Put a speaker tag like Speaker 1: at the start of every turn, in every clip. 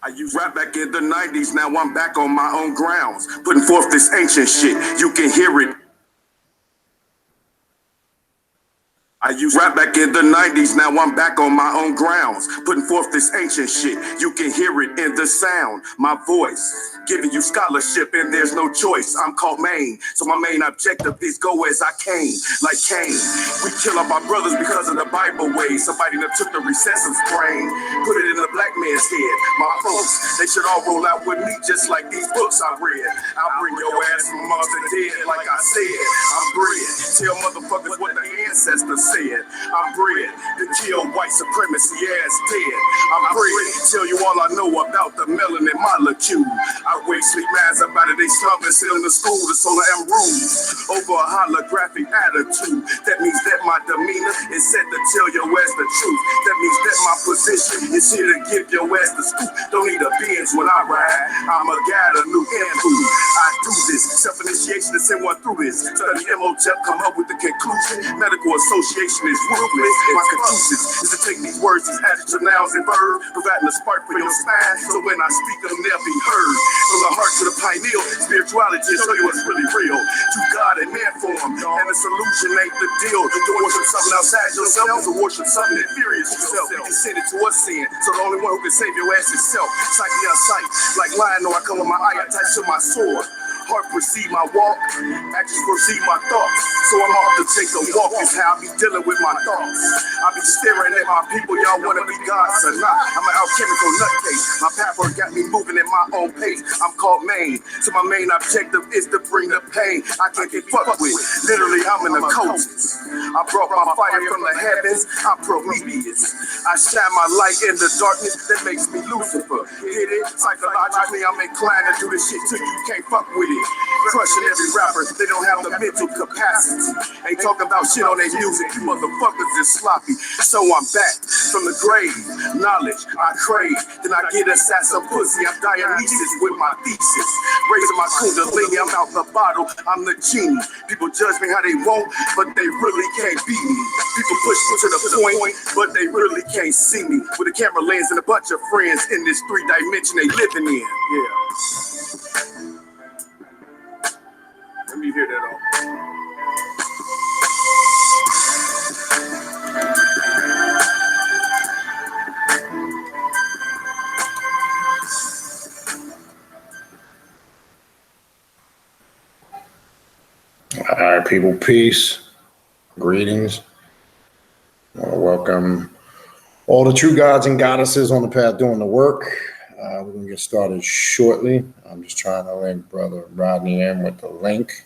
Speaker 1: I used rap back in the 90s, now I'm back on my own grounds, putting forth this ancient shit, you can hear it. I used rap back in the 90s, now I'm back on my own grounds, putting forth this ancient shit, you can hear it in the sound, my voice, giving you scholarship and there's no choice, I'm called Maine, so my main objective is go as I came, like Cain, we kill up our brothers because of the Bible way, somebody that took the recessive brain, put it in the black man's head, my folks, they should all roll out with me just like these books I read, I'll bring your ass from amongst the dead, like I said, I'm bred, tell motherfuckers what the ancestors said. I'm bred to kill white supremacy as dead. I'm bred to tell you all I know about the melanin molecule. I wake sleep minds up out of they slumber, still in the school, the solar am rules over a holographic attitude. That means that my demeanor is set to tell your ass the truth. That means that my position is here to give your ass the scoop. Don't need a Benz when I ride. I'm a guide, a new bamboo. I do this. Self-initiation to send one through this. Study MOTEP, come up with the conclusion. Medical association is ruthless. My conclusions is to take these words, these adjectives, nouns, and verbs, providing a spark for your spine, so when I speak them, they'll be heard. From the heart to the pineal, spirituality will show you what's really real. To God and man form, and the solution ain't the deal. To worship something outside yourself is to worship something inferior to yourself. You can send it to us sin, so the only one who can save your ass is self. Sight me on sight, like lion, or I come with my eye attached to my sword. Heart precede my walk, actions precede my thoughts. So I'm off to take a walk, is how I be dealing with my thoughts. I be staring at my people, y'all wanna be gods or not. I'm an alchemical nutcase, my pathwork got me moving at my own pace. I'm called Maine, so my main objective is to bring the pain I can't get fucked with. Literally, I'm in the coast. I brought my fire from the heavens, I'm Prometheus. I shine my light in the darkness that makes me Lucifer. Hit it? Psychologically, I'm inclined to do this shit till you can't fuck with it. Crushing every rapper, they don't have the mental capacity. Ain't talking about shit on their music, you motherfuckers is sloppy. So I'm back from the grave, knowledge I crave. Then I get assassin pussy, I'm Dionysus with my thesis. Raising my kundalini, I'm out the bottle, I'm the genie. People judge me how they want, but they really can't beat me. People push me to the point, but they really can't see me. With a camera lens and a bunch of friends in this 3D they living in. Yeah. Let me hear that all.
Speaker 2: All right, people, peace, greetings. I want to welcome all the true gods and goddesses on the path doing the work. We're going to get started shortly. I'm just trying to link Brother Rodney in with the link.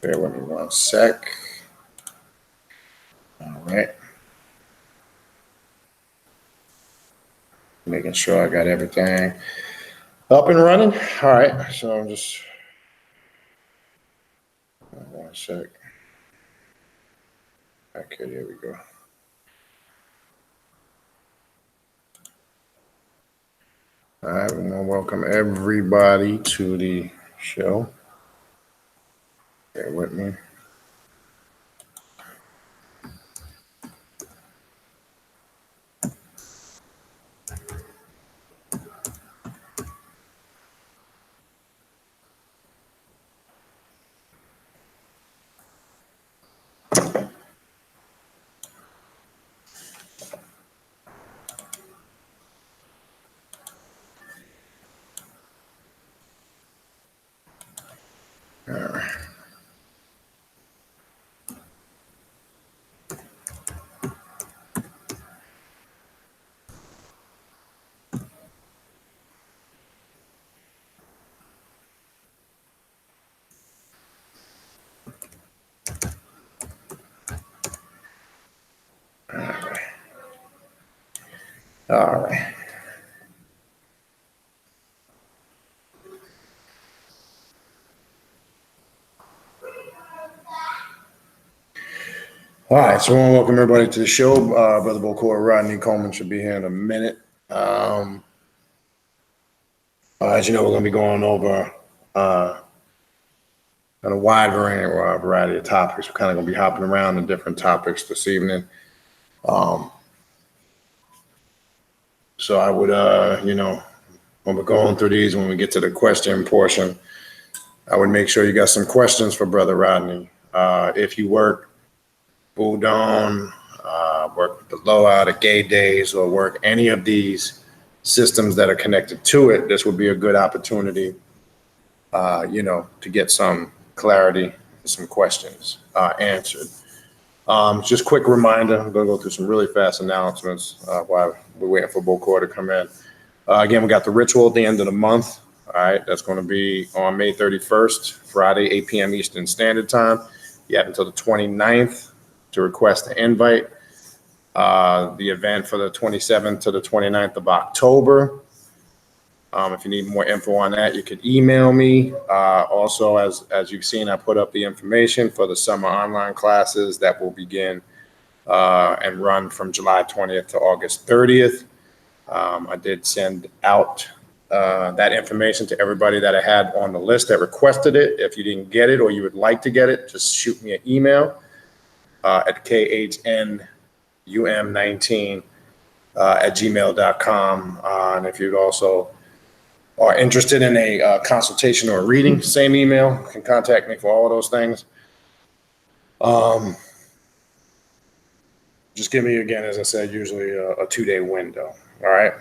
Speaker 2: Bear with me one sec. All right. Making sure I got everything up and running. All right, so I'm just... One sec. Okay, here we go. All right, we want to welcome everybody to the show. Bear with me. All right. All right. All right, so I want to welcome everybody to the show. Brother Bokor, Rodney, Coleman should be here in a minute. As you know, we're going to be going over a wide variety of topics. We're kind of going to be hopping around the different topics this evening. So I would, when we're going through these, when we get to the question portion, I would make sure you got some questions for Brother Rodney. If you work Voudon, work with the Loa, the Gede, or work any of these systems that are connected to it, this would be a good opportunity, to get some clarity and some questions answered. Just quick reminder, I'm going to go through some really fast announcements while we're waiting for Bokor to come in. Again, we got the ritual at the end of the month. All right, that's going to be on May 31st, Friday, 8 p.m. Eastern Standard Time. You have until the 29th to request an invite. The event for the 27th to the 29th of October. If you need more info on that, you could email me. Also, as you've seen, I put up the information for the summer online classes that will begin and run from July 20th to August 30th. I did send out that information to everybody that I had on the list that requested it. If you didn't get it or you would like to get it, just shoot me an email at khnum19@gmail.com. And if you'd also are interested in a consultation or a reading, same email, you can contact me for all of those things. Just give me, again, as I said, usually a 2-day window. All right.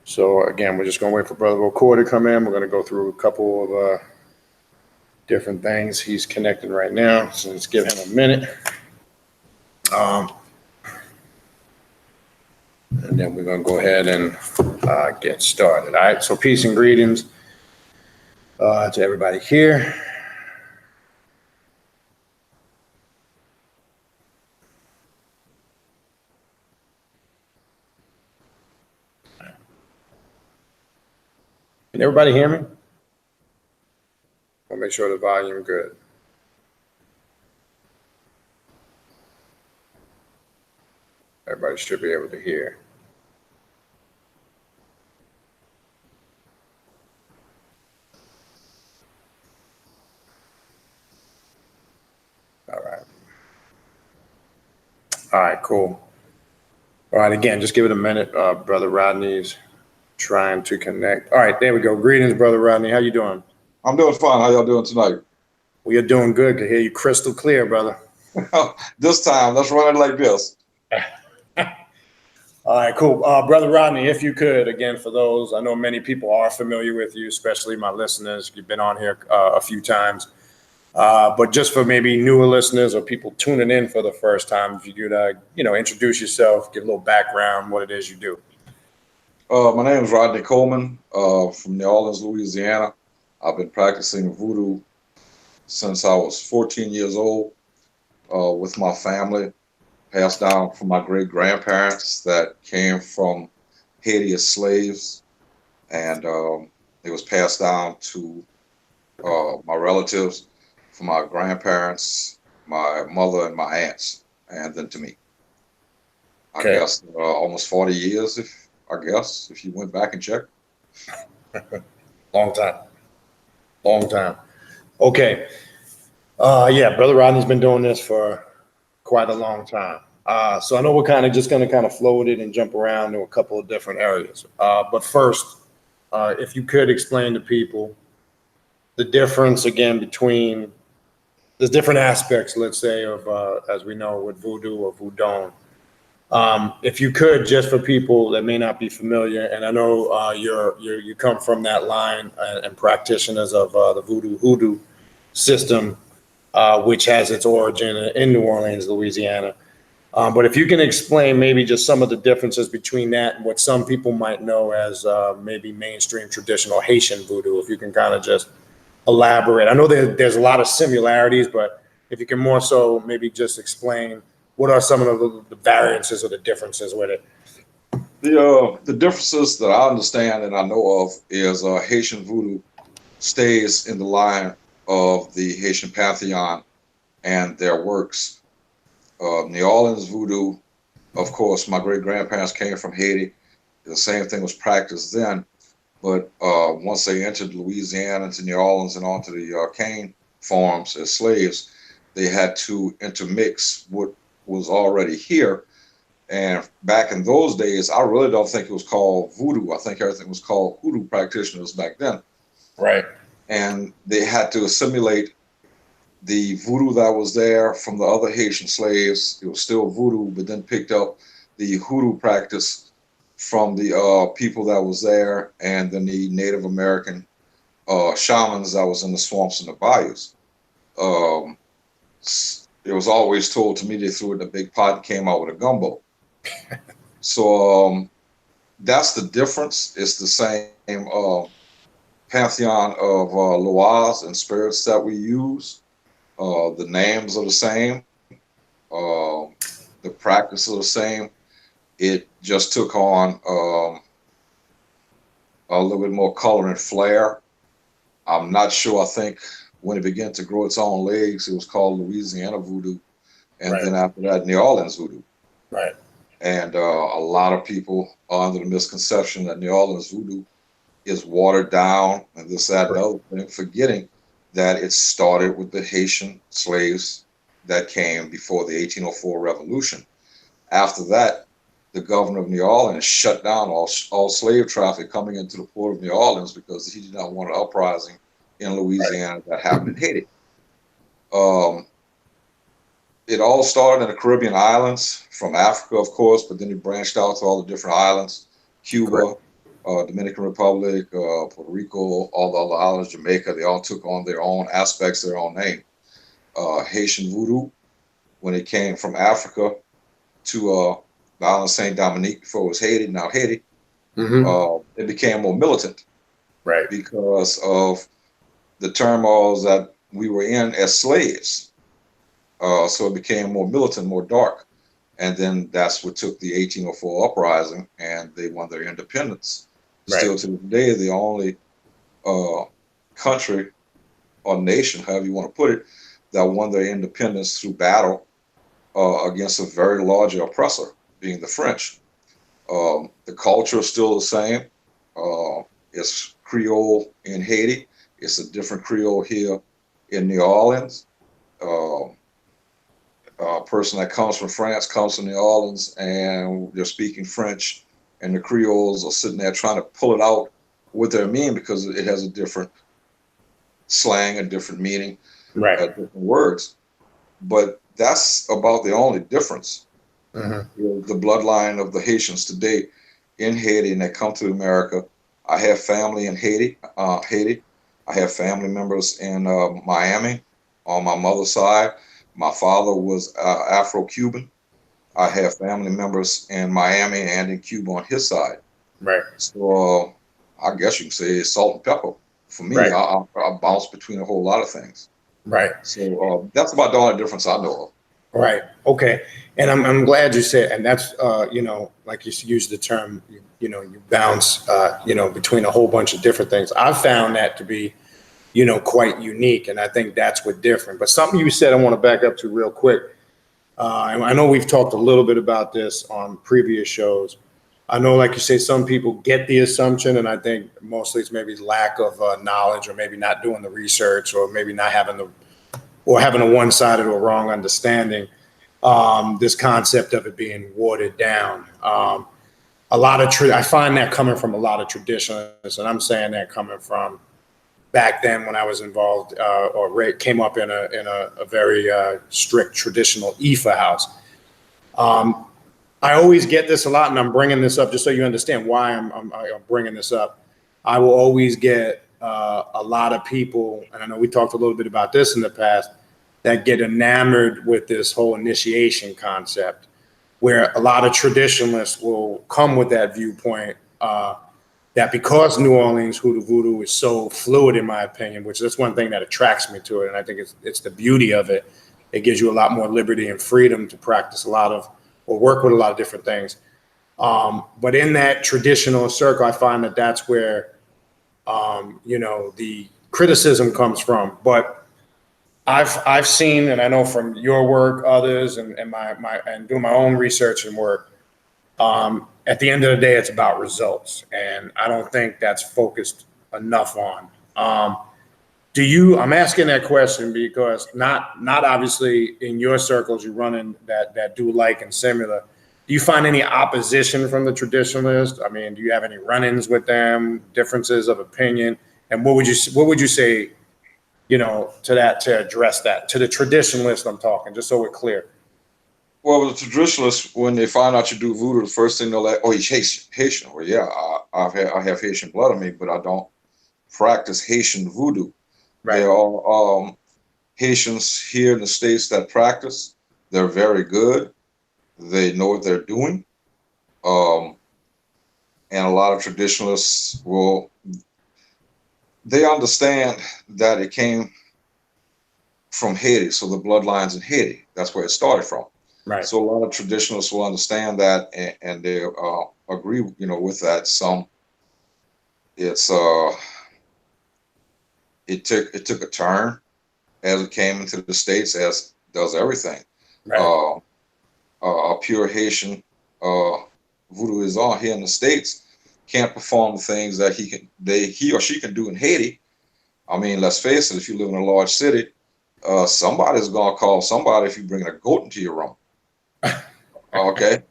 Speaker 2: So again, we're just going to wait for Brother Bokor to come in. We're going to go through a couple of different things. He's connecting right now, so let's give him a minute. And then we're going to go ahead and get started. All right. So peace and greetings to everybody here. Can everybody hear me? I'll make sure the volume is good. Everybody should be able to hear. All right. All right, cool. All right, again, just give it a minute. Brother Rodney's trying to connect. All right, there we go. Greetings, Brother Rodney. How you doing?
Speaker 3: I'm doing fine. How y'all doing tonight?
Speaker 2: We are doing good. Can hear you crystal clear, brother.
Speaker 3: This time, let's run it like this.
Speaker 2: All right, cool. Brother Rodney, if you could, again, for those, I know many people are familiar with you, especially my listeners. You've been on here a few times. But just for maybe newer listeners or people tuning in for the first time, if you could, introduce yourself, give a little background, what it is you do.
Speaker 3: My name is Rodney Coleman from New Orleans, Louisiana. I've been practicing voodoo since I was 14 years old with my family, passed down from my great-grandparents that came from Haiti as slaves. And it was passed down to my relatives, from my grandparents, my mother, and my aunts, and then to me. Okay. I guess almost 40 years, if you went back and checked.
Speaker 2: Long time. Okay. Brother Rodney's been doing this for quite a long time. So I know we're kind of just going to float it and jump around to a couple of different areas. But first, if you could explain to people the difference again between the different aspects, let's say, of as we know with voodoo or Voudon. If you could, just for people that may not be familiar, and I know you come from that line and practitioners of the voodoo system, which has its origin in New Orleans, Louisiana. But if you can explain maybe just some of the differences between that and what some people might know as maybe mainstream traditional Haitian voodoo, if you can kind of just elaborate. I know there's a lot of similarities, but if you can more so maybe just explain what are some of the variances or the differences with it.
Speaker 3: The differences that I understand and I know of is Haitian voodoo stays in the line of the Haitian Pantheon and their works. New Orleans voodoo, of course, my great-grandparents came from Haiti. The same thing was practiced then. But once they entered Louisiana to New Orleans and onto the cane farms as slaves, they had to intermix what was already here And back in those days, I really don't think it was called voodoo. I think everything was called hoodoo practitioners back then.
Speaker 2: Right.
Speaker 3: And they had to assimilate the voodoo that was there from the other Haitian slaves. It was still voodoo, but then picked up the hoodoo practice from the people that was there, and then the Native American shamans that was in the swamps and the bayous. It was always told to me they threw it in a big pot and came out with a gumbo. So that's the difference. It's the same pantheon of laws and spirits that we use. The names are the same. The practice are the same. It just took on a little bit more color and flair. I'm not sure. I think when it began to grow its own legs, it was called Louisiana Voodoo. And then after that, New Orleans Voodoo.
Speaker 2: Right.
Speaker 3: And a lot of people are under the misconception that New Orleans Voodoo is watered down and this, that, and the other thing, forgetting that it started with the Haitian slaves that came before the 1804 revolution. After that, the governor of New Orleans shut down all slave traffic coming into the port of New Orleans because he did not want an uprising in Louisiana that happened in Haiti. It all started in the Caribbean islands, from Africa, of course, but then it branched out to all the different islands, Cuba, Dominican Republic, Puerto Rico, all the other islands, Jamaica. They all took on their own aspects, their own name. Haitian voodoo, when it came from Africa to the island of Saint Dominique, before it was Haiti, now Haiti, it became more militant,
Speaker 2: right?
Speaker 3: Because of the turmoils that we were in as slaves. So it became more militant, more dark. And then that's what took the 1804 uprising, and they won their independence. Right. Still to this day, the only country or nation, however you want to put it, that won their independence through battle against a very large oppressor, being the French. The culture is still the same. It's Creole in Haiti. It's a different Creole here in New Orleans. A person that comes from France comes from New Orleans and they're speaking French, and the Creoles are sitting there trying to pull it out what they mean, because it has a different slang, a different meaning,
Speaker 2: right?
Speaker 3: Different words. But that's about the only difference. The bloodline of the Haitians today in Haiti, and they come to America. I have family in Haiti. I have family members in Miami on my mother's side. My father was Afro-Cuban. I have family members in Miami and in Cuba on his side.
Speaker 2: Right.
Speaker 3: So I guess you can say it's salt and pepper. For me, right. I bounce between a whole lot of things.
Speaker 2: Right.
Speaker 3: So that's about the only difference I know of.
Speaker 2: Right. Okay. And I'm glad you said, and that's, like you used the term, you bounce, between a whole bunch of different things. I've found that to be, quite unique. And I think that's what different. But something you said I want to back up to real quick. And I know we've talked a little bit about this on previous shows. I know, like you say, some people get the assumption, and I think mostly it's maybe lack of knowledge, or maybe not doing the research, or maybe not having having a one-sided or wrong understanding, this concept of it being watered down. I find that coming from a lot of traditionalists, and I'm saying that coming from back then when I was involved came up in a very strict traditional Ifa house. I always get this a lot, and I'm bringing this up just so you understand why I'm bringing this up. I will always get a lot of people, and I know we talked a little bit about this in the past, that get enamored with this whole initiation concept, where a lot of traditionalists will come with that viewpoint that because New Orleans voodoo is so fluid, in my opinion, which that's one thing that attracts me to it, and I think it's the beauty of it. It gives you a lot more liberty and freedom to practice or work with a lot of different things. But in that traditional circle, I find that that's where, the criticism comes from. But I've seen, and I know from your work, others, and doing my own research and work, at the end of the day, it's about results. And I don't think that's focused enough on. I'm asking that question because not obviously in your circles you run in that do like and similar, Do you find any opposition from the traditionalists? I mean, do you have any run-ins with them, differences of opinion? And what would you say, to that, to address that, to the traditionalists I'm talking, just so we're clear?
Speaker 3: Well, the traditionalists, when they find out you do voodoo, the first thing they're like, "Oh, he's Haitian." Haitian. Well, yeah, I have Haitian blood in me, but I don't practice Haitian voodoo.
Speaker 2: Right.
Speaker 3: There are Haitians here in the States that practice. They're very good. They know what they're doing. And a lot of traditionalists they understand that it came from Haiti, so the bloodline's in Haiti. That's where it started from.
Speaker 2: Right.
Speaker 3: So a lot of traditionalists will understand that, and they agree, with that. Some, it took a turn as it came into the States, as does everything.
Speaker 2: Right.
Speaker 3: A pure Haitian voodooism here in the States can't perform the things that he or she can do in Haiti. I mean, let's face it, if you live in a large city, somebody's gonna call somebody if you bring a goat into your room. Okay,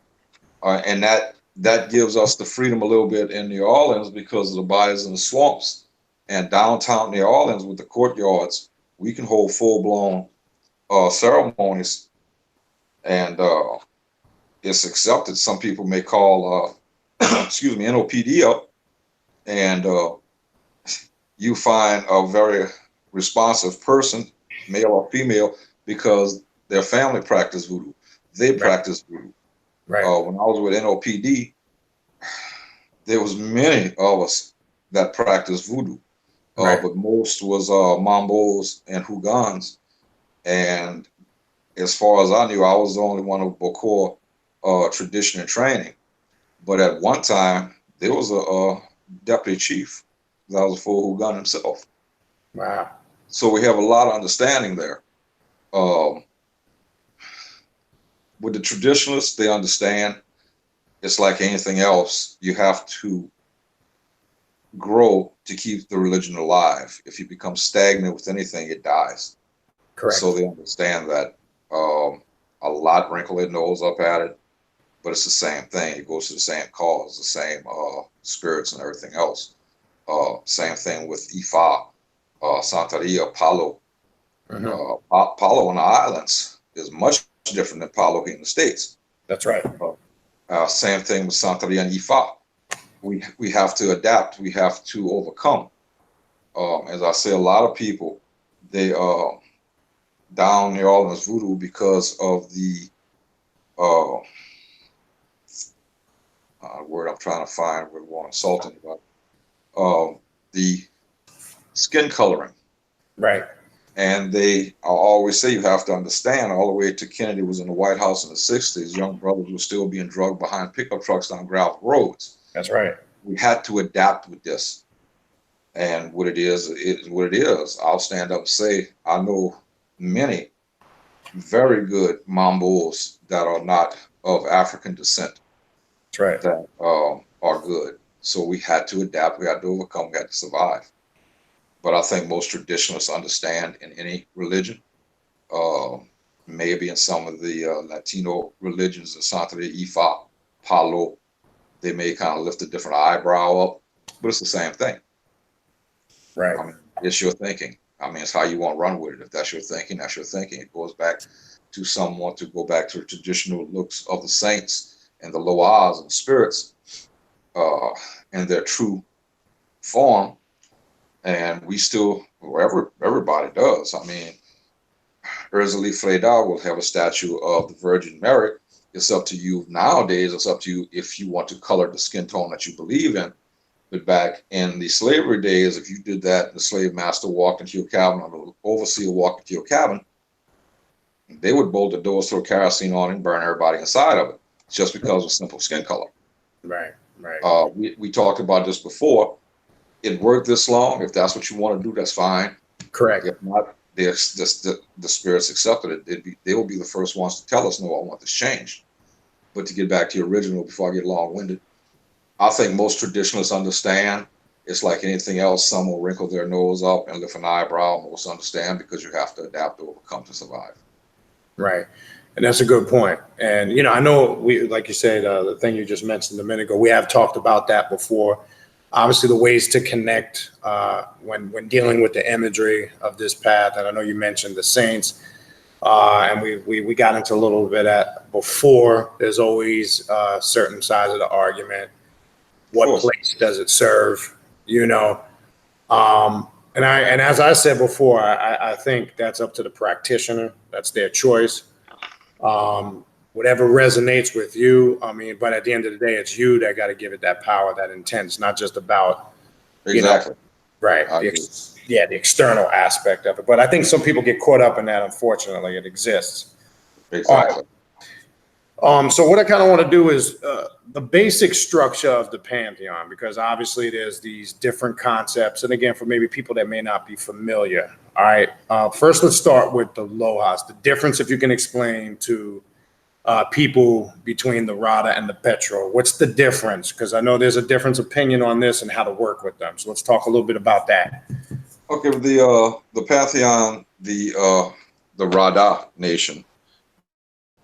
Speaker 3: and that gives us the freedom a little bit in New Orleans because of the bodies in the swamps. And downtown New Orleans with the courtyards, we can hold full-blown ceremonies, and it's accepted. Some people may call, NOPD up, and you find a very responsive person, male or female, because their family practice voodoo. They practice voodoo.
Speaker 2: Right.
Speaker 3: When I was with NOPD, there was many of us that practiced voodoo,
Speaker 2: Right.
Speaker 3: but most was Mambos and Hougans. And as far as I knew, I was the only one of Bokor tradition and training. But at one time, there was a deputy chief that was a full Hougan himself.
Speaker 2: Wow.
Speaker 3: So we have a lot of understanding there. With the traditionalists, they understand it's like anything else. You have to grow to keep the religion alive. If you become stagnant with anything, it dies.
Speaker 2: Correct.
Speaker 3: So they understand that. A lot wrinkle their nose up at it, but it's the same thing. It goes to the same cause, the same spirits and everything else. Same thing with Ifa, Santeria, Palo. Palo on the islands is much different than Palo here in the States.
Speaker 2: That's right.
Speaker 3: Same thing with Santeria and Ifa. We have to adapt. We have to overcome. As I say, a lot of people, they down New Orleans voodoo because of the word I'm trying to find with one insulting, but the skin coloring.
Speaker 2: Right.
Speaker 3: And I always say you have to understand, all the way to Kennedy was in the White House in the 60s, young brothers were still being drugged behind pickup trucks down gravel roads.
Speaker 2: That's right.
Speaker 3: We had to adapt with this. And what it is what it is. I'll stand up and say, I know many very good Mambos that are not of African descent.
Speaker 2: That's right.
Speaker 3: That are good. So we had to adapt, we had to overcome, we had to survive. But I think most traditionalists understand in any religion, maybe in some of the Latino religions, the Santeria, Ifa, Palo, they may kind of lift a different eyebrow up, but it's the same thing.
Speaker 2: Right.
Speaker 3: I mean, it's your thinking. I mean, it's how you want to run with it. If that's your thinking, that's your thinking. It goes back to some want to go back to the traditional looks of the saints and the loas and the spirits in their true form. And we still, everybody does. I mean, Urzali Freda will have a statue of the Virgin Mary. It's up to you nowadays. It's up to you if you want to color the skin tone that you believe in. But back in the slavery days, if you did that, the slave master walked into your cabin, or the overseer walked into your cabin, they would bolt the doors, throw kerosene on, and burn everybody inside of it, just because of simple skin color.
Speaker 2: Right. Right.
Speaker 3: We talked about this before. It worked this long. If that's what you want to do, that's fine.
Speaker 2: Correct.
Speaker 3: If not, the spirits accepted it. They will be the first ones to tell us, no, I want this changed. But to get back to your original before I get long-winded, I think most traditionalists understand. It's like anything else. Some will wrinkle their nose up and lift an eyebrow. Most understand because you have to adapt to overcome to survive.
Speaker 2: Right. And that's a good point. And, I know we, like you said, the thing you just mentioned a minute ago, we have talked about that before. Obviously, the ways to connect when dealing with the imagery of this path. And I know you mentioned the saints, and we got into a little bit of that before. There's always certain sides of the argument. What place does it serve? And as I said before, I think that's up to the practitioner. That's their choice. Whatever resonates with you. But at the end of the day, it's you that got to give it that power, that intent. It's not just about, right. The external aspect of it. But I think some people get caught up in that. Unfortunately, it exists.
Speaker 3: Exactly.
Speaker 2: So what I kind of want to do is the basic structure of the Pantheon, because obviously there's these different concepts. And again, for maybe people that may not be familiar. All right. First, let's start with the Lohas. The difference, if you can explain to people between the Rada and the Petro. What's the difference? Because I know there's a different opinion on this and how to work with them. So let's talk a little bit about that.
Speaker 3: Okay, the Pantheon, the Rada nation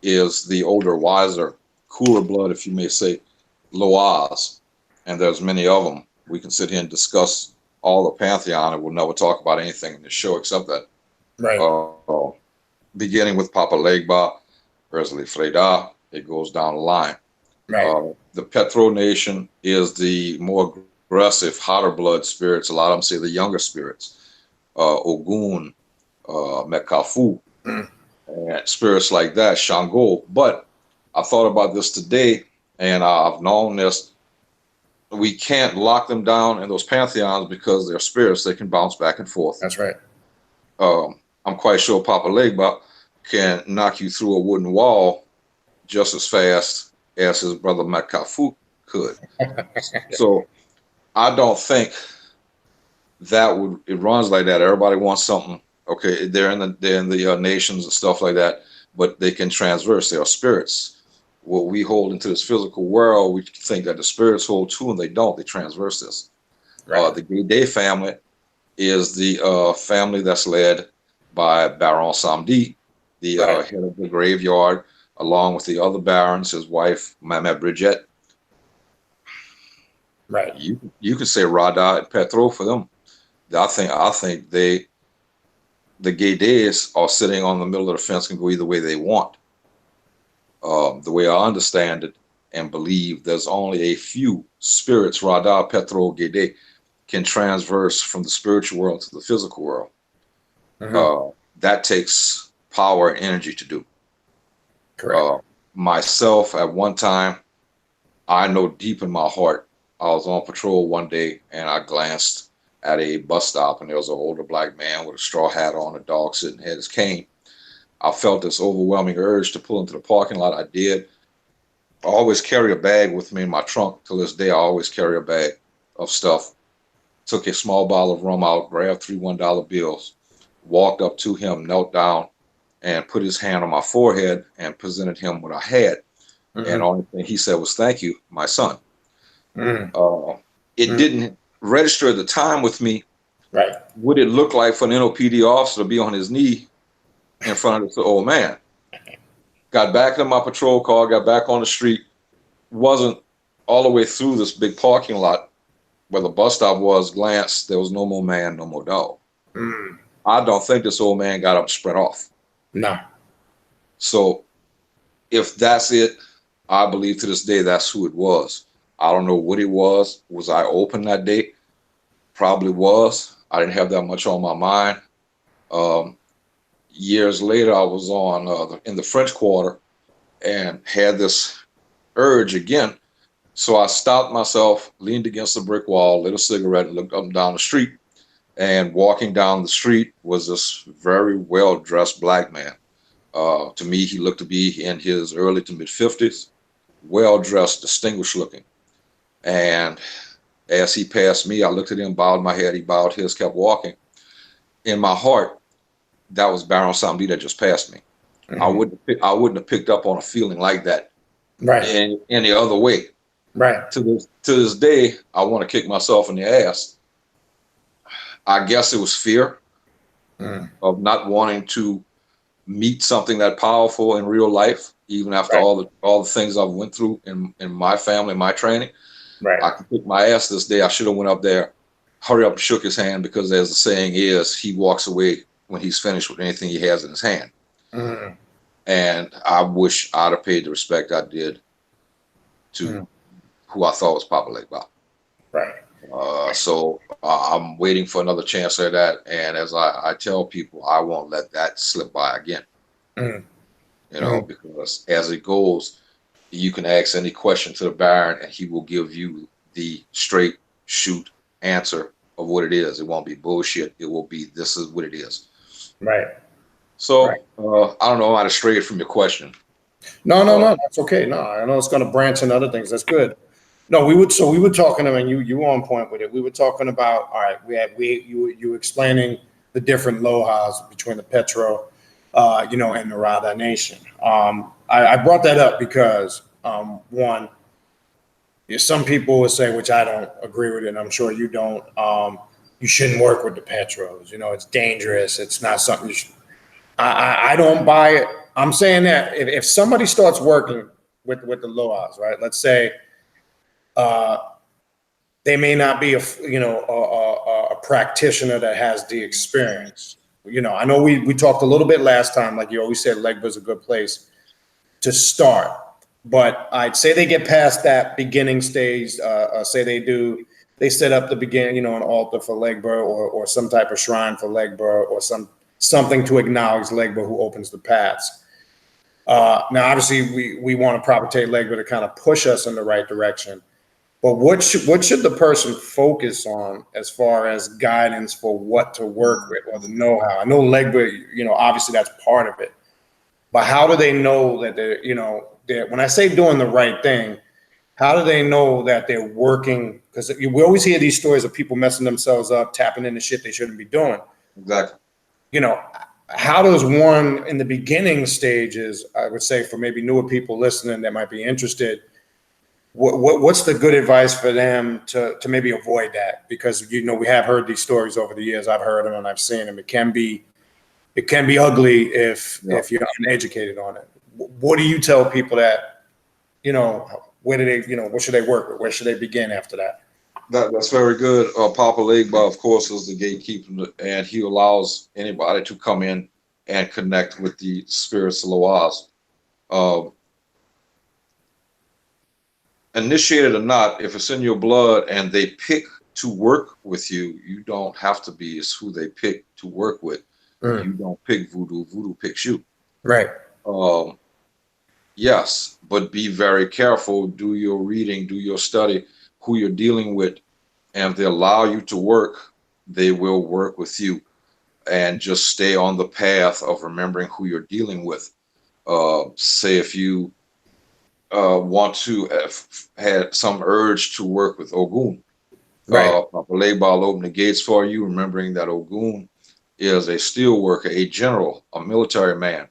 Speaker 3: is the older, wiser, cooler blood, if you may say, Loas, and there's many of them. We can sit here and discuss all the Pantheon, and we'll never talk about anything in the show except that.
Speaker 2: Right.
Speaker 3: Beginning with Papa Legba, Presley Freda, it goes down the line.
Speaker 2: Right.
Speaker 3: The Petro nation is the more aggressive, hotter blood spirits. A lot of them say the younger spirits. Ogun, Mekafu, and spirits like that, Shango. But I thought about this today, and I've known this. We can't lock them down in those pantheons because they're spirits. They can bounce back and forth.
Speaker 2: That's right.
Speaker 3: I'm quite sure Papa Legba can knock you through a wooden wall just as fast as his brother Makafu could. So I don't think it runs like that. Everybody wants something. Okay, they're in the nations and stuff like that, but they can transverse. They are spirits. What we hold into this physical world, we think that the spirits hold too, and they don't. They transverse this. Right. The Gede family is the family that's led by Baron Samdi, the head of the graveyard, along with the other barons, his wife, Mama Bridget.
Speaker 2: Right.
Speaker 3: You could say Rada and Petro for them. I think the Gedes are sitting on the middle of the fence and go either way they want. The way I understand it and believe, there's only a few spirits, Rada, Petro, Gede, can transverse from the spiritual world to the physical world. Mm-hmm. That takes power and energy to do.
Speaker 2: Correct.
Speaker 3: Myself, at one time, I know deep in my heart, I was on patrol one day and I glanced at a bus stop and there was an older black man with a straw hat on, a dog sitting had his cane. I felt this overwhelming urge to pull into the parking lot. I did. I always carry a bag with me in my trunk. To this day, I always carry a bag of stuff. Took a small bottle of rum out, grabbed 3 $1 bills, walked up to him, knelt down, and put his hand on my forehead and presented him what I had. Mm-hmm. And the only thing he said was, "Thank you, my son." Mm-hmm. It didn't register at the time with me.
Speaker 2: Right.
Speaker 3: What it looked like for an NOPD officer to be on his knee in front of this old man. Got back in my patrol car, got back on the street, wasn't all the way through this big parking lot where the bus stop was, glanced, there was no more man, no more dog. Mm. I don't think this old man got up and spread off.
Speaker 2: No.
Speaker 3: So if that's it, I believe to this day that's who it was. I don't know what it was. Was I open that day? Probably was. I didn't have that much on my mind. Years later, I was on in the French Quarter and had this urge again. So I stopped myself, leaned against the brick wall, lit a cigarette, and looked up and down the street. And walking down the street was this very well-dressed black man. To me, he looked to be in his early to mid-50s, well-dressed, distinguished-looking. And as he passed me, I looked at him, bowed my head, he bowed his, kept walking. In my heart, that was Baron Samdi that just passed me. Mm-hmm. I wouldn't have picked up on a feeling like that,
Speaker 2: right,
Speaker 3: in any other way.
Speaker 2: Right.
Speaker 3: To this day, I want to kick myself in the ass. I guess it was fear of not wanting to meet something that powerful in real life, even after
Speaker 2: Right.
Speaker 3: all the things I've went through in my family, my training.
Speaker 2: Right.
Speaker 3: I can kick my ass this day. I should have went up there, hurry up and shook his hand, because as the saying is, he walks away when he's finished with anything he has in his hand.
Speaker 2: Mm-hmm.
Speaker 3: And I wish I'd have paid the respect I did to who I thought was Papa Legba.
Speaker 2: Right.
Speaker 3: So I'm waiting for another chance at that. And as I tell people, I won't let that slip by again.
Speaker 2: Mm-hmm.
Speaker 3: You know, because as it goes, you can ask any question to the Baron and he will give you the straight shoot answer of what it is. It won't be bullshit. It will be, this is what it is.
Speaker 2: Right.
Speaker 3: So
Speaker 2: Right.
Speaker 3: I don't know, I might have strayed from your question.
Speaker 2: No, that's okay. No, I know it's going to branch into other things. That's good. No, we were talking about, and you were on point with it. We were talking about, all right, you were explaining the different lohas between the Petro, and the Rada nation. I brought that up because one, some people would say, which I don't agree with, and I'm sure you don't. You shouldn't work with the Petros. It's dangerous. It's not something you should. I don't buy it. I'm saying that if somebody starts working with the Loas, right? Let's say they may not be a practitioner that has the experience. I know we talked a little bit last time, like you always said, Legba's a good place to start. But I'd say they get past that beginning stage. Say they set up the beginning, an altar for Legba or some type of shrine for Legba or something to acknowledge Legba who opens the paths. Now, obviously, we want to propagate Legba to kind of push us in the right direction. But what should the person focus on as far as guidance for what to work with or the know-how? I know Legba, obviously that's part of it. But how do they know that when I say doing the right thing, how do they know that they're working? Because we always hear these stories of people messing themselves up, tapping into shit they shouldn't be doing.
Speaker 3: Exactly.
Speaker 2: How does one in the beginning stages, I would say for maybe newer people listening that might be interested, what's the good advice for them to maybe avoid that? Because, we have heard these stories over the years. I've heard them and I've seen them. It can be ugly if you're uneducated on it. What do you tell people that, where do they, what should they work with? Where should they begin after that?
Speaker 3: That's very good. Papa Legba, of course, is the gatekeeper, and he allows anybody to come in and connect with the spirits of Loas. Initiated or not, if it's in your blood and they pick to work with you, you don't have to be. It's who they pick to work with. You don't pick Voodoo. Voodoo picks you.
Speaker 2: Right.
Speaker 3: Yes, but be very careful. Do your reading, do your study, who you're dealing with, and if they allow you to work, they will work with you. And just stay on the path of remembering who you're dealing with. Say if you want to had some urge to work with Ogun,
Speaker 2: Right.
Speaker 3: Papa Legba will open the gates for you, remembering that Ogun is a steel worker, a general, a military man.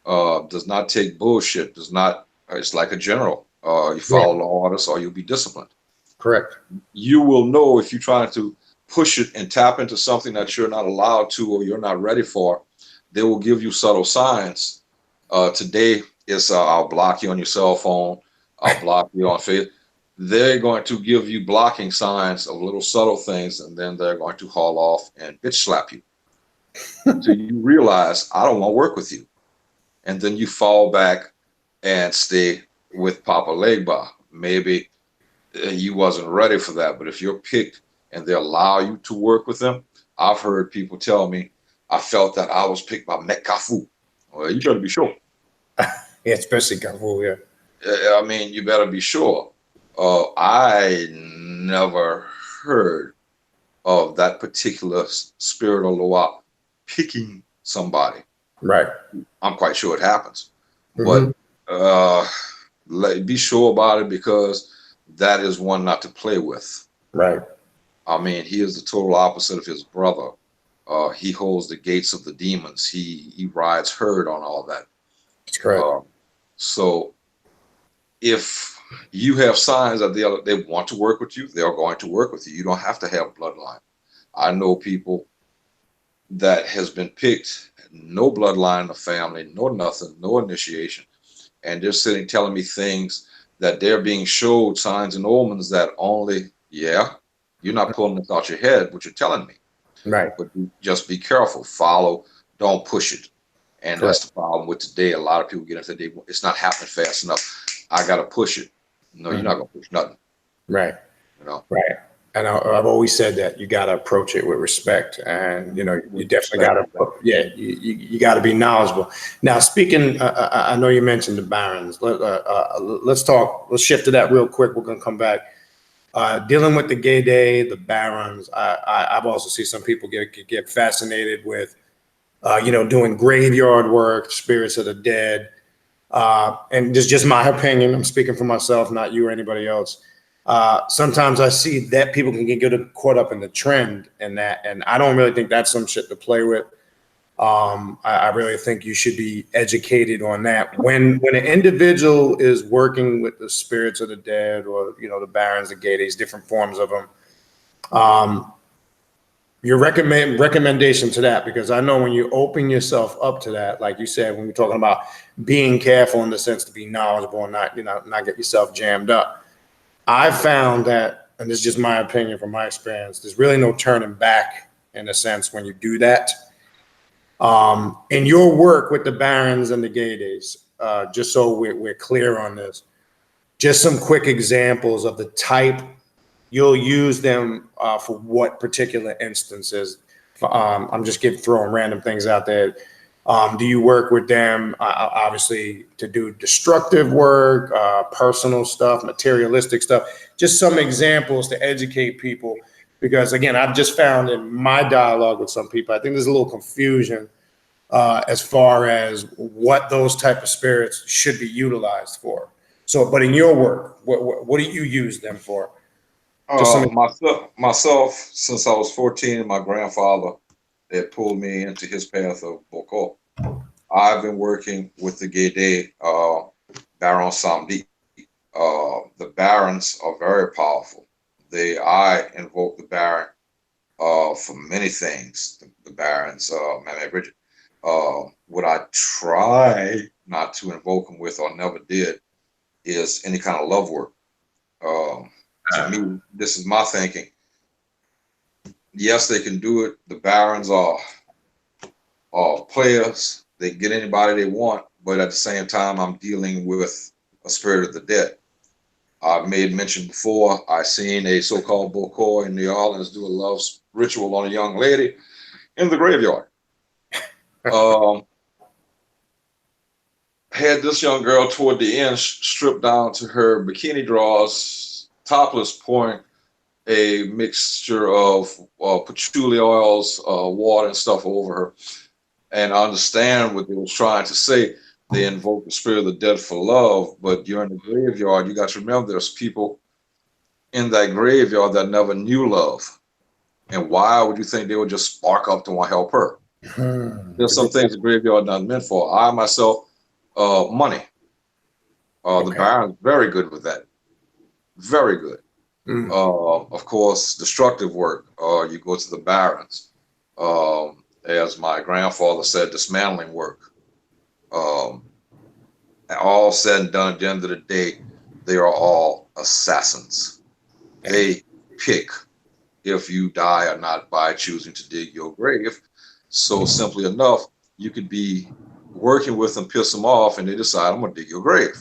Speaker 3: Does not take bullshit. It's like a general. You follow the orders or you'll be disciplined.
Speaker 2: Correct.
Speaker 3: You will know if you're trying to push it and tap into something that you're not allowed to or you're not ready for. They will give you subtle signs. Today is I'll block you on your cell phone. I'll block you on Facebook. They're going to give you blocking signs of little subtle things, and then they're going to haul off and bitch slap you. So you realize, I don't want to work with you. And then you fall back and stay with Papa Legba. Maybe you wasn't ready for that, but if you're picked and they allow you to work with them, I've heard people tell me, I felt that I was picked by Mekafu. Well, you better be sure.
Speaker 2: Yeah, especially Kafu, yeah.
Speaker 3: I mean, you better be sure. I never heard of that particular spirit or Loa picking somebody.
Speaker 2: Right.
Speaker 3: I'm quite sure it happens. But be sure about it, because that is one not to play with.
Speaker 2: Right.
Speaker 3: I mean, he is the total opposite of his brother. He holds the gates of the demons. He rides herd on all that.
Speaker 2: That's correct.
Speaker 3: So if you have signs that they want to work with you, they are going to work with you. You don't have to have bloodline. I know people that has been picked, no bloodline in the family, no nothing, no initiation. And they're sitting telling me things that they're being showed signs and omens that only, yeah, you're not pulling this out your head, what you're telling me.
Speaker 2: Right.
Speaker 3: But just be careful, follow, don't push it. And
Speaker 2: Correct.
Speaker 3: that's the problem with today. A lot of people get into today, it's not happening fast enough. I got to push it. No, you're not going to push nothing.
Speaker 2: Right.
Speaker 3: You know?
Speaker 2: Right. And I've always said that you got to approach it with respect, and you definitely got to, you got to be knowledgeable. Now, speaking, I know you mentioned the barons. Let's shift to that real quick. We're gonna come back. Dealing with the Gede, the barons. I've also seen some people get fascinated with, doing graveyard work, spirits of the dead, and this is just my opinion. I'm speaking for myself, not you or anybody else. Sometimes I see that people can get caught up in the trend and that, and I don't really think that's some shit to play with. I really think you should be educated on that. When an individual is working with the spirits of the dead, or the barons, the Gedes, different forms of them, your recommendation to that, because I know when you open yourself up to that, like you said, when we're talking about being careful in the sense to be knowledgeable and not get yourself jammed up. I found that, and this is just my opinion from my experience, there's really no turning back in a sense when you do that. In your work with the barons and the Gedes, just so we're clear on this, just some quick examples of the type you'll use them for what particular instances. I'm just throwing random things out there. Do you work with them, obviously, to do destructive work, personal stuff, materialistic stuff? Just some examples to educate people, because again, I've just found in my dialogue with some people, I think there's a little confusion as far as what those type of spirits should be utilized for. So, but in your work, what do you use them for?
Speaker 3: Myself, since I was 14, my grandfather that pulled me into his path of Bokor. I've been working with the Gede, Baron Samdi. The barons are very powerful. I invoke the baron for many things. The barons, Mama Bridget. What I try not to invoke them with, or never did, is any kind of love work. To me, this is my thinking. Yes, they can do it. The barons are players. They can get anybody they want, but at the same time, I'm dealing with a spirit of the dead. I've made mention before, I seen a so-called Bokor in New Orleans do a love ritual on a young lady in the graveyard. Had this young girl toward the end stripped down to her bikini drawers, topless, pouring a mixture of patchouli oils, water and stuff over her. And I understand what they was trying to say. They invoke the spirit of the dead for love, but you're in the graveyard. You got to remember there's people in that graveyard that never knew love. And why would you think they would just spark up to want to help her? There's some things the graveyard not meant for. I myself, money. The Baron's very good with that. Very good. Of course, destructive work. You go to the Barons. As my grandfather said, dismantling work. All said and done, at the end of the day, they are all assassins. They pick if you die or not by choosing to dig your grave. So simply enough, you could be working with them, piss them off, and they decide, I'm going to dig your grave.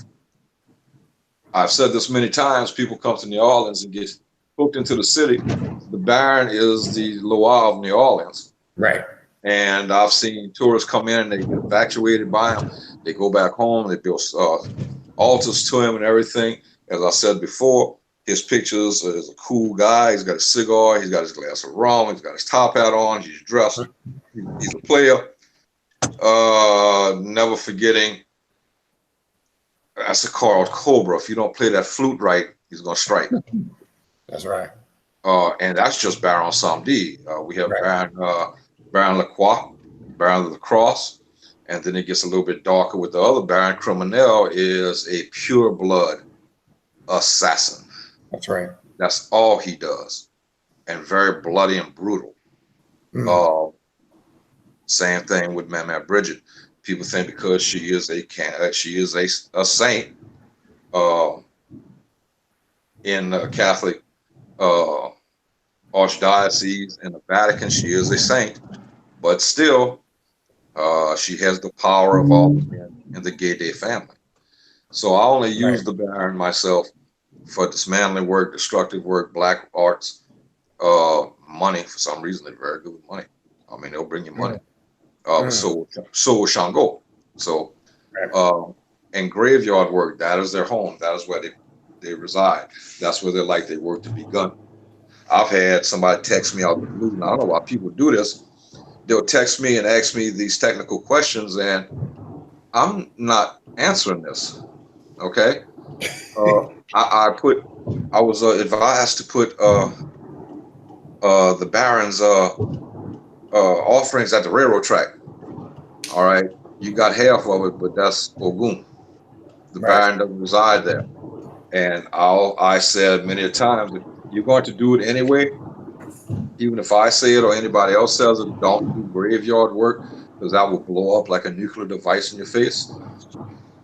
Speaker 3: I've said this many times. People come to New Orleans and get hooked into the city. The Baron is the Loire of New Orleans.
Speaker 2: Right.
Speaker 3: And I've seen tourists come in and they get evacuated by him. They go back home. They build altars to him and everything. As I said before, his pictures is a cool guy. He's got a cigar. He's got his glass of rum. He's got his top hat on. He's dressed. He's a player. Never forgetting, that's a called Cobra. If you don't play that flute right, he's going to strike.
Speaker 2: That's right.
Speaker 3: And that's just Baron Samedi. We have Baron Lacroix, Baron of the Cross, and then it gets a little bit darker with the other Baron. Criminel is a pure blood assassin.
Speaker 2: That's right.
Speaker 3: That's all he does, and very bloody and brutal. Same thing with Mama Bridget. People think because she is a saint in the Catholic archdiocese in the Vatican, she is a saint, but still she has the power of all the men in the Gede family. So I only use the Baron myself for dismantling work, destructive work, black arts, money. For some reason, they're very good with money. I mean, they'll bring you money. So will Shango. So, and graveyard work, that is their home. That is where they reside. That's where they like their work to be done. I've had somebody text me out of the blue, and I don't know why people do this. They'll text me and ask me these technical questions, and I'm not answering this. Okay. I was advised to put the Baron's offerings at the railroad track. All right, you got half of it, but that's Ogun. The Baron doesn't reside there. And I said many a times, that you're going to do it anyway, even if I say it or anybody else says it, don't do graveyard work, because that will blow up like a nuclear device in your face.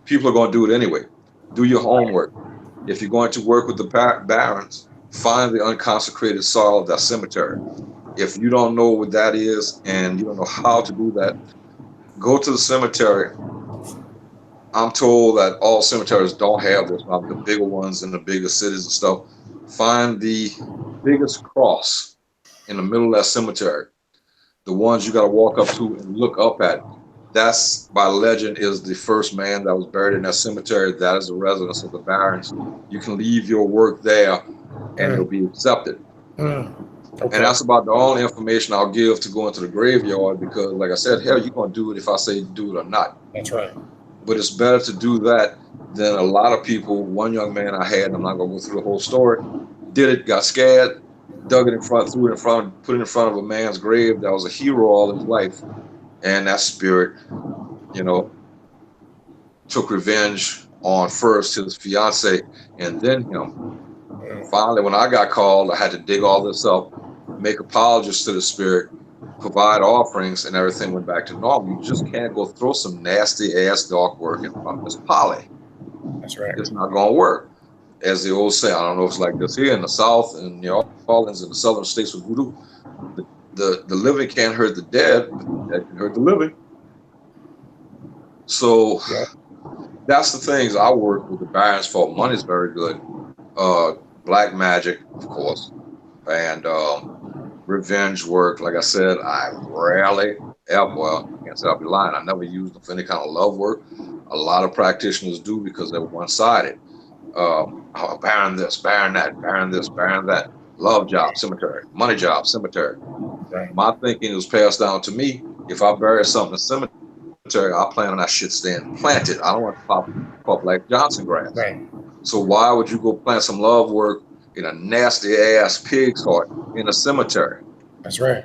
Speaker 3: People are going to do it anyway. Do your homework. If you're going to work with the Barons, find the unconsecrated soil of that cemetery. If you don't know what that is and you don't know how to do that, go to the cemetery. I'm told that all cemeteries don't have this, not the bigger ones in the bigger cities and stuff. Find the biggest cross in the middle of that cemetery, the ones you got to walk up to and look up at. That's, by legend, is the first man that was buried in that cemetery. That is the residence of the Barons. You can leave your work there and it'll be accepted. Okay. And that's about the only information I'll give to go into the graveyard, because, like I said, hell, you're going to do it if I say do it or not.
Speaker 2: That's right.
Speaker 3: But it's better to do that than a lot of people. One young man I had, I'm not going to go through the whole story, did it, got scared, dug it in front, threw it in front, put it in front of a man's grave that was a hero all his life. And that spirit, you know, took revenge on first his fiance and then him. Finally, when I got called, I had to dig all this up, make apologies to the spirit, provide offerings, and everything went back to normal. You just can't go throw some nasty ass dark work in front of Miss Polly.
Speaker 2: That's right.
Speaker 3: It's not going to work. As they always say, I don't know if it's like this here in the South and New Orleans and the southern states with Voodoo. The living can't hurt the dead, but the dead can hurt the living. So that's the things I work with the Barons for. Money's very good. Black magic, of course, and revenge work. Like I said, I rarely ever, well, I can't say I'll be lying, I never used them for any kind of love work. A lot of practitioners do because they're one-sided. Baron this, Baron that, Baron this, Baron that. Love job, cemetery. Money job, cemetery. Right. My thinking was passed down to me. If I bury something in the cemetery, I plan on that shit staying planted. I don't want to pop up like Johnson grass. Right. So why would you go plant some love work in a nasty ass pig's heart in a cemetery?
Speaker 2: That's right.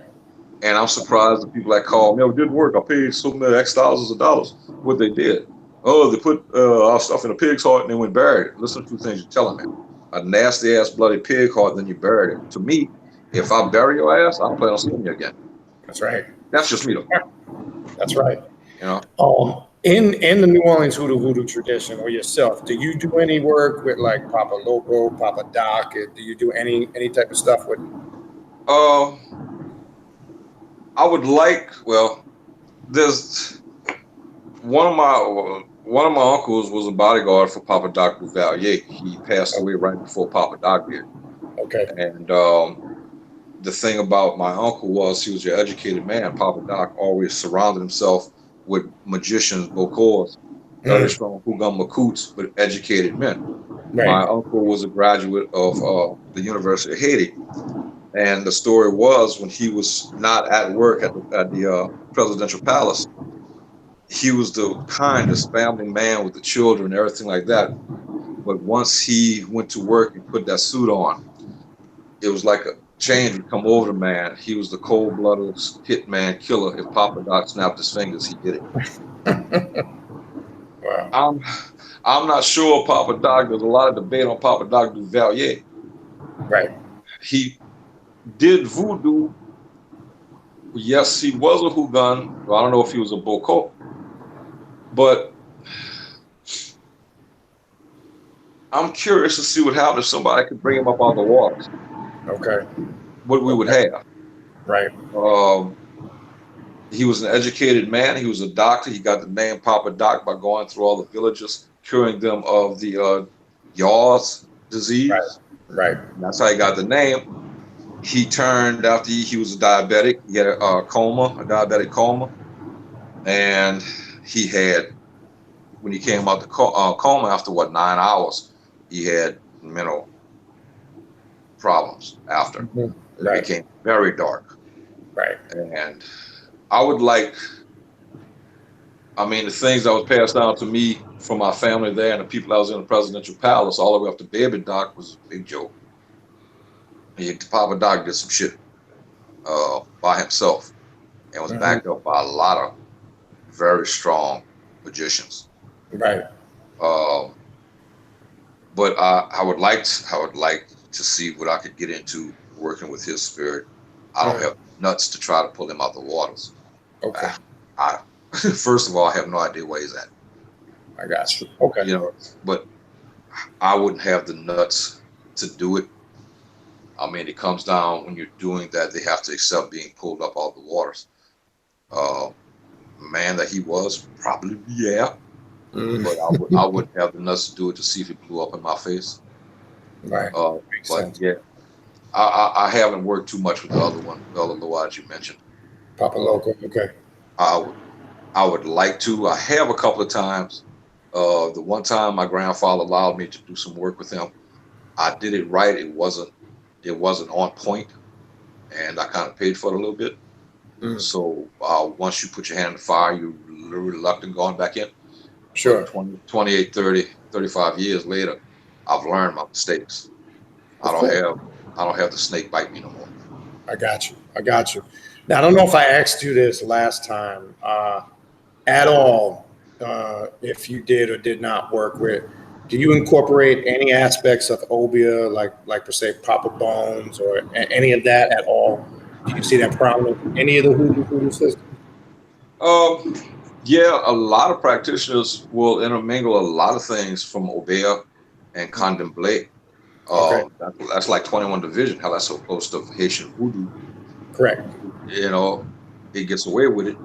Speaker 3: And I'm surprised the people that call me, it didn't work. I paid so many X thousands of dollars. What they did? Oh, they put our stuff in a pig's heart and then went buried it. Listen to two things you're telling me. A nasty ass bloody pig heart, then you buried it. To me, if I bury your ass, I don't plan on seeing you again.
Speaker 2: That's right.
Speaker 3: That's just me though.
Speaker 2: That's right.
Speaker 3: You know.
Speaker 2: In the New Orleans Voodoo tradition, or yourself, do you do any work with like Papa Loco, Papa Doc? Do you do any type of stuff with?
Speaker 3: I would like. Well, there's one of my uncles was a bodyguard for Papa Doc Duvalier. He passed away right before Papa Doc did. Okay. And the thing about my uncle was he was an educated man. Papa Doc always surrounded himself with magicians, Bokors, very strong Hugam Makouts, but educated men. Right. My uncle was a graduate of the University of Haiti. And the story was when he was not at work at the presidential palace, he was the kindest family man with the children and everything like that. But once he went to work and put that suit on, it was like a change would come over the man. He was the cold-blooded hitman killer. If Papa Doc snapped his fingers, he did it. Wow. I'm not sure Papa Doc. There's a lot of debate on Papa Doc Duvalier.
Speaker 2: Right.
Speaker 3: He did voodoo Yes, he was a Houdon. I don't know if he was a Bokor, but I'm curious to see what happened if somebody could bring him up out of the waters.
Speaker 2: Okay.
Speaker 3: What we would
Speaker 2: Okay.
Speaker 3: have.
Speaker 2: Right.
Speaker 3: He was an educated man. He was a doctor. He got the name Papa Doc by going through all the villages, curing them of the yaws disease.
Speaker 2: Right.
Speaker 3: And that's how he got the name. He turned after he was a diabetic. He had a diabetic coma, and he had, when he came out the coma after 9 hours, he had mental problems after.
Speaker 2: Mhm.
Speaker 3: It
Speaker 2: Right.
Speaker 3: became very dark.
Speaker 2: Right.
Speaker 3: And I would like, I mean, the things that was passed down to me from my family there and the people that was in the presidential palace all the way up to Baby Doc was a big joke. Papa Doc did some shit by himself and was backed up by a lot of very strong magicians.
Speaker 2: Right.
Speaker 3: But I would like to see what I could get into working with his spirit. I don't have nuts to try to pull him out the waters.
Speaker 2: Okay.
Speaker 3: First of all, I have no idea where he's at.
Speaker 2: I got you. Okay.
Speaker 3: You know, but I wouldn't have the nuts to do it. I mean, it comes down when you're doing that, they have to accept being pulled up out of the waters. Man that he was, probably, yeah. But I wouldn't have the nuts to do it to see if it blew up in my face.
Speaker 2: Right.
Speaker 3: But
Speaker 2: sense.
Speaker 3: yeah, I haven't worked too much with the other one, the other Loas you mentioned.
Speaker 2: Papa Loco. Okay.
Speaker 3: I would like to. I have a couple of times. The one time my grandfather allowed me to do some work with him, I did it right. It wasn't on point, and I kind of paid for it a little bit. So once you put your hand in the fire, you're reluctant going back in.
Speaker 2: Sure.
Speaker 3: 28, 30, 35 years later, I've learned my mistakes. I don't have the snake bite me no more.
Speaker 2: I got you. Now, I don't know if I asked you this last time at all, if you did or did not work with, do you incorporate any aspects of Obia, like per se Papa Bones or any of that at all? Do you see that problem in any of the Voodoo systems?
Speaker 3: Yeah, a lot of practitioners will intermingle a lot of things from Obia and Contemplate.
Speaker 2: Okay.
Speaker 3: That's like 21 Division, how that's so close to Haitian Voodoo.
Speaker 2: Correct.
Speaker 3: You know, it gets away with it.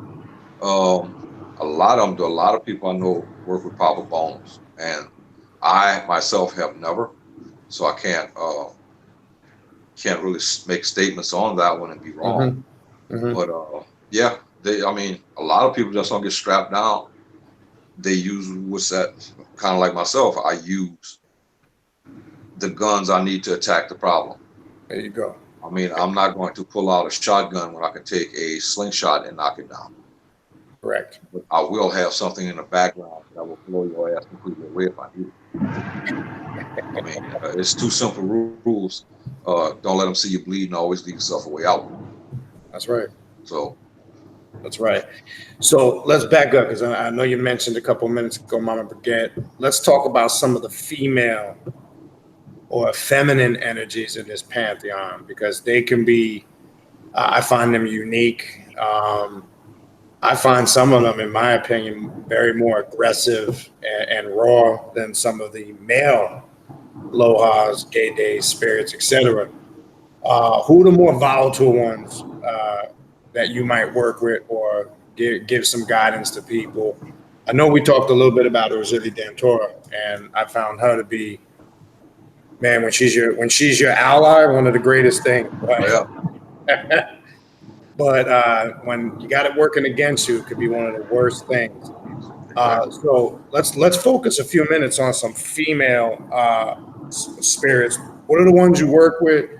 Speaker 3: A lot of them do. A lot of people I know work with Papa Bones, and I myself have never, so I can't really make statements on that one and be wrong. But yeah, I mean, a lot of people just don't get strapped down. They use what's that? Kind of like myself, I use the guns I need to attack the problem.
Speaker 2: There you go.
Speaker 3: I mean, I'm not going to pull out a shotgun when I can take a slingshot and knock it down.
Speaker 2: Correct.
Speaker 3: But I will have something in the background that will blow your ass completely away if I need it. I mean, it's two simple rules. Don't let them see you bleed and always leave yourself a way out.
Speaker 2: That's right.
Speaker 3: So.
Speaker 2: That's right. So let's back up, because I know you mentioned a couple minutes ago, Mama Brigade. Let's talk about some of the female or feminine energies in this pantheon, because they can be, I find them unique. I find some of them, in my opinion, very more aggressive and raw than some of the male Lohas, Gede, spirits, etc. Who are the more volatile ones that you might work with or give some guidance to people? I know we talked a little bit about Rosili Dantora, and I found her to be, man, when she's your ally, one of the greatest things. Right?
Speaker 3: Yeah.
Speaker 2: But when you got it working against you, it could be one of the worst things. So let's focus a few minutes on some female spirits. What are the ones you work with?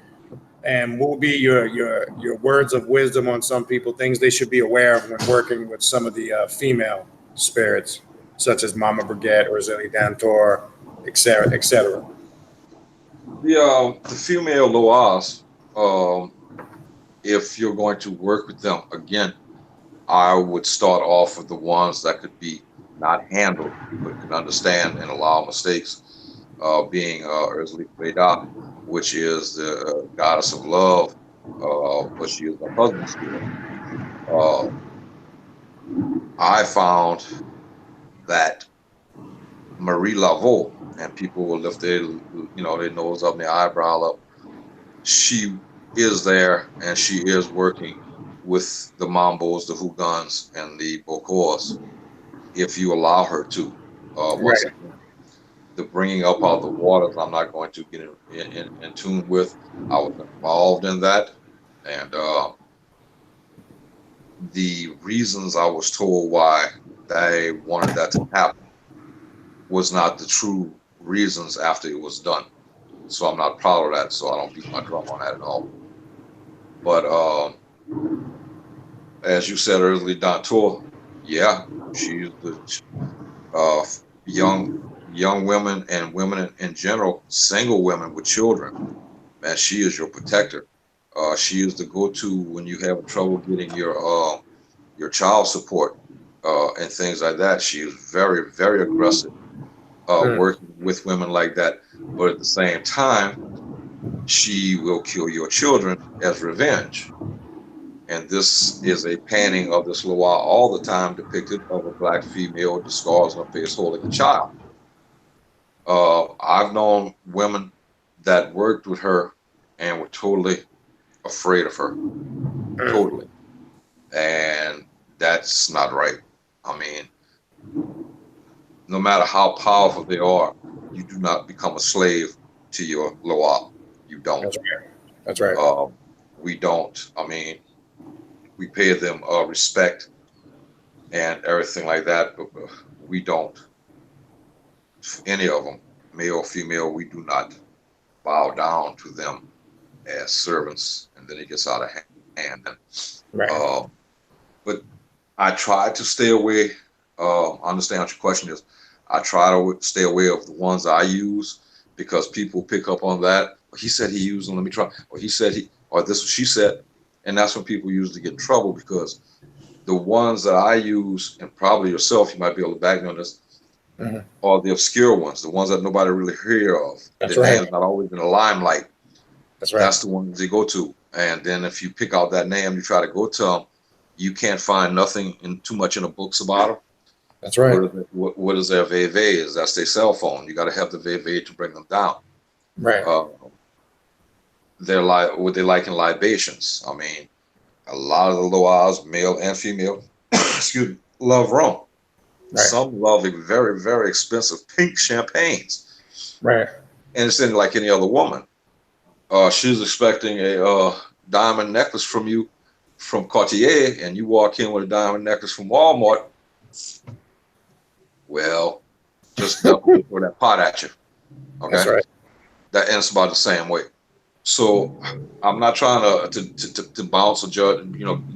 Speaker 2: And what would be your words of wisdom on some people, things they should be aware of when working with some of the female spirits, such as Mama Brigade, Rosili Dantor, et cetera, et cetera?
Speaker 3: The female Loas, if you're going to work with them, again, I would start off with the ones that could be not handled, but can understand and allow mistakes, being Rada, which is the goddess of love, but she is my husband's spirit. I found that Marie Laveau, and people will lift their, their nose up and their eyebrow up. She is there, and she is working with the Mambos, the Houdons, and the Bokors, if you allow her to. Once
Speaker 2: Right.
Speaker 3: again, the bringing up of the waters, I'm not going to get in tune with. I was involved in that, and the reasons I was told why they wanted that to happen was not the true reasons after it was done. So I'm not proud of that. So I don't beat my drum on that at all. But as you said earlier, Dantor, yeah, she's the young women and women in general, single women with children. Man, she is your protector. She is the go-to when you have trouble getting your child support and things like that. She is very, very aggressive working with women like that. But at the same time, she will kill your children as revenge. And this is a painting of this Loa all the time depicted of a black female with the scars on her face holding a child. I've known women that worked with her and were totally afraid of her. Totally. And that's not right. I mean, no matter how powerful they are, you do not become a slave to your Loa. You don't.
Speaker 2: That's right. That's right.
Speaker 3: We don't. I mean, we pay them respect and everything like that, but we don't. Any of them, male or female, we do not bow down to them as servants, and then it gets out of hand.
Speaker 2: Right.
Speaker 3: But I try to stay away. I understand what your question is. I try to stay away of the ones I use because people pick up on that. He said he used them. Let me try. Or he said or this she said, and that's when people usually get in trouble because the ones that I use, and probably yourself, you might be able to back me on this, are the obscure ones, the ones that nobody really hear of.
Speaker 2: That's
Speaker 3: Their
Speaker 2: right.
Speaker 3: name's not always in the limelight.
Speaker 2: That's right.
Speaker 3: That's the ones they go to. And then if you pick out that name, you try to go to them, you can't find nothing too much in the books about them.
Speaker 2: That's right.
Speaker 3: What is their VV? That's their cell phone. You got to have the VV to bring them down.
Speaker 2: Right.
Speaker 3: They're like what they like in libations. I mean, a lot of the Loas, male and female, excuse me, love rum.
Speaker 2: Right.
Speaker 3: Some love very, very expensive pink champagnes.
Speaker 2: Right.
Speaker 3: And it's in like any other woman. She's expecting a diamond necklace from you from Cartier, and you walk in with a diamond necklace from Walmart. Well, just throw that pot at you. Okay,
Speaker 2: that's right.
Speaker 3: That ends about the same way. So I'm not trying to bounce or judge,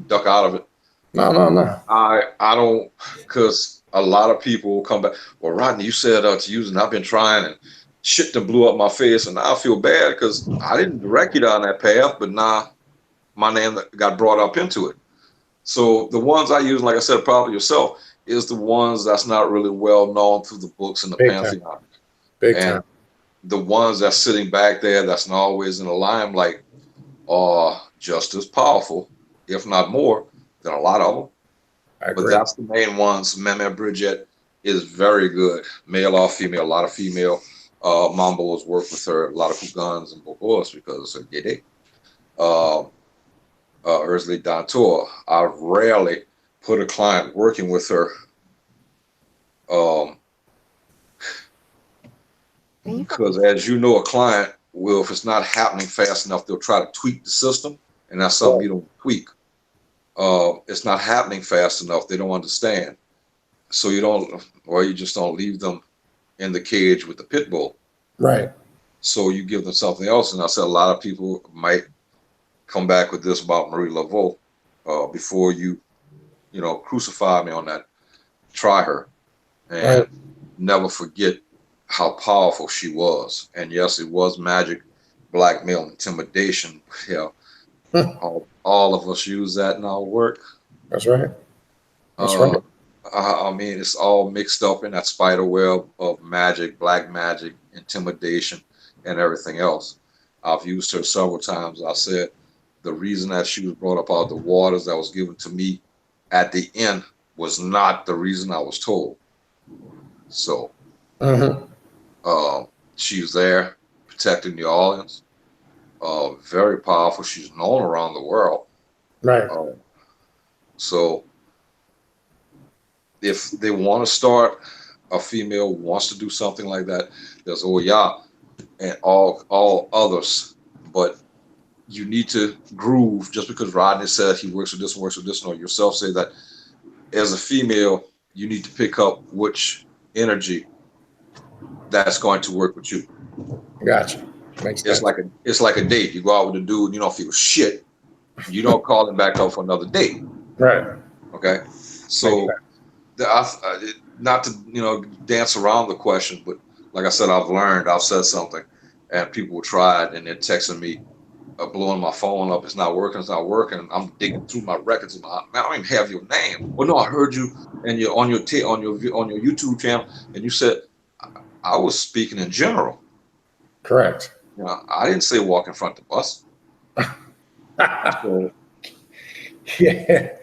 Speaker 3: duck out of it.
Speaker 2: No.
Speaker 3: I don't, because a lot of people will come back. Well, Rodney, you said to use it. I've been trying, and shit that blew up my face, and now I feel bad because I didn't direct you down that path, but now my name got brought up into it. So the ones I use, like I said, probably yourself, is the ones that's not really well known through the books and the Pantheon.
Speaker 2: Big time.
Speaker 3: The ones that's sitting back there that's not always in the limelight are just as powerful, if not more, than a lot of them.
Speaker 2: I agree.
Speaker 3: But that's the main ones. Meme Bridget is very good, male or female. A lot of female Mambos work with her. A lot of Houdons and Bokors because of Gede. Ursula Dantor, I rarely put a client working with her because, as you know, a client will, if it's not happening fast enough, they'll try to tweak the system, and that's something you don't tweak. It's not happening fast enough. They don't understand. So you just don't leave them in the cage with the pit bull.
Speaker 2: Right.
Speaker 3: So you give them something else. And I said a lot of people might come back with this about Marie Laveau before you crucify me on that. Try her and never forget how powerful she was. And yes, it was magic, blackmail, intimidation. Yeah, all of us use that in our work.
Speaker 2: That's right. That's right.
Speaker 3: I mean, it's all mixed up in that spider web of magic, black magic, intimidation, and everything else. I've used her several times. I said the reason that she was brought up out of the waters that was given to me at the end was not the reason I was told. So she was there protecting New Orleans. Very powerful. She's known around the world.
Speaker 2: Right.
Speaker 3: So if they want to start, a female wants to do something like that, there's Oya and all others. But you need to groove. Just because Rodney said he works with this and works with this, or yourself say that as a female, you need to pick up which energy that's going to work with you.
Speaker 2: Gotcha. Makes sense.
Speaker 3: It's like a date. You go out with a dude and you don't feel shit. You don't call him back up for another date.
Speaker 2: Right.
Speaker 3: Okay. So not to dance around the question, but like I said, I've said something, and people will try it, and they're texting me, blowing my phone up. It's not working. I'm digging through my records. I don't even have your name. Well, no, I heard you, and you're on your YouTube channel, and you said I was speaking in general.
Speaker 2: Correct.
Speaker 3: I didn't say walk in front of the bus. So,
Speaker 2: yeah,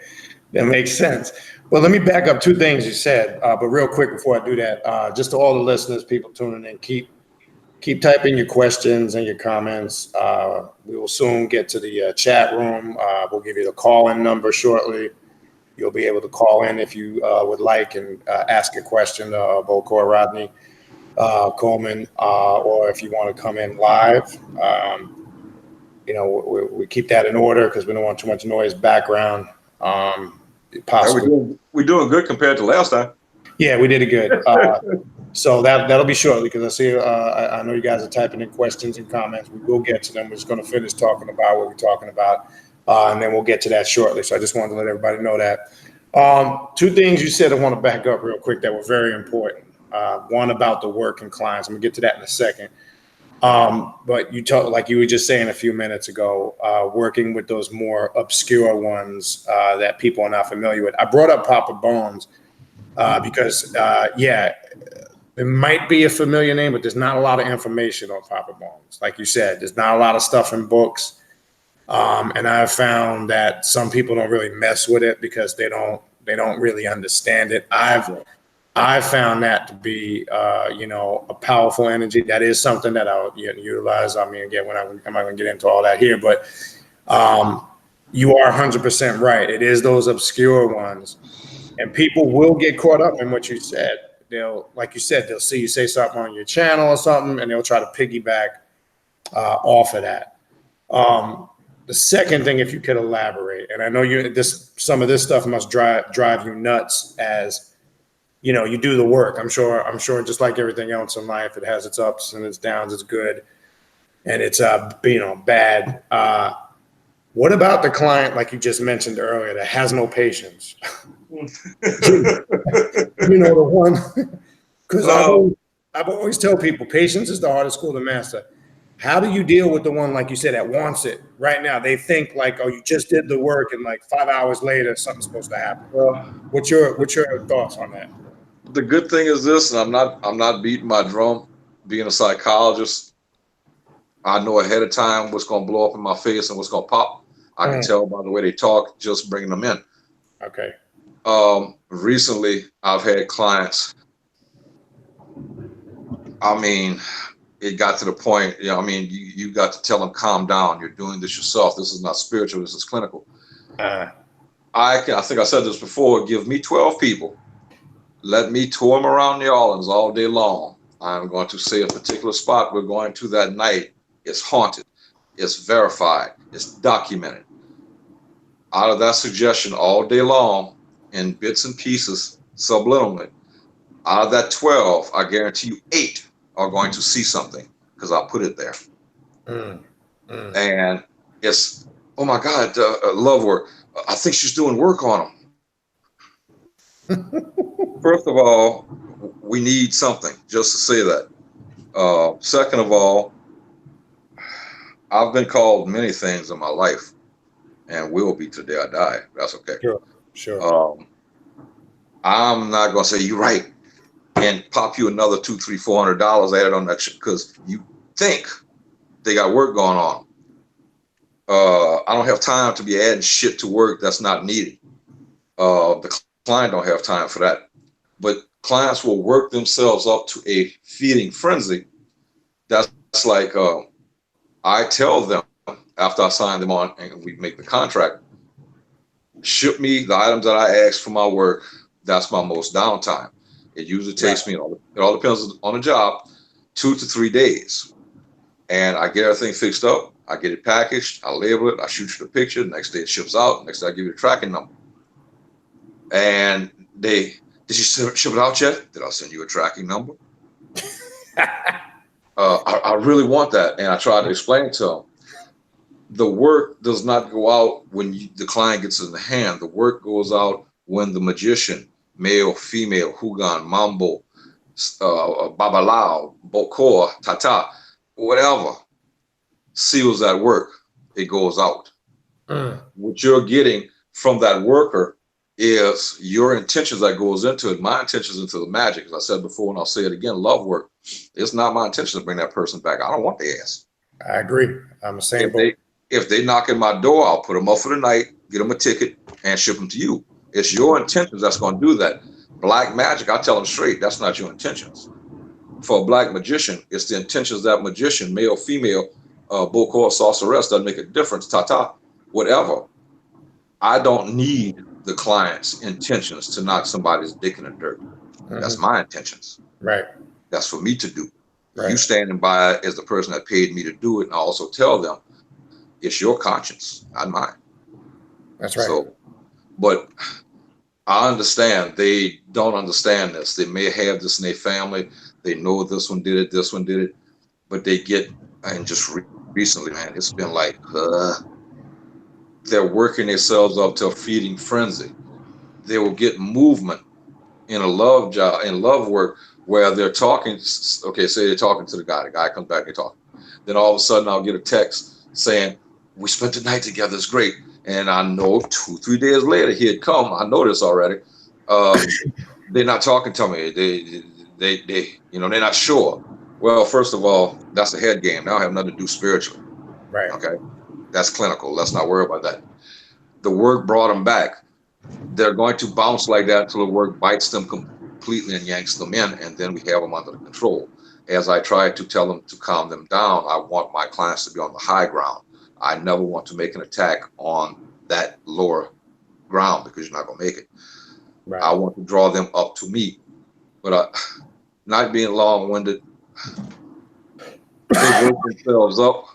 Speaker 2: that makes sense. Well, let me back up two things you said, but real quick before I do that, just to all the listeners, people tuning in, keep typing your questions and your comments. We will soon get to the chat room. We'll give you the call-in number shortly. You'll be able to call in if you would like and ask a question, Bokor, Rodney, Coleman, or if you want to come in live. We keep that in order because we don't want too much noise background. Possibly.
Speaker 3: We're doing good compared to last time.
Speaker 2: Yeah, we did it good. So that'll be shortly because I see I know you guys are typing in questions and comments. We will get to them. We're just going to finish talking about what we're talking about, and then we'll get to that shortly. So I just wanted to let everybody know that. Two things you said I want to back up real quick that were very important. One about the working clients. I'm gonna get to that in a second. But you talk like you were just saying a few minutes ago, working with those more obscure ones that people are not familiar with. I brought up Papa Bones because it might be a familiar name, but there's not a lot of information on Papa Bones. Like you said, there's not a lot of stuff in books. And I've found that some people don't really mess with it because they don't really understand it. I've found that to be, a powerful energy. That is something that I'll utilize. I mean, again, I'm not going to get into all that here, but you are 100% right. It is those obscure ones, and people will get caught up in what you said. Like you said, they'll see you say something on your channel or something, and they'll try to piggyback off of that. The second thing, if you could elaborate, and I know some of this stuff must drive you nuts as you do the work. I'm sure just like everything else in life, it has its ups and its downs. It's good and it's bad. What about the client, like you just mentioned earlier, that has no patience? The one, because I've always tell people patience is the hardest school to master. How do you deal with the one, like you said, that wants it right now? They think like, oh, you just did the work and like 5 hours later, something's supposed to happen. What's your thoughts on that?
Speaker 3: The good thing is this, and I'm not beating my drum. Being a psychologist, I know ahead of time what's going to blow up in my face and what's going to pop. I can tell by the way they talk, just bringing them in.
Speaker 2: Okay.
Speaker 3: Recently, I've had clients. I mean, it got to the point. You got to tell them, calm down. You're doing this yourself. This is not spiritual. This is clinical. I think I said this before. Give me 12 people. Let me tour them around New Orleans all day long. I'm going to say a particular spot we're going to that night. It's haunted. It's verified. It's documented. Out of that suggestion all day long, in bits and pieces, subliminally, out of that 12, I guarantee you 8 are going to see something because I put it there. And it's, oh my God, love work. I think she's doing work on them. First of all, we need something just to say that. Second of all, I've been called many things in my life and will be till the day I die. That's okay.
Speaker 2: Sure.
Speaker 3: I'm not going to say you're right and pop you another $200, $300, $400 added on that shit because you think they got work going on. I don't have time to be adding shit to work that's not needed. The client don't have time for that. But clients will work themselves up to a feeding frenzy. That's like I tell them after I sign them on and we make the contract, ship me the items that I ask for my work. That's my most downtime. It usually takes me, it all depends on the job, 2 to 3 days. And I get everything fixed up. I get it packaged. I label it. I shoot you the picture. The next day it ships out. Next day I give you the tracking number. And did you ship it out yet? Did I send you a tracking number? I really want that. And I try to explain it to them. The work does not go out when the client gets it in the hand. The work goes out when the magician, male, female, Hugan, Mambo, Babalao, Bokor, Tata, whatever, seals that work, it goes out. What you're getting from that worker is your intentions that goes into it. My intentions into the magic, as I said before, and I'll say it again, love work. It's not my intention to bring that person back. I don't want their ass.
Speaker 2: I agree. I'm the same boat.
Speaker 3: If they knock at my door, I'll put them up for the night, get them a ticket, and ship them to you. It's your intentions that's going to do that. Black magic, I tell them straight, that's not your intentions. For a black magician, it's the intentions of that magician, male, female, Bokor, sorceress, doesn't make a difference, Tata, whatever. I don't need the client's intentions to knock somebody's dick in the dirt. That's my intentions.
Speaker 2: Right.
Speaker 3: That's for me to do.
Speaker 2: Right.
Speaker 3: You standing by as the person that paid me to do it, and I also tell them, it's your conscience, not mine.
Speaker 2: That's right.
Speaker 3: So, but I understand they don't understand this. They may have this in their family. They know this one did it, but they get, and just recently, man, it's been like, they're working themselves up to a feeding frenzy. They will get movement in a love job, in love work, where they're talking, okay, say they're talking to the guy comes back, they talk. Then all of a sudden I'll get a text saying, we spent the night together, it's great. And I know 2-3 days later he'd come. I know this already. They're not talking to me. They they're not sure. Well, first of all, that's a head game. Now I have nothing to do spiritually.
Speaker 2: Right.
Speaker 3: Okay. That's clinical. Let's not worry about that. The work brought them back. They're going to bounce like that until the work bites them completely and yanks them in, and then we have them under control. As I try to tell them to calm them down, I want my clients to be on the high ground. I never want to make an attack on that lower ground because you're not going to make it. Right. I want to draw them up to me, but not being long-winded, they work themselves up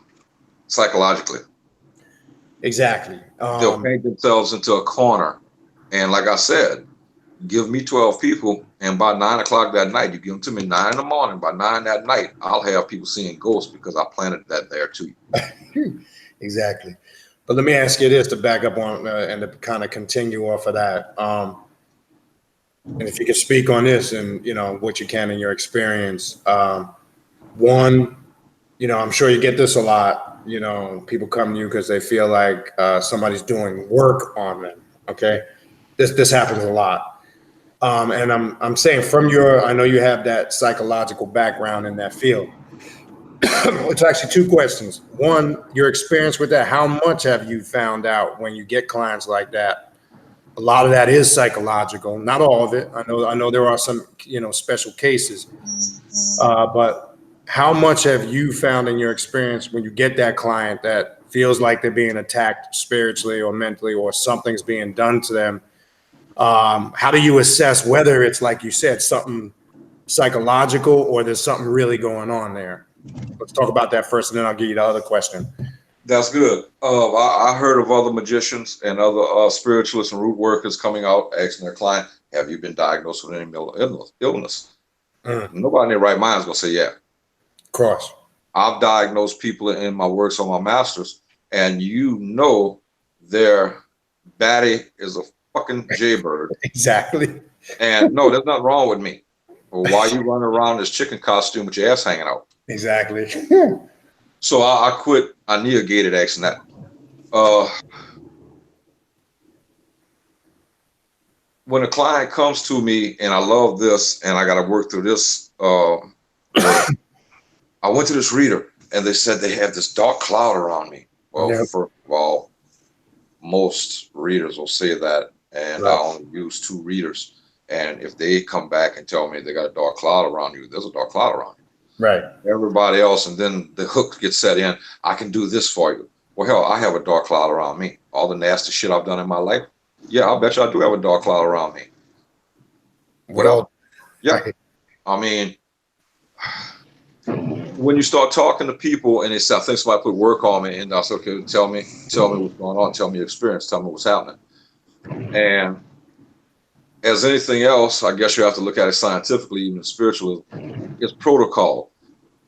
Speaker 3: psychologically.
Speaker 2: Exactly.
Speaker 3: They'll paint themselves into a corner. And like I said, give me 12 people, and by 9 o'clock that night, you give them to me 9 in the morning, by 9 that night, I'll have people seeing ghosts because I planted that there too.
Speaker 2: Exactly. But let me ask you this to back up on and to kind of continue off of that. And if you could speak on this and, what you can in your experience. One, I'm sure you get this a lot. People come to you because they feel like somebody's doing work on them. Okay. This happens a lot. And I'm saying I know you have that psychological background in that field. It's actually 2 questions. One, your experience with that. How much have you found out when you get clients like that? A lot of that is psychological, not all of it. I know there are some, special cases. But how much have you found in your experience when you get that client that feels like they're being attacked spiritually or mentally or something's being done to them? How do you assess whether it's, like you said, something psychological or there's something really going on there? Let's talk about that first, and then I'll give you the other question.
Speaker 3: That's good. I heard of other magicians and other spiritualists and root workers coming out asking their client, have you been diagnosed with any mental illness? Nobody in their right mind is going to say, yeah.
Speaker 2: Of course.
Speaker 3: I've diagnosed people in my works on my masters, and their baddie is a fucking jaybird.
Speaker 2: Exactly.
Speaker 3: And no, there's nothing wrong with me. Well, why you running around in this chicken costume with your ass hanging out?
Speaker 2: Exactly.
Speaker 3: So I quit. I negated asking that. When a client comes to me and I love this and I got to work through this, I went to this reader and they said they had this dark cloud around me. Well, First of all, most readers will say that and I only use 2 readers. And if they come back and tell me they got a dark cloud around you, there's a dark cloud around you.
Speaker 2: Right.
Speaker 3: Everybody else, and then the hook gets set in. I can do this for you. Well, hell, I have a dark cloud around me. All the nasty shit I've done in my life. Yeah, I bet you I do have a dark cloud around me. Whatever. Yeah. I mean, when you start talking to people and it's, I think somebody put work on me, and I said, okay, tell me what's going on, tell me your experience, tell me what's happening. And as anything else, I guess you have to look at it scientifically, even spiritually. It's protocol.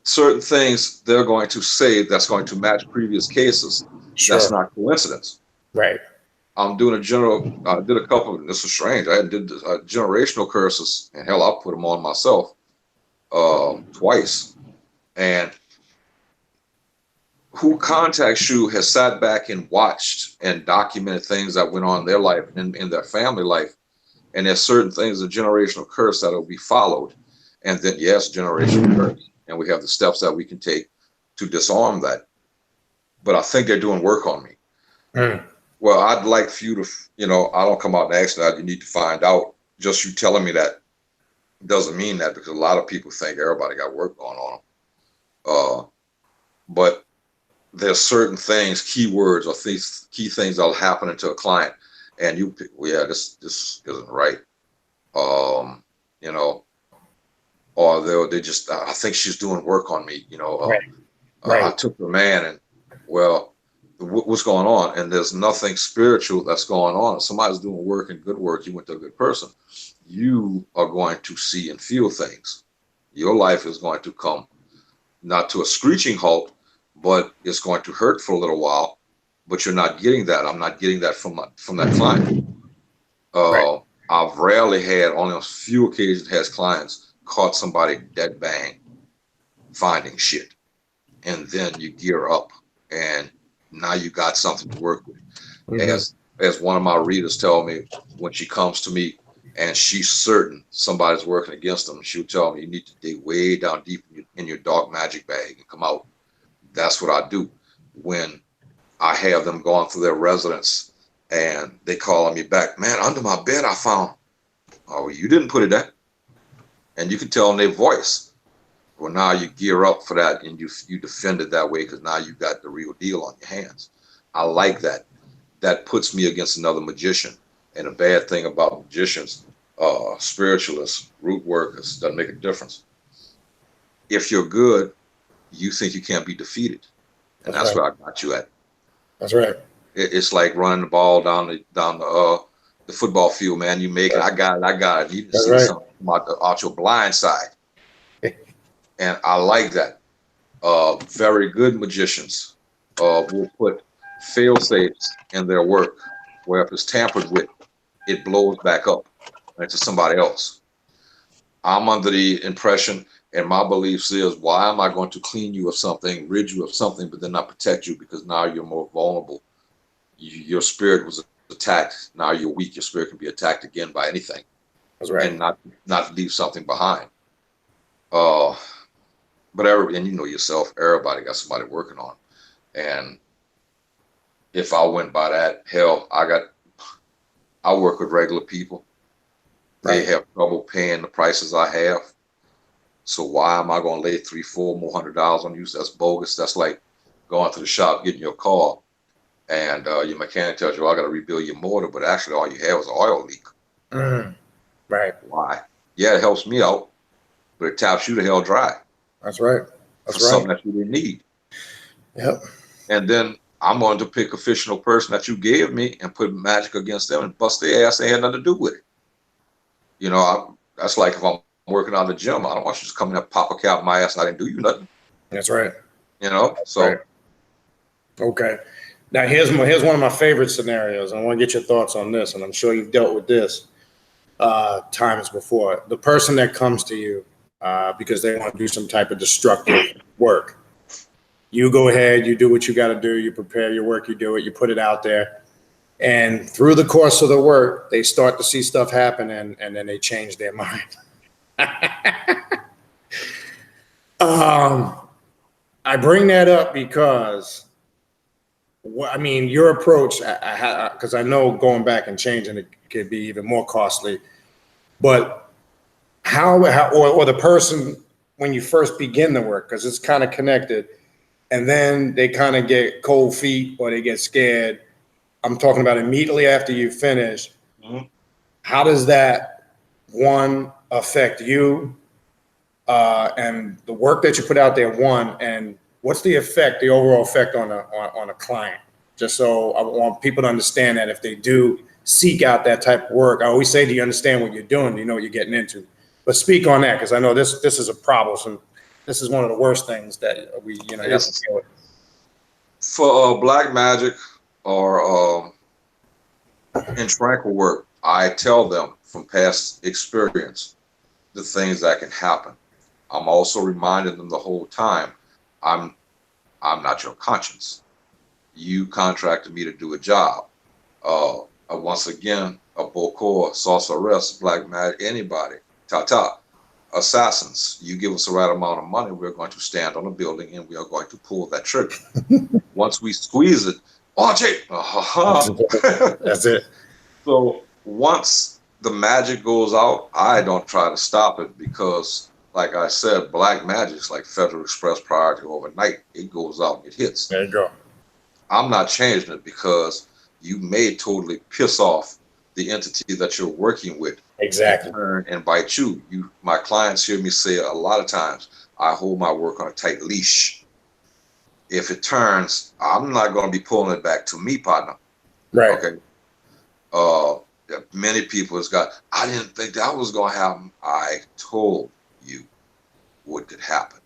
Speaker 3: Certain things they're going to say that's going to match previous cases.
Speaker 2: Sure.
Speaker 3: That's not coincidence.
Speaker 2: Right.
Speaker 3: I'm doing I did a couple of, this is strange. I did generational curses, and hell, I put them on myself twice. And who contacts you has sat back and watched and documented things that went on in their life and in their family life. And there's certain things, a generational curse that will be followed. And then, yes, generational curse. And we have the steps that we can take to disarm that. But I think they're doing work on me. Well, I'd like for you to, I don't come out and ask that. You need to find out. Just you telling me that doesn't mean that, because a lot of people think everybody got work going on them. But there's certain things, keywords or things, key things that'll happen to a client, and you pick, well, yeah, this isn't right. Or they just, I think she's doing work on me. I took the man, and well, what's going on? And there's nothing spiritual that's going on. If somebody's doing work and good work, you went to a good person, you are going to see and feel things. Your life is going to come not to a screeching halt, but it's going to hurt for a little while. But you're not getting that. I'm not getting that from that client. I've rarely had, only on a few occasions, has clients caught somebody dead bang finding shit, and then you gear up, and now you got something to work with. As one of my readers tell me, when she comes to me and she's certain somebody's working against them, she'll tell me, you need to dig way down deep in your dark magic bag and come out. That's what I do. When I have them going through their residence and they calling me back, man, under my bed I found, oh, you didn't put it there. And you can tell in their voice. Well, now you gear up for that, and you defend it that way, because now you got the real deal on your hands. I like that. That puts me against another magician. And a bad thing about magicians, spiritualists, root workers, doesn't make a difference. If you're good, you think you can't be defeated, and that's where I got you at.
Speaker 2: That's right.
Speaker 3: It's like running the ball down the football field, man. You make it. I got it. You can see something out your blind side. And I like that. Very good magicians will put fail safes in their work, where if it's tampered with, it blows back up into somebody else. I'm under the impression, and my beliefs is, why am I going to clean you of something, rid you of something, but then not protect you, because now you're more vulnerable. Your spirit was attacked. Now you're weak. Your spirit can be attacked again by anything.
Speaker 2: That's right.
Speaker 3: And not leave something behind. But and you know yourself, everybody got somebody working on. And if I went by that, hell, I work with regular people. They have trouble paying the prices I have. So why am I going to lay $300-400 more on you? That's bogus. That's like going to the shop, getting your car, and your mechanic tells you, I got to rebuild your motor, but actually all you have is an oil leak.
Speaker 2: Right.
Speaker 3: Why? Yeah, it helps me out, but it taps you to hell dry.
Speaker 2: That's right.
Speaker 3: That's for something that you didn't need.
Speaker 2: Yep.
Speaker 3: And then I'm going to pick a fictional person that you gave me and put magic against them and bust their ass. They had nothing to do with it. That's like if I'm working out in the gym, I don't want you just coming up, pop a cap in my ass, and I didn't do you nothing.
Speaker 2: That's right.
Speaker 3: So.
Speaker 2: Okay. Now here's one of my favorite scenarios. I want to get your thoughts on this, and I'm sure you've dealt with this times before. The person that comes to you because they want to do some type of destructive work. You go ahead, you do what you got to do, you prepare your work, you do it, you put it out there. And through the course of the work, they start to see stuff happen, and then they change their mind. I bring that up because I mean, your approach, because I know going back and changing it could be even more costly, but how or the person, when you first begin the work, because it's kind of connected, and then they kind of get cold feet or they get scared. I'm talking about immediately after you finish.
Speaker 3: Mhm.
Speaker 2: How does that, one, affect you and the work that you put out there, one, and what's the effect, the overall effect on a client? Just so I want people to understand that if they do seek out that type of work, I always say, do you understand what you're doing? Do you know what you're getting into? But speak on that, because I know this is a problem. So this is one of the worst things that we, have to
Speaker 3: It's
Speaker 2: deal with.
Speaker 3: for black magic or in tranquil work. I tell them from past experience the things that can happen. I'm also reminding them the whole time, I'm not your conscience. You contracted me to do a job. Once again, a Bokor, sorceress, black magic, anybody, assassins. You give us the right amount of money, we're going to stand on a building and we are going to pull that trigger. Once we squeeze it, watch it.
Speaker 2: That's it.
Speaker 3: So once the magic goes out, I don't try to stop it because, like I said, black magic is like Federal Express priority overnight. It goes out, it hits.
Speaker 2: There you go.
Speaker 3: I'm not changing it because you may totally piss off the entity that you're working with.
Speaker 2: Exactly.
Speaker 3: And turn and bite you. My clients hear me say a lot of times, I hold my work on a tight leash. If it turns, I'm not going to be pulling it back to me, partner.
Speaker 2: Right.
Speaker 3: Okay. Many people has got, I didn't think that was going to happen. I told you what could happen.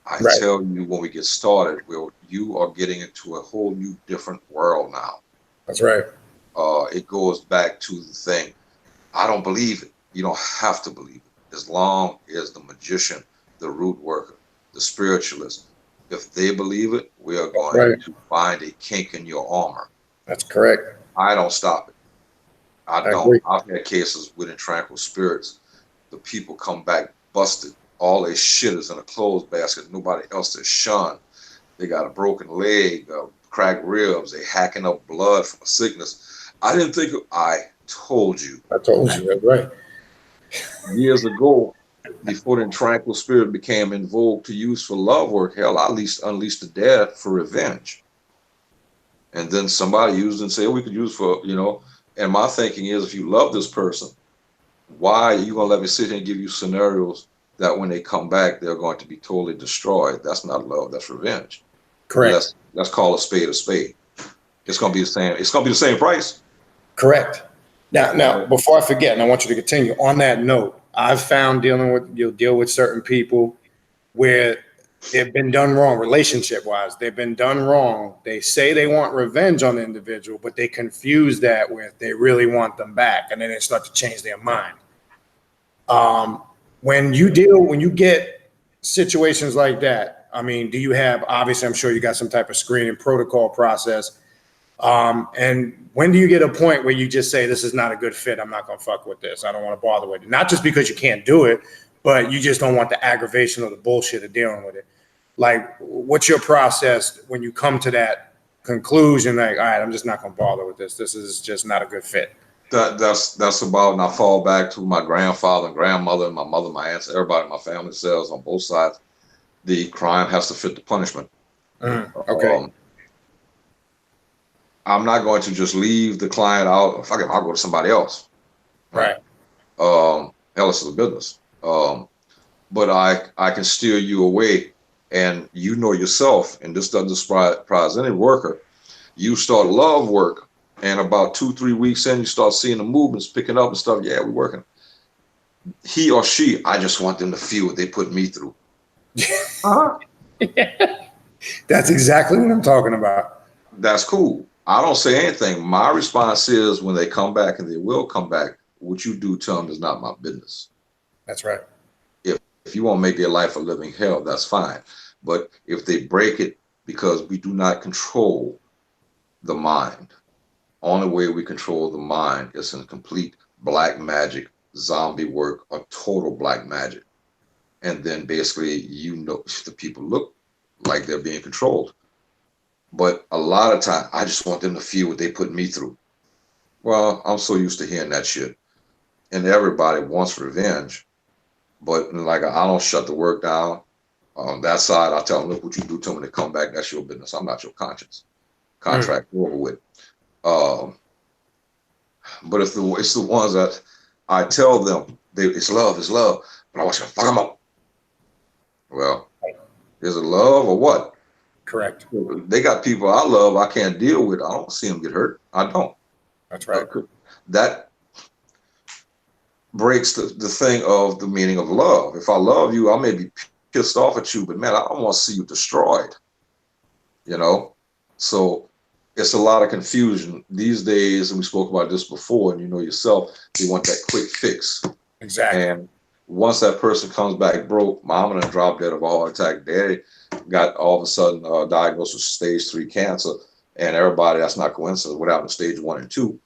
Speaker 3: I tell you when we get started, you are getting into a whole new different world now.
Speaker 2: That's right.
Speaker 3: It goes back to the thing. I don't believe it. You don't have to believe it. As long as the magician, the root worker, the spiritualist, if they believe it, we are going to find a kink in your armor.
Speaker 2: That's correct.
Speaker 3: I don't stop it. I don't.
Speaker 2: Agree.
Speaker 3: I've had cases within tranquil spirits. The people come back busted. All their shit is in a clothes basket. Nobody else is shunned. They got a broken leg, cracked ribs. They hacking up blood from a sickness. I didn't think. I told you.
Speaker 2: I told you. That's right.
Speaker 3: Years ago, before the tranquil spirit became in vogue to use for love work, hell, I unleashed the dead for revenge. And then somebody used it and said, we could use for, and my thinking is, if you love this person, why are you going to let me sit here and give you scenarios that when they come back, they're going to be totally destroyed? That's not love, that's revenge.
Speaker 2: Correct.
Speaker 3: Let's call a spade a spade. It's going to be the same. It's going to be the same price.
Speaker 2: Correct. Now, before I forget, and I want you to continue on that note, I've found you'll deal with certain people where they've been done wrong, relationship-wise. They've been done wrong. They say they want revenge on the individual, but they confuse that with they really want them back, and then they start to change their mind. When you get situations like that, I mean, do you have, obviously, I'm sure you got some type of screening protocol process. And when do you get a point where you just say, this is not a good fit, I'm not going to fuck with this, I don't want to bother with it? Not just because you can't do it, but you just don't want the aggravation or the bullshit of dealing with it. Like, what's your process when you come to that conclusion? Like, all right, I'm just not going to bother with this. This is just not a good fit.
Speaker 3: That's about, and I fall back to my grandfather and grandmother and my mother, my aunts, everybody in my family says on both sides, the crime has to fit the punishment.
Speaker 2: Okay.
Speaker 3: I'm not going to just leave the client out. Fuck it, I'll go to somebody else.
Speaker 2: Right.
Speaker 3: Hell, this is a business. But I can steer you away, and you know yourself, and this doesn't surprise any worker. You start love work, and about 2-3 weeks in, you start seeing the movements picking up and stuff. Yeah, we're working. He or she, I just want them to feel what they put me through.
Speaker 2: That's exactly what I'm talking about.
Speaker 3: That's cool. I don't say anything. My response is when they come back, and they will come back, what you do to them is not my business.
Speaker 2: That's right.
Speaker 3: If you want to make their life a living hell, that's fine. But if they break it, because we do not control the mind, only way we control the mind is in complete black magic, zombie work, or total black magic. And then basically, the people look like they're being controlled. But a lot of time, I just want them to feel what they put me through. Well, I'm so used to hearing that shit. And everybody wants revenge. But like, I don't shut the work down. On that side, I tell them, look, what you do to them when they come back, that's your business. I'm not your conscience. Contract over with. But if it's the ones that I tell them, it's love, but I want you to fuck them up. Well, is it love or what?
Speaker 2: Correct.
Speaker 3: They got people I love I can't deal with. I don't see them get hurt. I don't.
Speaker 2: That's right.
Speaker 3: That breaks the thing of the meaning of love. If I love you, I may be pissed off at you, but man, I don't want to see you destroyed. You know? So it's a lot of confusion these days, and we spoke about this before, and you know yourself, they want that quick fix.
Speaker 2: Exactly.
Speaker 3: And once that person comes back broke, mama done dropped dead of a heart attack, daddy got all of a sudden diagnosed with stage 3 cancer, and everybody, that's not coincidence, what happened to stage 1 and 2.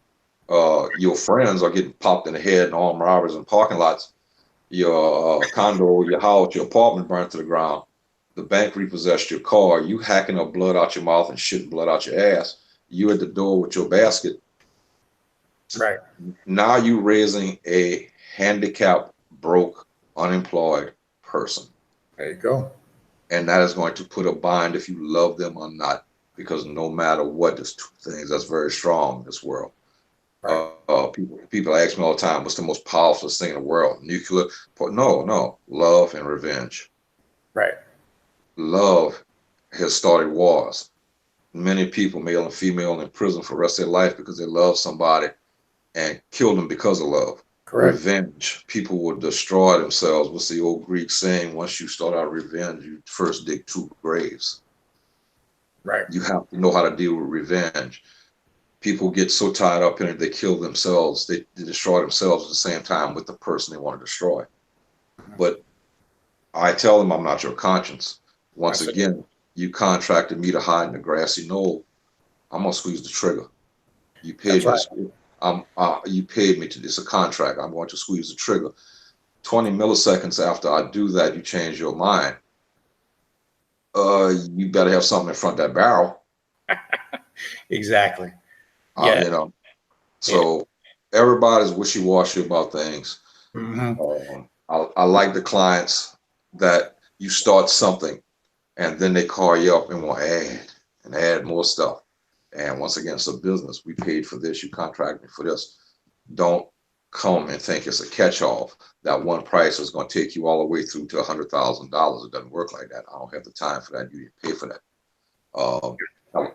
Speaker 3: Your friends are getting popped in the head in armed robberies in parking lots. Your condo, your house, your apartment burnt to the ground. The bank repossessed your car. You hacking up blood out your mouth and shitting blood out your ass. You at the door with your basket.
Speaker 2: Right.
Speaker 3: Now you raising a handicapped, broke, unemployed person.
Speaker 2: There you go.
Speaker 3: And that is going to put a bind if you love them or not, because no matter what, there's two things that's very strong in this world. Right. People ask me all the time, what's the most powerful thing in the world? Nuclear? No, love and revenge.
Speaker 2: Right.
Speaker 3: Love has started wars. Many people, male and female, in prison for the rest of their life because they love somebody and killed them because of love. Correct. Revenge. People will destroy themselves. What's the old Greek saying? Once you start out revenge, you first dig 2 graves.
Speaker 2: Right.
Speaker 3: You have to know how to deal with revenge. People get so tied up in it, they kill themselves. They destroy themselves at the same time with the person they want to destroy. But I tell them I'm not your conscience. Once again, you contracted me to hide in the grassy knoll. I'm gonna squeeze the trigger. You paid me. You paid me to. It's a contract. I'm going to squeeze the trigger. 20 milliseconds after I do that, you change your mind. You better have something in front of that barrel.
Speaker 2: Exactly. Yeah.
Speaker 3: You know. So everybody's wishy-washy about things.
Speaker 2: Mm-hmm.
Speaker 3: I like the clients that you start something and then they call you up and want to add more stuff. And once again, it's a business. We paid for this. You contract me for this. Don't come and think it's a catch-all. That one price is going to take you all the way through to $100,000. It doesn't work like that. I don't have the time for that. You didn't pay for that.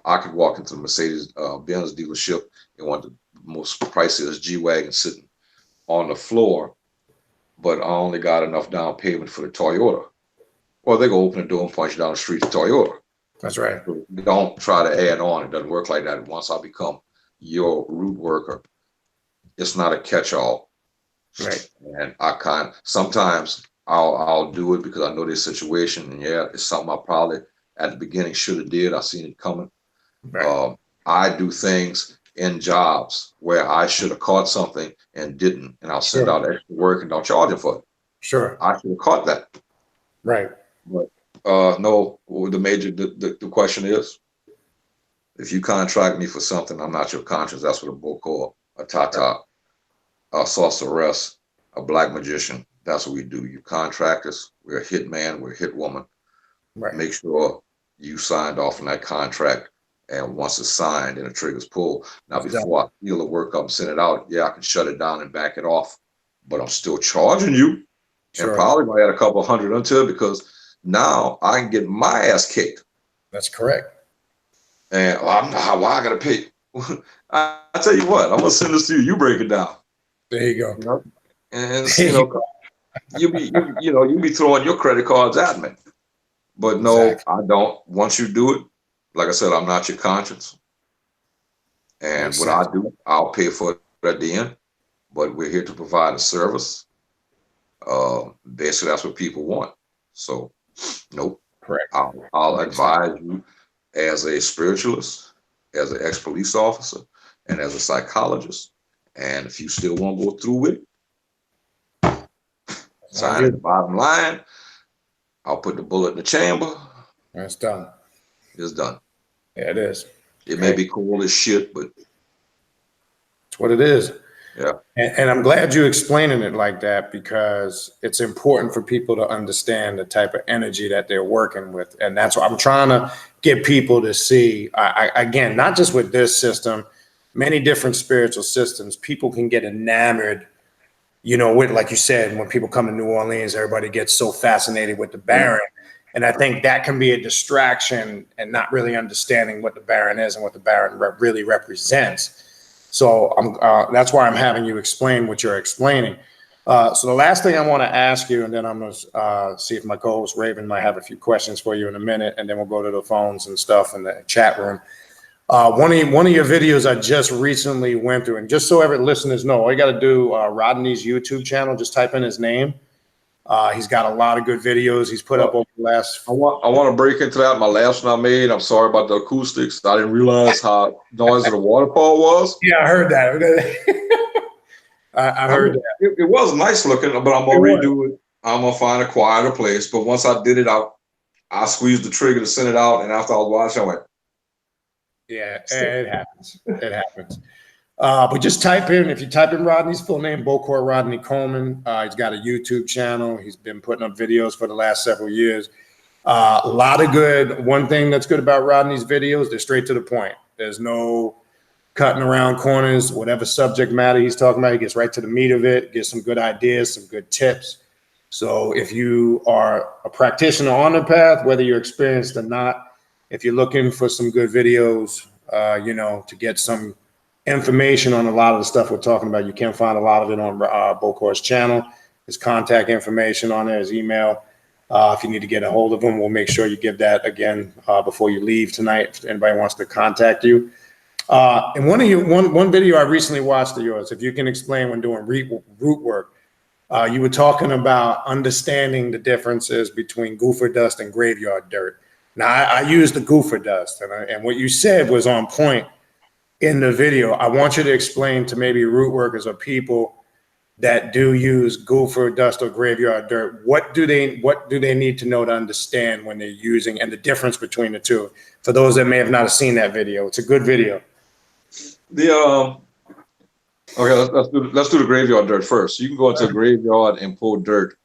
Speaker 3: I could walk into the Mercedes Benz dealership and want the most priciest G-Wagon sitting on the floor, but I only got enough down payment for the Toyota. Well, they go open the door and point you down the street to Toyota.
Speaker 2: That's right.
Speaker 3: Don't try to add on. It doesn't work like that. Once I become your root worker, it's not a catch-all.
Speaker 2: Right.
Speaker 3: And sometimes I'll do it because I know this situation, and it's something I probably at the beginning should have did. I seen it coming. Right. I do things in jobs where I should have caught something and didn't, and I'll send out extra work and don't charge them for it.
Speaker 2: Sure.
Speaker 3: I should have caught that.
Speaker 2: Right.
Speaker 3: But no, the question is, if you contract me for something, I'm not your conscience. That's what a Bokor, a Tata, a sorceress, a black magician, that's what we do. You contract us. We're a hit man. We're a hit woman. Right. Make sure you signed off on that contract. And once it's signed and the trigger's pulled. Now, before I seal the work up and send it out, I can shut it down and back it off. But I'm still charging you. Sure. And probably might add a couple hundred onto it because now I can get my ass kicked.
Speaker 2: That's correct.
Speaker 3: And why I gotta pay? I tell you what, I'm gonna send this to you. You break it down.
Speaker 2: There you go.
Speaker 3: You know? And you be throwing your credit cards at me. But no, exactly. I don't. Once you do it, like I said, I'm not your conscience. And what I do, I'll pay for it at the end. But we're here to provide a service. Basically, that's what people want. So, nope.
Speaker 2: Correct.
Speaker 3: I'll advise you as a spiritualist, as an ex-police officer, and as a psychologist. And if you still want to go through with it, sign at the bottom line. I'll put the bullet in the chamber.
Speaker 2: That's done.
Speaker 3: It's done.
Speaker 2: Yeah, it is.
Speaker 3: It may be cool as shit, but
Speaker 2: it's what it is.
Speaker 3: yeah.
Speaker 2: And I'm glad you explaining it like that, because it's important for people to understand the type of energy that they're working with. And that's what I'm trying to get people to see. Again, not just with this system, many different spiritual systems, people can get enamored, with, like you said, when people come to New Orleans, everybody gets so fascinated with the Baron. And I think that can be a distraction and not really understanding what the Baron is and what the Baron really represents. So that's why I'm having you explain what you're explaining. So the last thing I want to ask you, and then I'm going to see if my co-host Raven might have a few questions for you in a minute, and then we'll go to the phones and stuff in the chat room. One of your videos I just recently went through, and just so every listeners know, all you got to do, Rodney's YouTube channel, just type in his name. He's got a lot of good videos he's put up over the last.
Speaker 3: I want to break into that. My last one I made, I'm sorry about the acoustics. I didn't realize how noisy the waterfall was.
Speaker 2: Yeah, I heard that. I heard that.
Speaker 3: It was nice looking, but I'm going to redo it. I'm going to find a quieter place. But once I did it, I squeezed the trigger to send it out. And after I was watching, I went.
Speaker 2: Yeah, it happens. It happens. But just if you type in Rodney's full name, Bokor Rodney Coleman, he's got a YouTube channel. He's been putting up videos for the last several years. A lot of good. One thing that's good about Rodney's videos, they're straight to the point. There's no cutting around corners. Whatever subject matter he's talking about, he gets right to the meat of it, gets some good ideas, some good tips. So if you are a practitioner on the path, whether you're experienced or not, if you're looking for some good videos, to get some information on a lot of the stuff we're talking about, you can find a lot of it on Bokor's channel. His contact information on there, his email. If you need to get a hold of him, we'll make sure you give that again before you leave tonight, if anybody wants to contact you. And one video I recently watched of yours, if you can explain when doing root work, you were talking about understanding the differences between goofer dust and graveyard dirt. Now, I use the goofer dust, and what you said was on point in the video. I want you to explain to maybe root workers or people that do use goofer dust or graveyard dirt, what do they need to know to understand when they're using, and the difference between the two, for those that may have not seen that video. It's a good video.
Speaker 3: Okay, let's do the graveyard dirt first. You can go into a graveyard and pull dirt,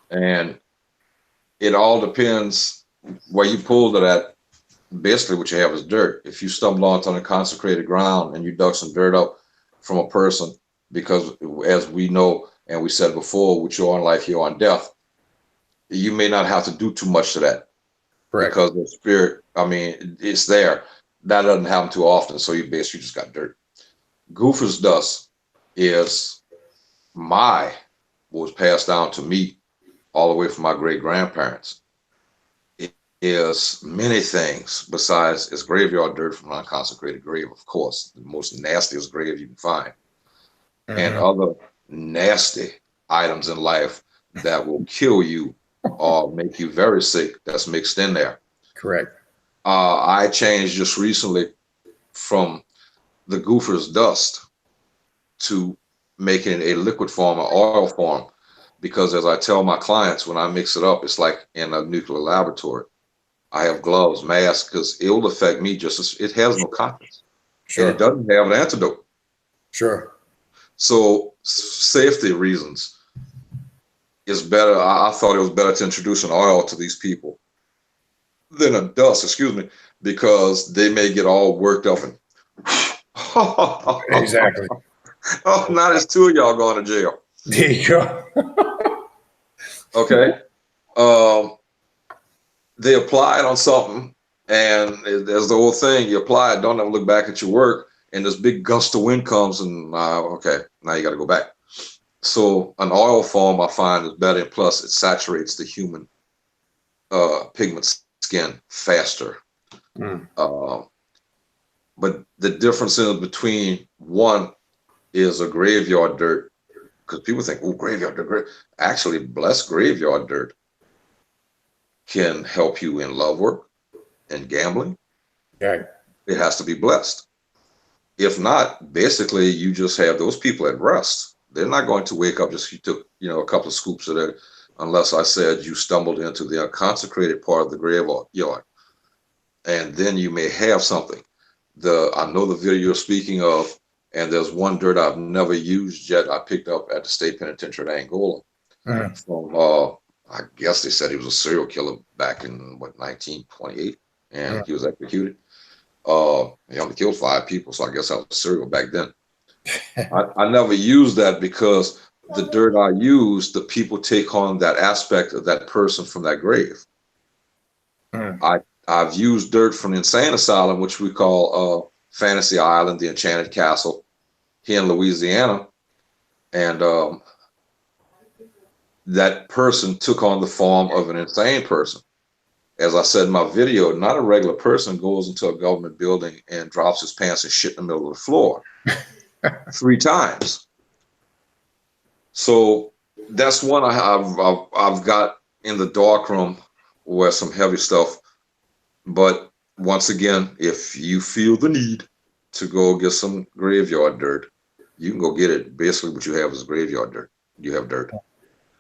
Speaker 3: and it all depends where you pulled it at. Basically, what you have is dirt. If you stumble onto unconsecrated ground and you dug some dirt up from a person, because as we know and we said before, with your own life, your own death, you may not have to do too much to that. Correct. Because the spirit, it's there. That doesn't happen too often, so you basically just got dirt. Goofer's dust was passed down to me all the way from my great grandparents. It is many things besides its graveyard dirt from an unconsecrated grave, of course, the most nastiest grave you can find, and other nasty items in life that will kill you or make you very sick. That's mixed in there.
Speaker 2: Correct.
Speaker 3: I changed just recently from the goofer's dust to making a liquid form or oil form, because as I tell my clients, when I mix it up, it's like in a nuclear laboratory. I have gloves, masks, because it will affect me just as it has no conscience. Sure. And it doesn't have an antidote.
Speaker 2: Sure. So
Speaker 3: safety reasons is better. I thought it was better to introduce an oil to these people than a dust, because they may get all worked up and
Speaker 2: exactly.
Speaker 3: Oh, now there's two of y'all going to jail.
Speaker 2: There you go.
Speaker 3: Okay. They apply it on something, and there's the whole thing. You apply it, don't ever look back at your work, and this big gust of wind comes, and okay, now you got to go back. So an oil form I find is better, and plus it saturates the human pigment skin faster. But the difference is between one is a graveyard dirt, because people think, oh, graveyard dirt. Actually, blessed graveyard dirt can help you in love work and gambling.
Speaker 2: Okay.
Speaker 3: It has to be blessed. If not, basically, you just have those people at rest. They're not going to wake up just you took a couple of scoops of it, unless I said you stumbled into the unconsecrated part of the graveyard. and then you may have something. I know the video you're speaking of, and there's one dirt I've never used yet. I picked up at the state penitentiary in Angola from, I guess they said he was a serial killer back in 1928, and he was executed. He only killed 5 people, so I guess I was serial back then. I never used that because the dirt I use, the people take on that aspect of that person from that grave. I've used dirt from the insane asylum, which we call Fantasy Island, the Enchanted Castle, here in Louisiana, and that person took on the form of an insane person. As I said in my video, not a regular person goes into a government building and drops his pants and shit in the middle of the floor 3 times. So that's one I've got in the darkroom where some heavy stuff. But once again, if you feel the need to go get some graveyard dirt, you can go get it. Basically, what you have is graveyard dirt. You have dirt.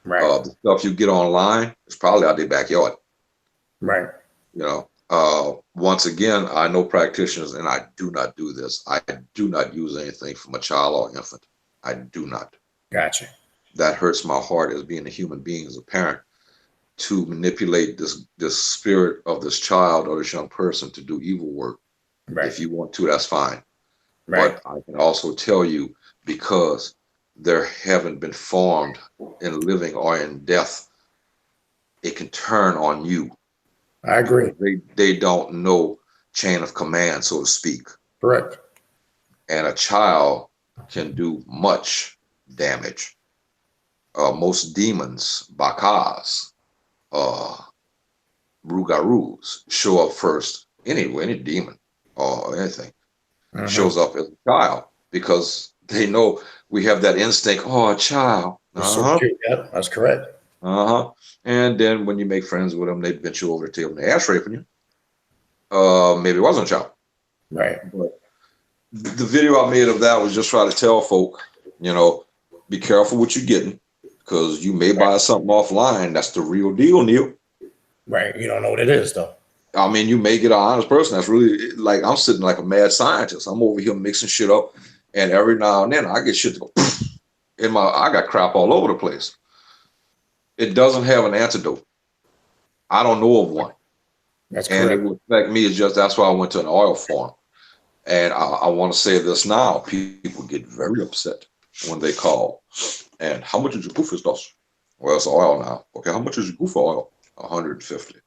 Speaker 2: Right.
Speaker 3: The stuff you get online is probably out their backyard.
Speaker 2: Right.
Speaker 3: You know, once again, I know practitioners, and I do not do this. I do not use anything from a child or infant. I do not.
Speaker 2: Gotcha.
Speaker 3: That hurts my heart as being a human being, as a parent, to manipulate this spirit of this child or this young person to do evil work.
Speaker 2: Right.
Speaker 3: If you want to, that's fine.
Speaker 2: Right.
Speaker 3: But I can also tell you, because there haven't been formed in living or in death, it can turn on you.
Speaker 2: I agree.
Speaker 3: They don't know chain of command, so to speak.
Speaker 2: Correct.
Speaker 3: And a child can do much damage. Most demons, Bakars, Rougarous, show up first. Any demon or anything shows up as a child, because they know we have that instinct. Oh, a child.
Speaker 2: So cute. Yeah, that's correct.
Speaker 3: And then when you make friends with them, they bent you over the table and they ass raping you. Maybe it wasn't a child.
Speaker 2: Right.
Speaker 3: But the video I made of that was just trying to tell folk, you know, be careful what you're getting, because you may buy something offline that's the real deal, Neil.
Speaker 2: Right. You don't know what it is, though.
Speaker 3: I mean, you may get an honest person that's really, like, I'm sitting like a mad scientist. I'm over here mixing shit up, and every now and then I get shit to go I got crap all over the place. It doesn't have an antidote. I don't know of one.
Speaker 2: That's
Speaker 3: and
Speaker 2: correct.
Speaker 3: it would affect me. It's just, that's why I went to an oil farm. And I want to say this now. People get very upset when they call. And how much is your Goofer stuff? Well, it's oil now. Okay, how much is your Goofer oil? $150.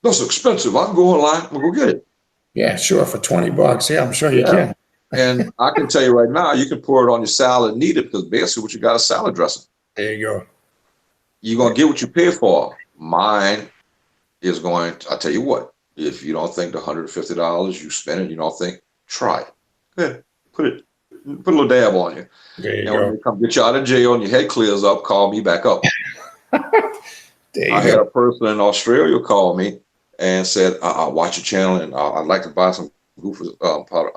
Speaker 3: That's expensive. I can go online and go get it.
Speaker 2: Yeah, sure. For $20. Yeah, I'm sure you can.
Speaker 3: And I can tell you right now, you can pour it on your salad and eat it, because basically what you got is salad dressing.
Speaker 2: There you go.
Speaker 3: You're going to get what you pay for. Mine is going to, I tell you what, if you don't think the $150 you spend it, you don't think, try it. Good. Put a little dab on you.
Speaker 2: There you
Speaker 3: and
Speaker 2: go.
Speaker 3: when they come get you out of jail and your head clears up, call me back up. I had a person in Australia call me and said, watch your channel, and I'd like to buy some Goofer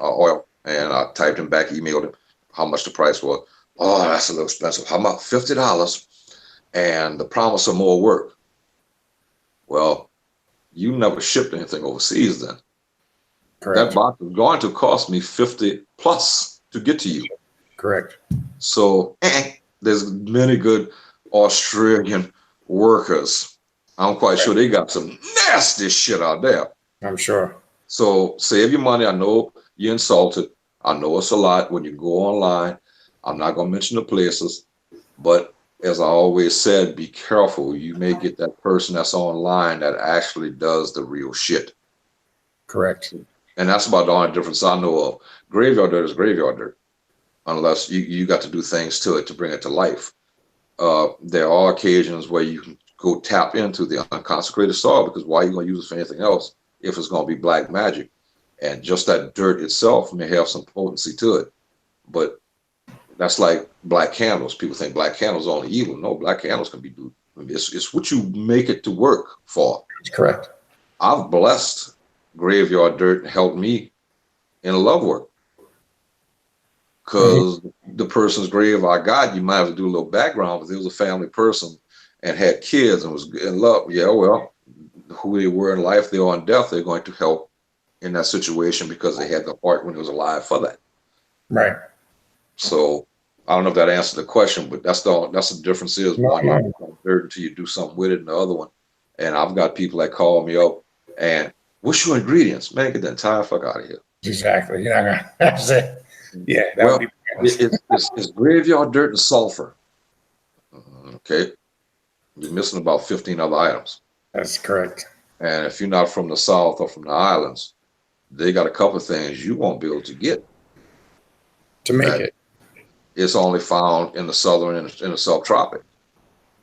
Speaker 3: oil. And I typed him back, emailed him how much the price was. Oh, that's a little expensive. How about $50 and the promise of more work? Well, you never shipped anything overseas then.
Speaker 2: Correct.
Speaker 3: That box is going to cost me $50 plus to get to you.
Speaker 2: Correct.
Speaker 3: So there's many good Australian workers. I'm quite sure they got some nasty shit out there.
Speaker 2: I'm sure.
Speaker 3: So save your money. I know you're insulted. I know it's a lot when you go online. I'm not going to mention the places, but as I always said, be careful. You may get that person that's online that actually does the real shit.
Speaker 2: Correct.
Speaker 3: And that's about the only difference I know of. Graveyard dirt is graveyard dirt, unless you got to do things to it to bring it to life. There are occasions where you can go tap into the unconsecrated soil, because why are you going to use it for anything else if it's going to be black magic? And just that dirt itself may have some potency to it. But that's like black candles. People think black candles are only evil. No, black candles can be, it's what you make it to work for.
Speaker 2: That's correct.
Speaker 3: I've blessed graveyard dirt and helped me in love work. Because the person's grave I got, you might have to do a little background, but there was a family person and had kids and was in love. Yeah, well, who they were in life, they are in death, they're going to help in that situation because they had the heart when he was alive for that.
Speaker 2: Right.
Speaker 3: So I don't know if that answered the question, but that's the difference is one,
Speaker 2: No.
Speaker 3: you don't dirt until you do something with it, and the other one. And I've got people that call me up and what's your ingredients? Man, get the entire fuck out of here.
Speaker 2: Exactly. You're not gonna, that's it. Yeah, that
Speaker 3: Well,
Speaker 2: would be
Speaker 3: it's graveyard dirt and sulfur. Okay. You're missing about 15 other items.
Speaker 2: that's correct.
Speaker 3: And if you're not from the South or from the islands, they got a couple of things you won't be able to get.
Speaker 2: To make it.
Speaker 3: It's only found in the southern and in the subtropic.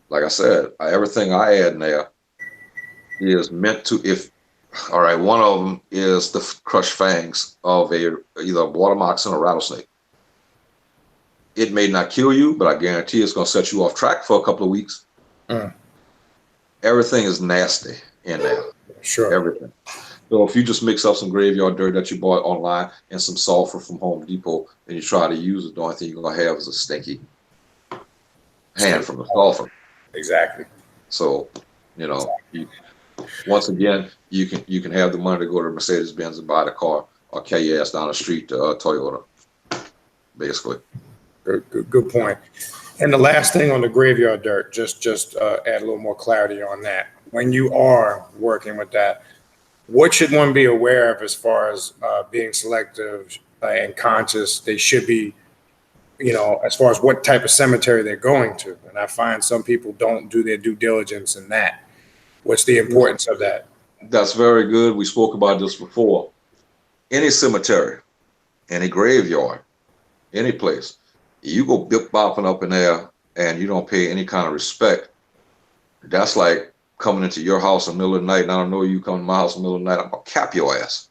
Speaker 3: Like I said, everything I add in there is meant to, all right, one of them is the crushed fangs of either a water moccasin or rattlesnake. It may not kill you, but I guarantee it's going to set you off track for a couple of weeks. Everything is nasty in there.
Speaker 2: Sure.
Speaker 3: Everything. So if you just mix up some graveyard dirt that you bought online and some sulfur from Home Depot and you try to use it, the only thing you're going to have is a stinky hand from the sulfur.
Speaker 2: Exactly.
Speaker 3: So, once again, you can have the money to go to Mercedes-Benz and buy the car or carry your ass down the street to Toyota, basically.
Speaker 2: Good point. And the last thing on the graveyard dirt, just add a little more clarity on that. When you are working with that, what should one be aware of as far as being selective and conscious? They should be, as far as what type of cemetery they're going to. And I find some people don't do their due diligence in that. What's the importance of that?
Speaker 3: That's very good. We spoke about this before. Any cemetery, any graveyard, any place, you go bip bopping up in there and you don't pay any kind of respect. That's like coming into your house in the middle of the night, and I don't know you come to my house in the middle of the night, I'm gonna cap your ass.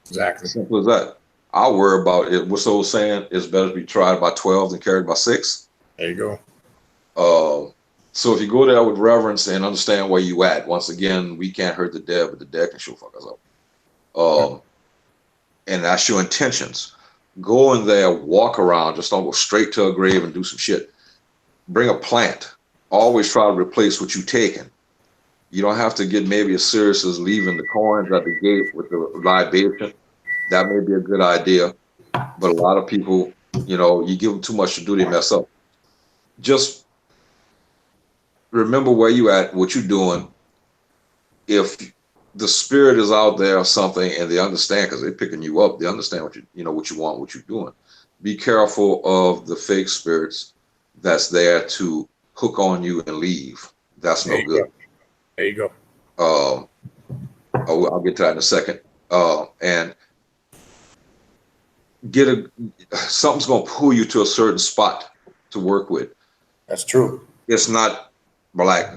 Speaker 2: Exactly.
Speaker 3: Simple as that. I'll worry about it. What's old saying? It's better to be tried by 12 than carried by 6.
Speaker 2: There you go.
Speaker 3: So if you go there with reverence and understand where you at, once again, we can't hurt the dead, but the dead can sure fuck us up. And that's your intentions. Go in there, walk around, just don't go straight to a grave and do some shit. Bring a plant. Always try to replace what you've taken. You don't have to get maybe as serious as leaving the coins at the gate with the libation. That may be a good idea. But a lot of people, you give them too much to do, they mess up. Just remember where you at, what you're doing. If the spirit is out there or something and they understand, because they're picking you up, they understand what what you want, what you're doing. Be careful of the fake spirits that's there to hook on you and leave. That's no good.
Speaker 2: There you go.
Speaker 3: I'll get to that in a second. And something's gonna pull you to a certain spot to work with.
Speaker 2: That's true.
Speaker 3: It's not black.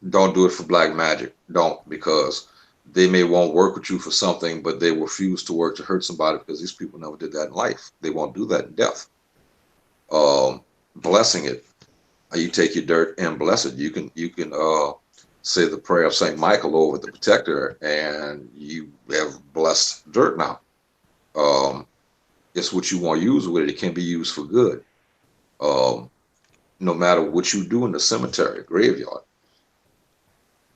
Speaker 3: Don't do it for black magic. Don't, because they may want to work with you for something, but they refuse to work to hurt somebody because these people never did that in life. They won't do that in death. Blessing it. You take your dirt and bless it. You can say the prayer of Saint Michael over the protector, and you have blessed dirt now. It's what you want to use with it. It can be used for good. No matter what you do in the cemetery, graveyard,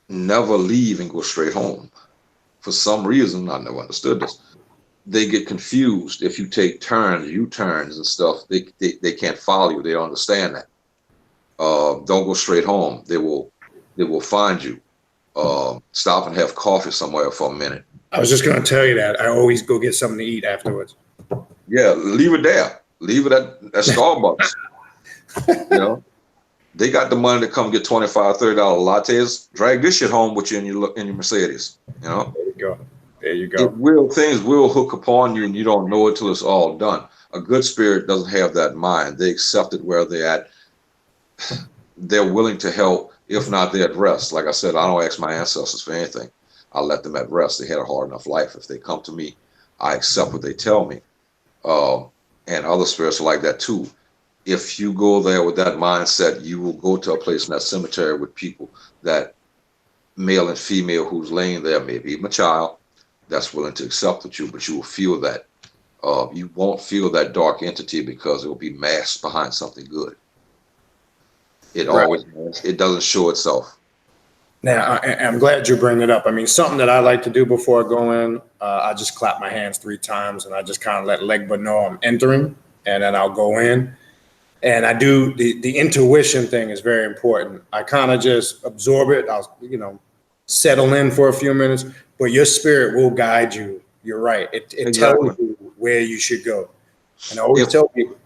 Speaker 3: never leave and go straight home. For some reason, I never understood this. They get confused if you take turns, U-turns and stuff. They can't follow you. They don't understand that. Don't go straight home. They will find you. Stop and have coffee somewhere for a minute.
Speaker 2: I was just going to tell you that. I always go get something to eat afterwards.
Speaker 3: Yeah, leave it there. Leave it at Starbucks. They got the money to come get $25, $30 lattes. Drag this shit home with you in your Mercedes.
Speaker 2: There you go. There you go.
Speaker 3: Things will hook upon you, and you don't know it till it's all done. A good spirit doesn't have that mind. They accept it where they're at. They're willing to help. If not, they're at rest. Like I said, I don't ask my ancestors for anything. I let them at rest. They had a hard enough life. If they come to me, I accept what they tell me. And other spirits are like that too. If you go there with that mindset, you will go to a place in that cemetery with people that, male and female, who's laying there, maybe even a child, that's willing to accept with you, but you will feel that. You won't feel that dark entity because it will be masked behind something good. It always, it doesn't show itself.
Speaker 2: Now, I'm glad you bring it up. I mean, something that I like to do before I go in, I just clap my hands 3 times and I just kind of let Legba know I'm entering, and then I'll go in. And I do the intuition thing is very important. I kind of just absorb it. I'll, settle in for a few minutes, but your spirit will guide you. You're right. It
Speaker 3: Exactly.
Speaker 2: tells you where you should go. And I always tell people,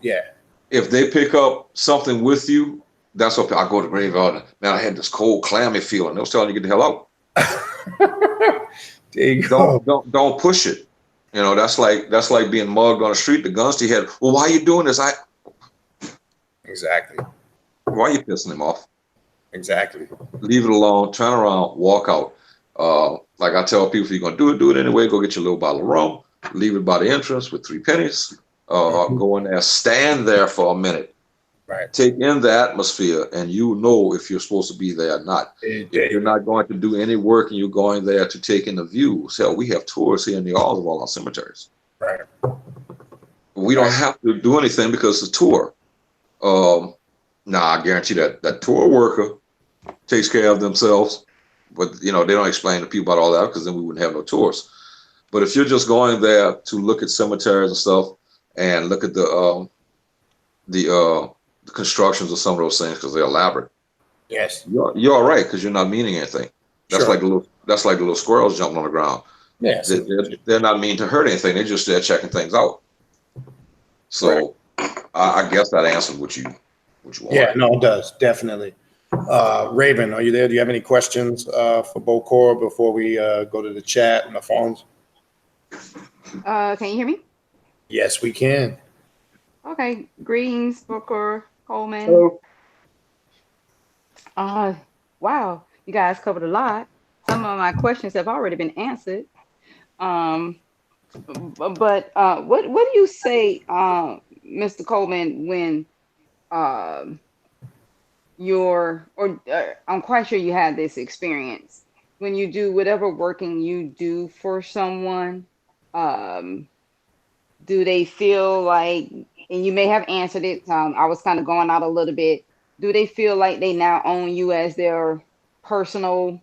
Speaker 3: If they pick up something with you, that's what I go to the graveyard. Man, I had this cold, clammy feeling. They was telling you to get the hell out.
Speaker 2: There you go.
Speaker 3: Don't push it. That's like being mugged on the street. The guns to your head. Well, why are you doing this?
Speaker 2: Exactly.
Speaker 3: Why are you pissing him off?
Speaker 2: Exactly.
Speaker 3: Leave it alone. Turn around. Walk out. Like I tell people, if you're gonna do it anyway. Go get your little bottle of rum. Leave it by the entrance with 3 pennies. Go in there. Stand there for a minute.
Speaker 2: Right.
Speaker 3: Take in the atmosphere, and you know if you're supposed to be there or not. If you're not going to do any work and you're going there to take in the views, hell, we have tours here in New Orleans of all our cemeteries.
Speaker 2: Right.
Speaker 3: We don't have to do anything because it's a tour. I guarantee that tour worker takes care of themselves, but they don't explain to people about all that because then we wouldn't have no tours. But if you're just going there to look at cemeteries and stuff and look at the constructions of some of those things because they're elaborate.
Speaker 2: Yes,
Speaker 3: you're all right because you're not meaning anything. That's
Speaker 2: sure.
Speaker 3: like the little squirrels jumping on the ground.
Speaker 2: Yes,
Speaker 3: they're not mean to hurt anything. They're just there checking things out. So I guess that answers what you want.
Speaker 2: Yeah, no, it does definitely. Raven, are you there? Do you have any questions for Bokor before we go to the chat and the phones?
Speaker 4: Can you hear me?
Speaker 2: Yes, we can.
Speaker 4: Okay. Greetings, Bokor, Coleman.
Speaker 2: Hello.
Speaker 4: Wow, you guys covered a lot. Some of my questions have already been answered. But what do you say, Mr. Coleman, when I'm quite sure you had this experience when you do whatever working you do for someone, do they feel like, and you may have answered it, I was kind of going out a little bit, do they feel like they now own you as their personal?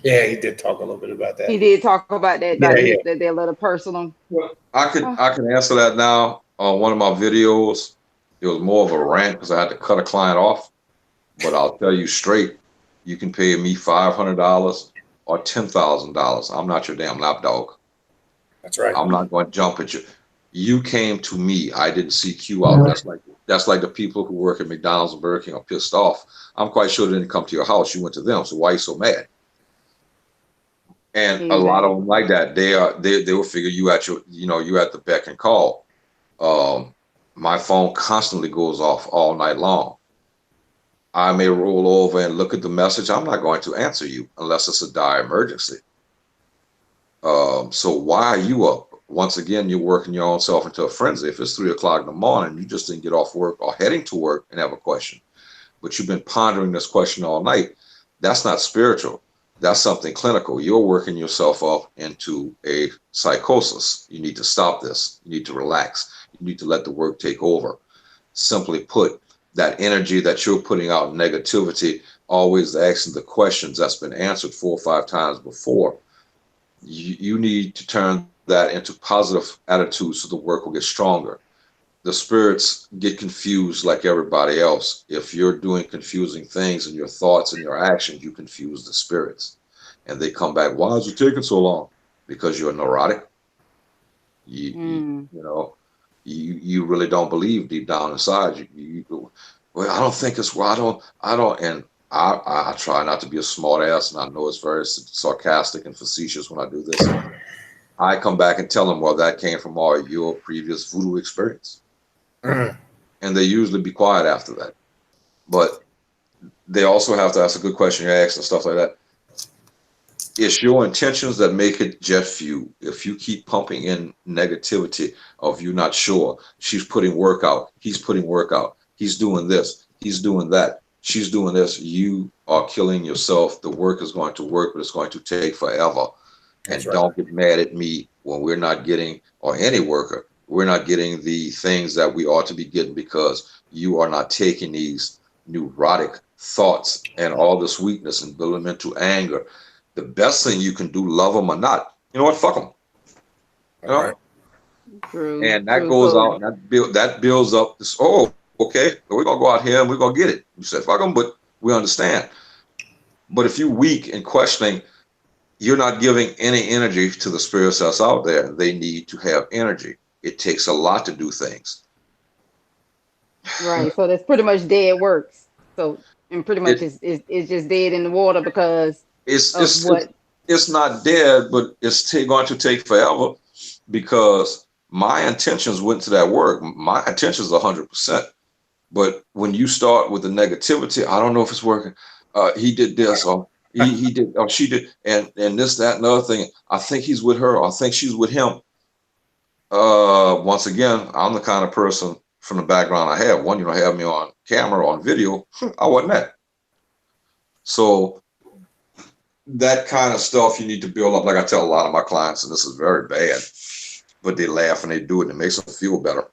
Speaker 2: Yeah, he did talk a little bit about that.
Speaker 4: He did talk about that, that they're a little personal.
Speaker 3: Well, I can answer that now. On one of my videos, it was more of a rant because I had to cut a client off. But I'll tell you straight, you can pay me $500 or $10,000. I'm not your damn lapdog.
Speaker 2: That's right.
Speaker 3: I'm not going to jump at you. You came to me. I didn't seek you out. That's like the people who work at McDonald's and Burger King are pissed off. I'm quite sure they didn't come to your house. You went to them. So why are you so mad? And a lot of them like that. They will figure you at you at the beck and call. My phone constantly goes off all night long. I may roll over and look at the message. I'm not going to answer you unless it's a dire emergency. So why are you up? Once again, you're working your own self into a frenzy. If it's 3 o'clock in the morning, you just didn't get off work or heading to work and have a question, but you've been pondering this question all night. That's not spiritual. That's something clinical. You're working yourself up into a psychosis. You need to stop this. You need to relax. You need to let the work take over. Simply put, that energy that you're putting out, negativity, always asking the questions that's been answered 4 or 5 times before. You need to turn that into positive attitudes so the work will get stronger. The spirits get confused like everybody else. If you're doing confusing things in your thoughts and your actions, you confuse the spirits. And they come back, why is it taking so long? Because you're neurotic. You really don't believe deep down inside. Well, I don't think it's well, I don't, and I try not to be a smart ass, and I know it's very sarcastic and facetious when I do this. I come back and tell them, well, that came from all your previous voodoo experience. And they usually be quiet after that. But they also have to ask a good question you ask and stuff like that. It's your intentions that make it jet fuel. If you keep pumping in negativity of you not sure, she's putting work out, he's putting work out, he's doing this, he's doing that, she's doing this, you are killing yourself. The work is going to work, but it's going to take forever. And don't get mad at me when we're not getting, or any worker, we're not getting the things that we ought to be getting because you are not taking these neurotic thoughts and all this weakness and build them into anger, the best thing you can do, love them or not, you know what, fuck them. You know?
Speaker 2: Right.
Speaker 4: True.
Speaker 3: And that
Speaker 4: True.
Speaker 3: goes
Speaker 4: So,
Speaker 3: out and that builds up this, oh, okay, we're gonna go out here and we're gonna get it. You said fuck them, but we understand. But if you're weak and questioning, you're not giving any energy to the spirits that's out there. They need to have energy. It takes a lot to do things.
Speaker 4: right. So that's pretty much dead works. So, and pretty much
Speaker 3: It
Speaker 4: it's just dead in the water because
Speaker 3: it's
Speaker 4: of
Speaker 3: it's it's,
Speaker 4: what.
Speaker 3: it's not dead, but it's going to take forever because my intentions went to that work. My intentions are 100%. But when you start with the negativity, I don't know if it's working. He did this, or he did, or she did, and this, that, and other thing. I think he's with her, or I think she's with him. Once again, I'm the kind of person from the background I have. One, you don't have me on camera, on video. I wasn't that. So that kind of stuff you need to build up. Like I tell a lot of my clients, and this is very bad, but they laugh and they do it, and it makes them feel better.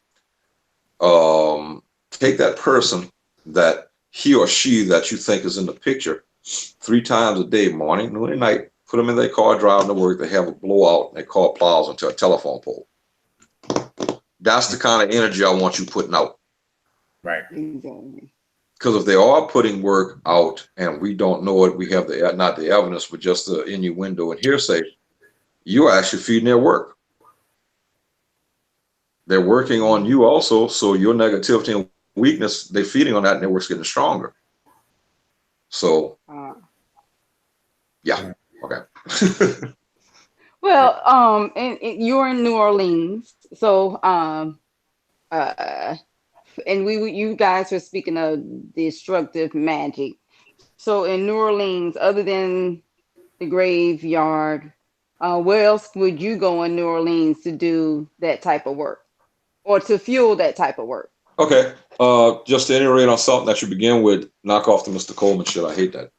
Speaker 3: Take that person that he or she that you think is in the picture 3 times a day, morning, noon, and night, put them in their car driving to work. They have a blowout and their car plows into a telephone pole. That's the kind of energy I want you putting out.
Speaker 2: Right.
Speaker 4: Exactly.
Speaker 3: Because if they are putting work out and we don't know it, we have the not the evidence, but just the innuendo and hearsay, you're actually feeding their work. They're working on you also, so your negativity and weakness, they're feeding on that and their work's getting stronger. So, yeah, okay.
Speaker 4: Well, and you're in New Orleans, so and you guys were speaking of destructive magic. So in New Orleans, other than the graveyard, where else would you go in New Orleans to do that type of work or to fuel that type of work?
Speaker 3: Okay. Just to iterate on something that you begin with, knock off the Mr. Coleman shit. I hate that.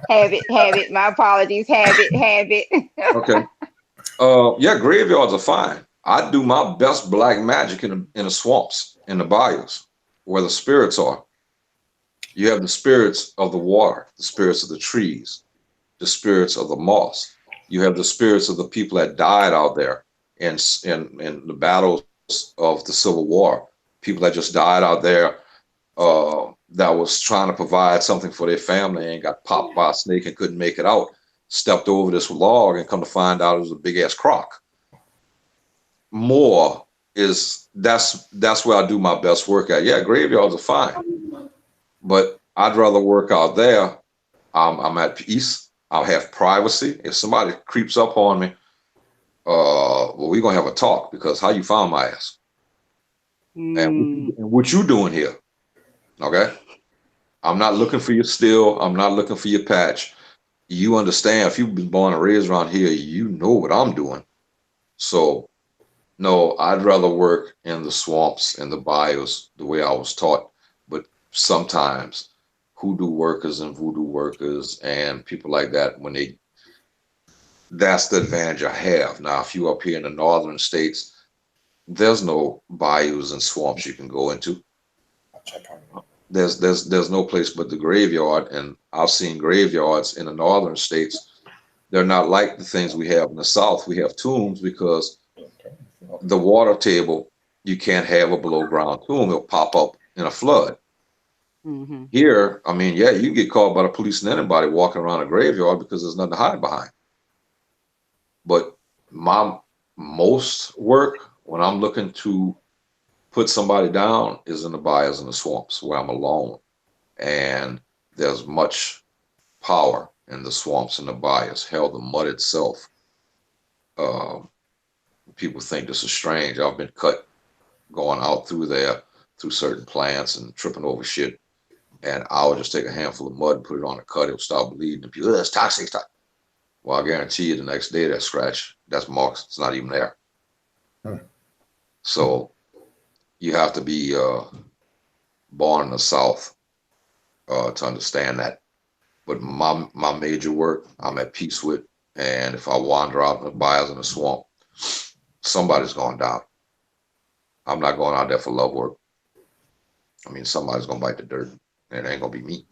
Speaker 4: Habit. My apologies. Habit.
Speaker 3: Okay. Yeah, graveyards are fine. I do my best black magic in the swamps, in the bayous, where the spirits are. You have the spirits of the water, the spirits of the trees, the spirits of the moss. You have the spirits of the people that died out there in the battles of the Civil War. People that just died out there that was trying to provide something for their family and got popped by a snake and couldn't make it out, stepped over this log and come to find out it was a big ass croc. More is that's where I do my best work at. Yeah, graveyards are fine, but I'd rather work out there. I'm at peace. I'll have privacy. If somebody creeps up on me, well, we're gonna have a talk because how you found my ass and what you doing here? Okay, I'm not looking for your steal. I'm not looking for your patch. You understand? If you've been born and raised around here, you know what I'm doing. So, no, I'd rather work in the swamps and the bayous the way I was taught. But sometimes hoodoo workers and voodoo workers and people like that, that's the advantage I have. Now, if you up here in the northern states, there's no bayous and swamps you can go into. There's no place but the graveyard, and I've seen graveyards in the northern states. They're not like the things we have in the south. We have tombs because the water table, you can't have a below ground tomb. It'll pop up in a flood.
Speaker 4: Mm-hmm.
Speaker 3: Here, I mean, yeah, you get caught by the police and anybody walking around a graveyard because there's nothing to hide behind. But my most work when I'm looking to put somebody down is in the bayous and the swamps where I'm alone. And there's much power in the swamps and the bayous. Hell, the mud itself. People think this is strange. I've been cut going out through there through certain plants and tripping over shit. And I would just take a handful of mud and put it on the cut. It'll stop bleeding. And people, that's toxic stuff. Well, I guarantee you the next day that scratch, that's marks. It's not even there. So you have to be born in the South to understand that. But my major work, I'm at peace with. And if I wander out in the bayous in the swamp, somebody's going down. I'm not going out there for love work. I mean, somebody's gonna bite the dirt, and it ain't gonna be me.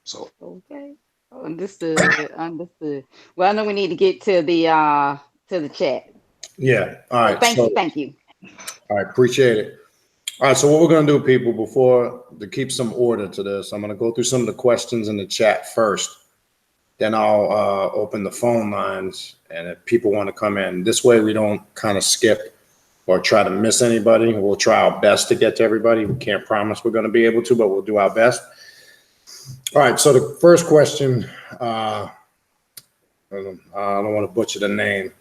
Speaker 3: So
Speaker 4: Okay. Understood. Understood. Well, I know we need to get to the chat.
Speaker 2: Yeah. All
Speaker 4: So
Speaker 2: right. So,
Speaker 4: thank you.
Speaker 2: all right. Appreciate it. All right. So, what we're going to do, people, before to keep some order to this, I'm going to go through some of the questions in the chat first. Then I'll open the phone lines. And if people want to come in, this way we don't kind of skip or try to miss anybody. We'll try our best to get to everybody. We can't promise we're going to be able to, but we'll do our best. All right. So, the first question, I don't want to butcher the name.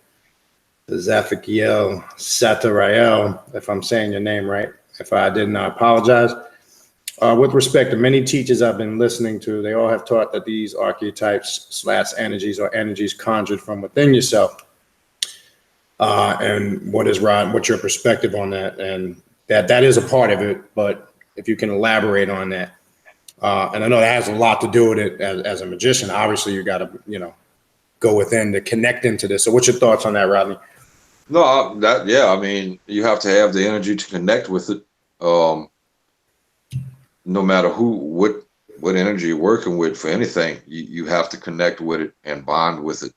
Speaker 2: Zafikiel Satarael, if I'm saying your name right. If I didn't, I apologize. With respect to many teachers I've been listening to, they all have taught that these archetypes / energies or energies conjured from within yourself. And what is Rod? What's your perspective on that? And that is a part of it, but if you can elaborate on that. And I know that has a lot to do with it as a magician. Obviously, you got to, go within to connect into this. So what's your thoughts on that, Rodney?
Speaker 3: no, I mean, you have to have the energy to connect with it. No matter what energy you're working with for anything, you have to connect with it and bond with it,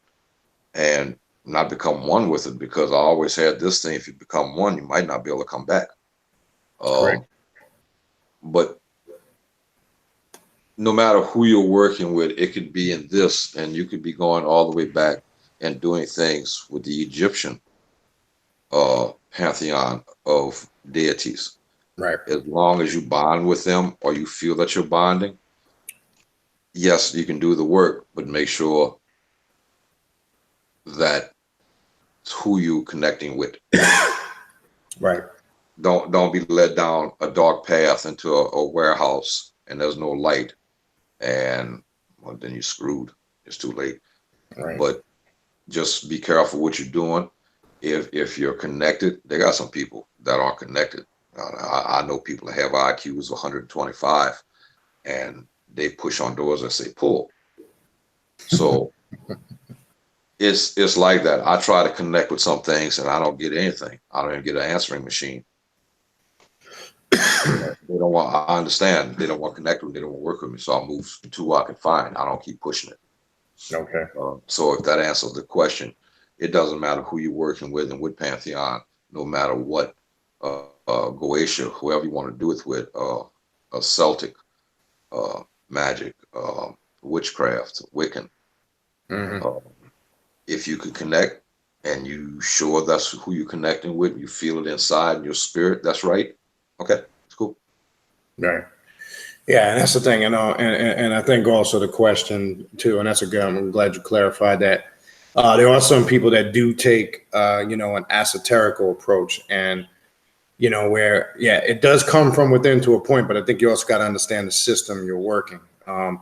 Speaker 3: and not become one with it. Because I always had this thing: if you become one, you might not be able to come back.
Speaker 2: Correct.
Speaker 3: But no matter who you're working with, it could be in this, and you could be going all the way back and doing things with the Egyptian pantheon of deities.
Speaker 2: Right.
Speaker 3: As long as you bond with them, or you feel that you're bonding, yes, you can do the work, but make sure that it's who you connecting with.
Speaker 2: Right.
Speaker 3: Don't be led down a dark path into a warehouse and there's no light, and well, then you're screwed. It's too late.
Speaker 2: Right.
Speaker 3: But just be careful what you're doing. If you're connected, they got some people that aren't connected. I know people that have IQs of 125, and they push on doors that say pull. So it's like that. I try to connect with some things and I don't get anything. I don't even get an answering machine. They don't want. I understand. They don't want to connect with me. They don't want to work with me. So I'll move to who I can find. I don't keep pushing it.
Speaker 2: Okay.
Speaker 3: So if that answers the question, it doesn't matter who you're working with and with Pantheon, no matter what Goetia, whoever you want to do it with, a Celtic, magic, witchcraft, Wiccan.
Speaker 2: Mm-hmm.
Speaker 3: If you can connect and you sure that's who you're connecting with, you feel it inside in your spirit, that's right. Okay, it's cool.
Speaker 2: Right. Yeah, and that's the thing, and I think also the question too, and that's a good. I'm glad you clarified that. There are some people that do take, an esoterical approach, and where it does come from within to a point, but I think you also got to understand the system you're working. A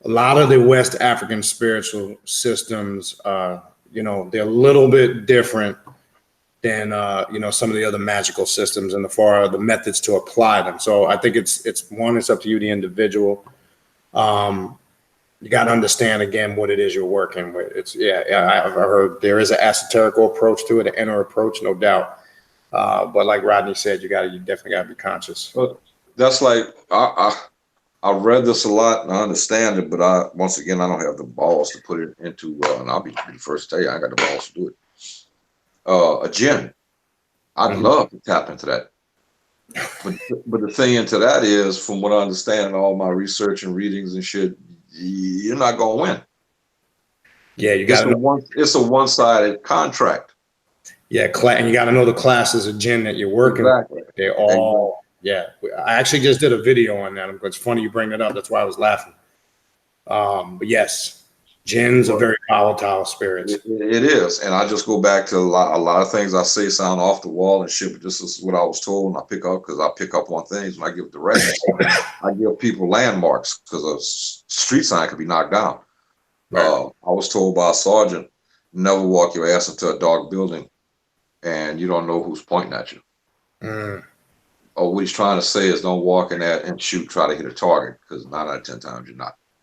Speaker 2: lot of the West African spiritual systems, they're a little bit different than some of the other magical systems and the methods to apply them. So I think it's up to you, the individual. You got to understand again what it is you're working with. I've heard there is an esoterical approach to it, an inner approach, no doubt. But like Rodney said, you definitely got to be conscious.
Speaker 3: But that's like I read this a lot and I understand it, but once again I don't have the balls to put it into. And I'll be the first to tell you, I got the balls to do it. A gin. I'd love to tap into that. But the thing into that is, from what I understand in all my research and readings and shit, you're not gonna win.
Speaker 2: Yeah, you got to.
Speaker 3: It's a one-sided contract.
Speaker 2: Yeah, and you got to know the classes of gin that you're working
Speaker 3: Exactly.
Speaker 2: with. They're all I actually just did a video on that. It's funny you bring that up. That's why I was laughing. But yes, gins are very volatile spirits.
Speaker 3: It is, and I just go back to a lot of things I say sound off the wall and shit. But this is what I was told, and I pick up because I pick up on things when I give directions. I give people landmarks because a street sign could be knocked down. Right. I was told by a sergeant, never walk your ass into a dark building, and you don't know who's pointing at you. Or what he's trying to say is, don't walk in that and try to hit a target, because 9 out of 10 times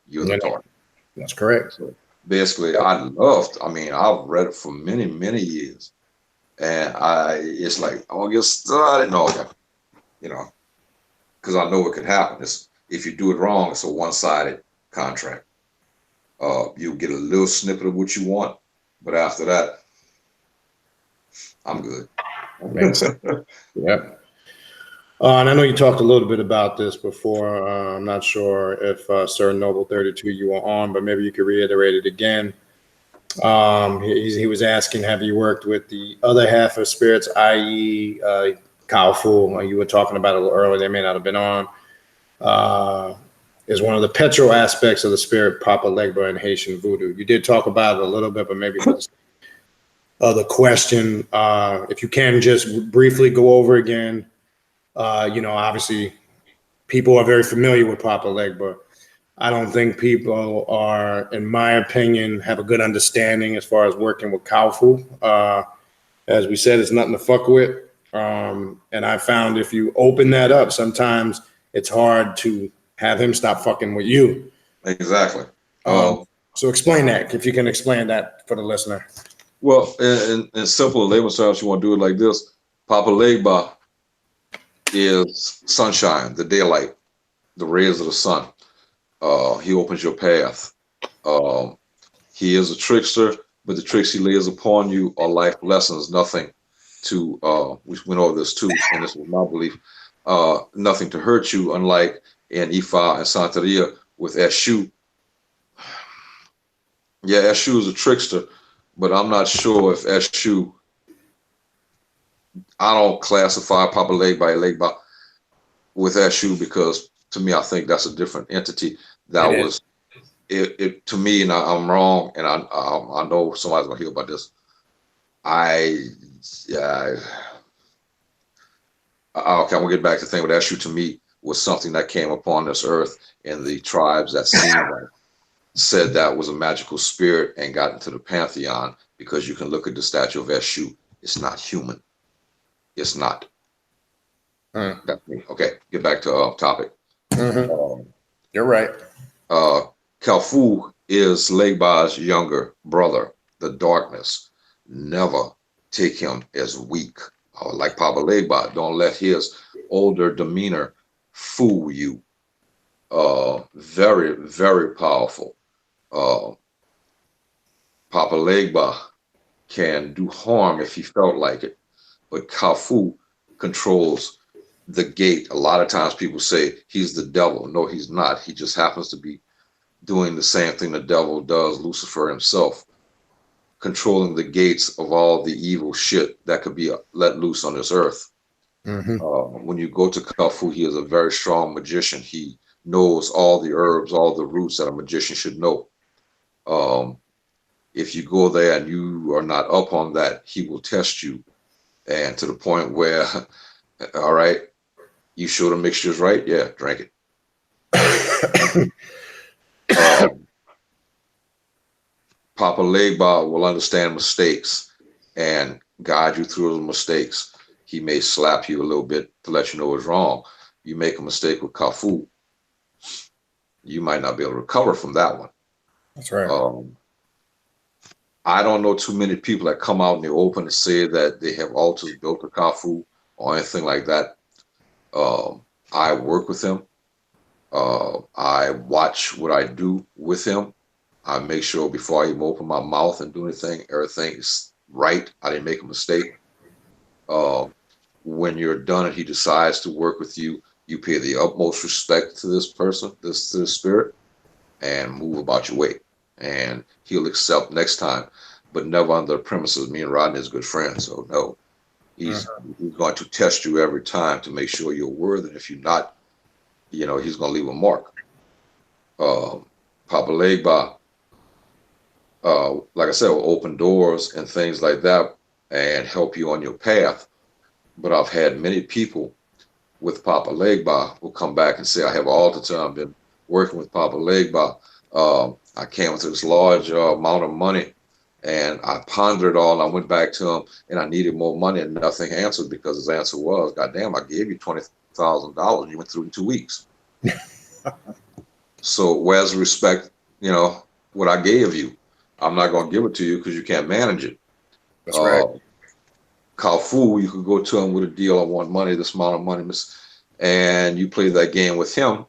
Speaker 3: you're the target.
Speaker 2: That's correct.
Speaker 3: So basically, I've read it for many, many years, and it's like, I didn't know that, because I know it could happen. If you do it wrong, it's a one-sided contract. You'll get a little snippet of what you want, but after that, I'm good.
Speaker 2: Makes sense. Yep. And I know you talked a little bit about this before. I'm not sure if Sir Noble 32 you were on, but maybe you could reiterate it again. He was asking, have you worked with the other half of spirits, i.e. Kaofu? You were talking about it a little earlier. They may not have been on. Is one of the Petro aspects of the spirit, Papa Legba and Haitian Voodoo. You did talk about it a little bit, but maybe for the other question, if you can just briefly go over again. Obviously, people are very familiar with Papa Legba. I don't think people are, in my opinion, have a good understanding as far as working with Kaofu. As we said, it's nothing to fuck with. And I found if you open that up, sometimes it's hard to have him stop fucking with you.
Speaker 3: Exactly.
Speaker 2: So explain that, if you can explain that for the listener.
Speaker 3: Well, in simple layman's terms, you want to do it like this. Papa Legba is sunshine, the daylight, the rays of the sun. He opens your path. He is a trickster, but the tricks he lays upon you are life lessons, nothing to, we went over this too, and this was my belief, nothing to hurt you, unlike in Ifa and Santeria with Eshu. Yeah, Eshu is a trickster, but I'm not sure if Eshu, I don't classify Papa Legba with Eshu because to me, I think that's a different entity. That was it to me, and I'm wrong, and I know somebody's gonna hear about this. Okay, we'll get back to the thing with Eshu. To me, was something that came upon this earth, and the tribes that seemed like said that was a magical spirit and got into the Pantheon because you can look at the statue of Eshu. It's not human. It's not. That's me. Okay, get back to topic.
Speaker 2: You're right.
Speaker 3: Kalfu is Legba's younger brother, the darkness. Never take him as weak. Like Papa Legba, don't let his older demeanor fool you. Very, very powerful. Papa Legba can do harm if he felt like it, but Kalfu controls the gate. A lot of times people say he's the devil. No, he's not. He just happens to be doing the same thing the devil does, Lucifer himself, controlling the gates of all the evil shit that could be let loose on this earth. When you go to Kalfu, he is a very strong magician. He knows all the herbs, all the roots that a magician should know. If you go there and you are not up on that, he will test you. And to the point where, all right, you sure the mixture's right? Yeah, drink it. Papa Legba will understand mistakes and guide you through those mistakes. He may slap you a little bit to let you know it's wrong. You make a mistake with Kafu, you might not be able to recover from that one.
Speaker 2: That's right.
Speaker 3: I don't know too many people that come out in the open and say that they have altars built to Kafu or anything like that. I work with him. I watch what I do with him. I make sure before I even open my mouth and do anything, everything is right. I didn't make a mistake. When you're done and he decides to work with you, you pay the utmost respect to this person, to this spirit, and move about your way. And he'll accept next time, but never under the premises. Me and Rodney is good friends, so no. He's going to test you every time to make sure you're worthy. And if you're not, he's going to leave a mark. Papa Legba, like I said, will open doors and things like that and help you on your path. But I've had many people with Papa Legba who come back and say, I have all the time been working with Papa Legba. I came into this large amount of money and I pondered all. I went back to him and I needed more money and nothing answered because his answer was, God damn, I gave you $20,000 and you went through it in 2 weeks. So where's the respect, what I gave you? I'm not going to give it to you because you can't manage it.
Speaker 2: That's right.
Speaker 3: Kalfu, you could go to him with a deal. I want money, this amount of money. and you play that game with him,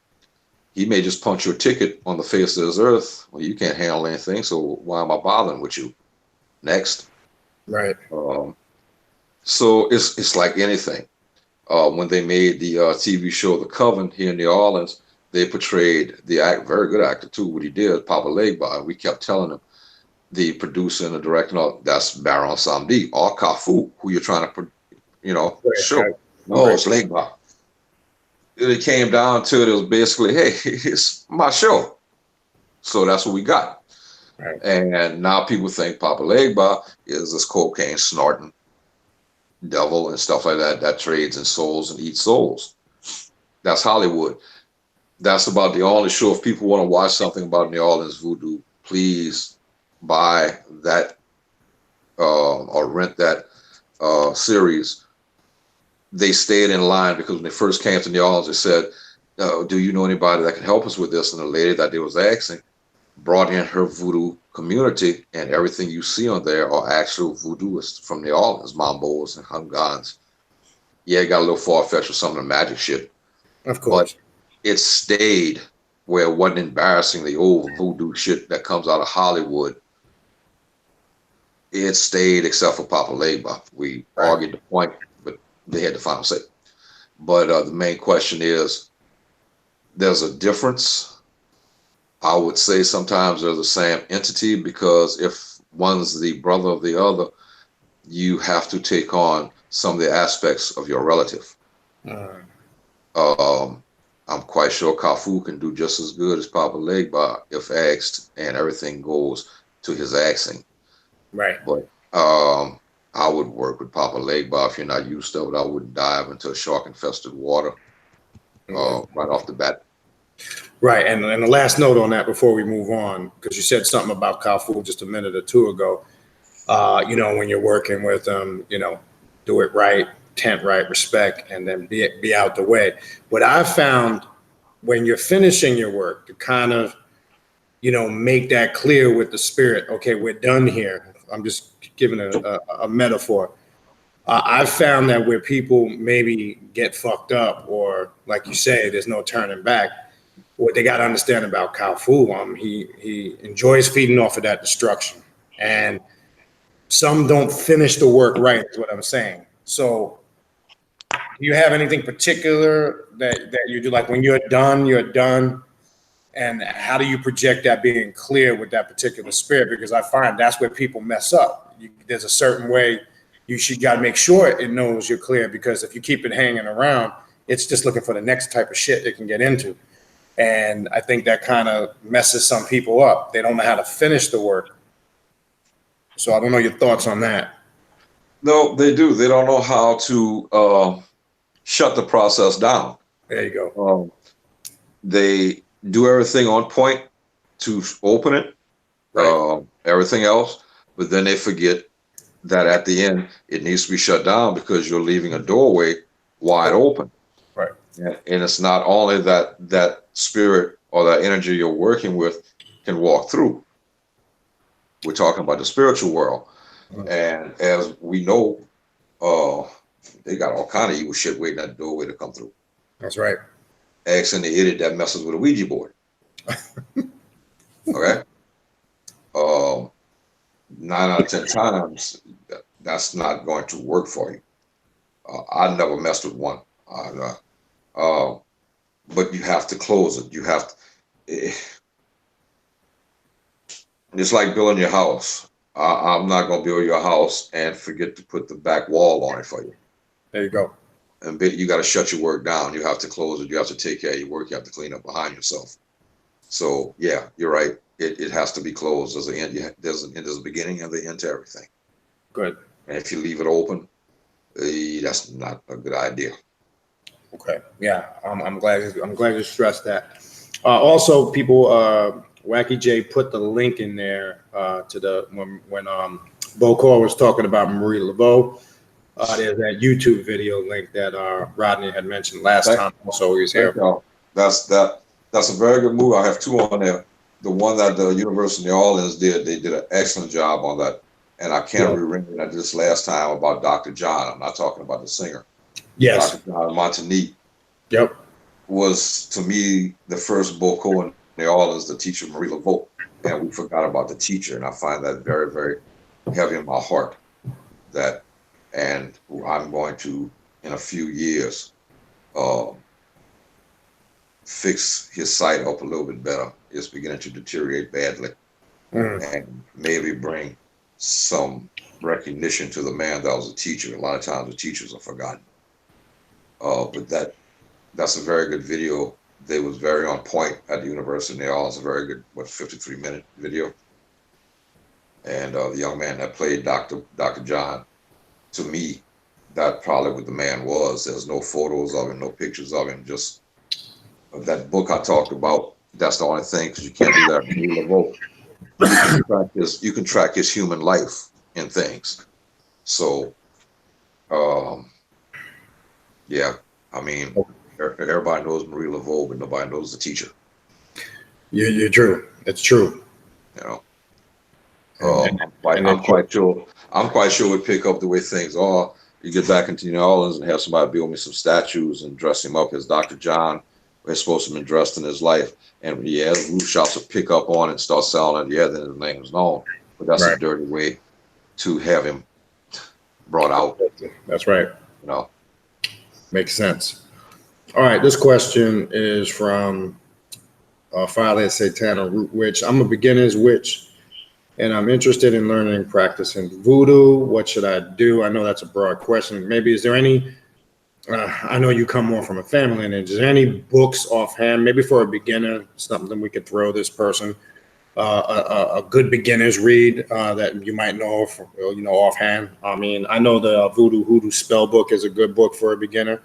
Speaker 3: he may just punch your ticket on the face of this earth. Well, you can't handle anything, so why am I bothering with you? Next.
Speaker 2: Right.
Speaker 3: So it's like anything. When they made the TV show The Coven here in New Orleans, they portrayed the very good actor too, what he did, Papa Legba. We kept telling him, the producer and the director, no, that's Baron Samedi or Kafu, who you're trying to, show.
Speaker 2: Right.
Speaker 3: No, it's Legba. It came down to it was basically, hey, it's my show. So that's what we got.
Speaker 2: Right.
Speaker 3: And now people think Papa Legba is this cocaine snorting devil and stuff like that trades in souls and eats souls. That's Hollywood. That's about the only show. If people want to watch something about New Orleans voodoo, please buy that or rent that series. They stayed in line because when they first came to New Orleans, they said, do you know anybody that can help us with this? And the lady that they was asking brought in her voodoo community, and everything you see on there are actual voodooists from New Orleans, Mambos and Hungans. Yeah, it got a little far-fetched with some of the magic shit.
Speaker 2: Of course.
Speaker 3: But it stayed where it wasn't embarrassing, the old voodoo shit that comes out of Hollywood. It stayed except for Papa Legba. We argued the point, but they had the final say. But the main question is, there's a difference. I would say sometimes they're the same entity, because if one's the brother of the other, you have to take on some of the aspects of your relative. I'm quite sure Kafu can do just as good as Papa Legba if asked, and everything goes to his asking.
Speaker 2: Right.
Speaker 3: But I would work with Papa Legba. If you're not used to it, I wouldn't dive into shark-infested water right off the bat.
Speaker 2: Right. And the last note on that before we move on, because you said something about Kafu just a minute or two ago. When you're working with them, do it right, tent right, respect, and then be out the way. What I've found when you're finishing your work, to kind of, make that clear with the spirit. Okay, we're done here. I'm just giving a metaphor. I've found that where people maybe get fucked up, or like you say, there's no turning back. What they got to understand about Kafu, he enjoys feeding off of that destruction, and some don't finish the work right, is what I'm saying. So do you have anything particular that you do? Like when you're done. And how do you project that being clear with that particular spirit? Because I find that's where people mess up. There's a certain way you should got to make sure it knows you're clear, because if you keep it hanging around, it's just looking for the next type of shit it can get into. And I think that kind of messes some people up. They don't know how to finish the work. So I don't know your thoughts on that.
Speaker 3: No, they do. They don't know how to shut the process down.
Speaker 2: There you go.
Speaker 3: They do everything on point to open it, everything else, but then they forget that at the end it needs to be shut down because you're leaving a doorway wide open.
Speaker 2: Right.
Speaker 3: And it's not only that spirit or that energy you're working with can walk through. We're talking about the spiritual world. And as we know, they got all kind of evil shit waiting at the doorway to come through.
Speaker 2: That's right.
Speaker 3: Asking the idiot that messes with a Ouija board. Okay? 9 out of 10 times, that's not going to work for you. I never messed with one. But you have to close it. You have to. It's like building your house. I'm not going to build your house and forget to put the back wall on it for you.
Speaker 2: There you go.
Speaker 3: And you got to shut your work down. You have to close it. You have to take care of your work. You have to clean up behind yourself. So yeah, you're right. It has to be closed. There's a beginning and the end to everything.
Speaker 2: Good.
Speaker 3: And if you leave it open, that's not a good idea.
Speaker 2: Okay. Yeah, I'm glad you stressed that. Also, people, Wacky J put the link in there to the when Bokor was talking about Marie Laveau. There's that YouTube video link that Rodney had mentioned last time. Also, he was here.
Speaker 3: That's a very good move. I have two on there. The one that the University of New Orleans did, they did an excellent job on that. And I can't remember that this last time about Dr. John. I'm not talking about the singer.
Speaker 2: Yes.
Speaker 3: Dr. John Montagny.
Speaker 2: Yep.
Speaker 3: was to me the first Bokor in New Orleans, the teacher Marie Laveau, and we forgot about the teacher, and I find that very, very heavy in my heart. That, and I'm going to in a few years fix his sight up a little bit better. It's beginning to deteriorate badly, and maybe bring some recognition to the man that was a teacher. A lot of times the teachers are forgotten. But that's a very good video. They was very on point at the University of New Orleans. A very good, 53-minute video. And the young man that played Dr. John, to me, that probably what the man was. There's no photos of him, no pictures of him. Just that book I talked about. That's the only thing, because you can't do that in Marie Laveau. You can track his human life in things. So, yeah, I mean, everybody knows Marie Laveau, but nobody knows the teacher.
Speaker 2: You're true. It's true.
Speaker 3: You know, I'm quite sure we pick up the way things are. You get back into New Orleans and have somebody build me some statues and dress him up as Dr. John. We're supposed to have been dressed in his life, and roof shops will pick up on it and start selling it. Yeah, then his name is known, but that's a dirty way to have him brought out.
Speaker 2: That's right.
Speaker 3: You know,
Speaker 2: makes sense. All right, this question is from Father Satana Root Witch. I'm a beginner's witch, and I'm interested in learning and practicing voodoo. What should I do? I know that's a broad question. Maybe is there any? I know you come more from a family lineage. Is there any books offhand, maybe for a beginner, something we could throw this person, a good beginner's read that you might know, offhand? I mean, I know the Voodoo spell book is a good book for a beginner.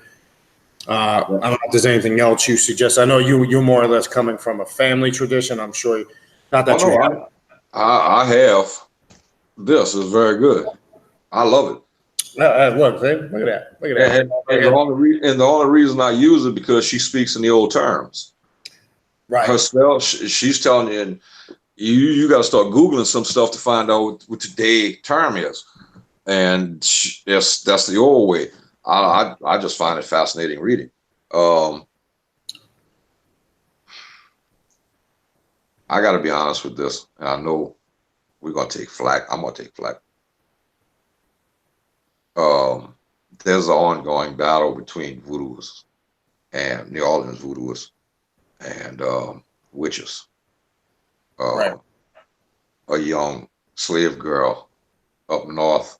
Speaker 2: I don't know if there's anything else you suggest. I know you're more or less coming from a family tradition. I'm sure, not that
Speaker 3: I have. This is very good. I love it.
Speaker 2: Look at that.
Speaker 3: And the only reason I use it because she speaks in the old terms.
Speaker 2: Right.
Speaker 3: Her spell, she's telling you, and you got to start Googling some stuff to find out what today's term is. And that's the old way. I just find it fascinating reading. I got to be honest with this, and I know we're going to take flack. I'm going to take flack. There's an ongoing battle between voodooists and New Orleans voodooists and witches.
Speaker 2: Right.
Speaker 3: A young slave girl up north,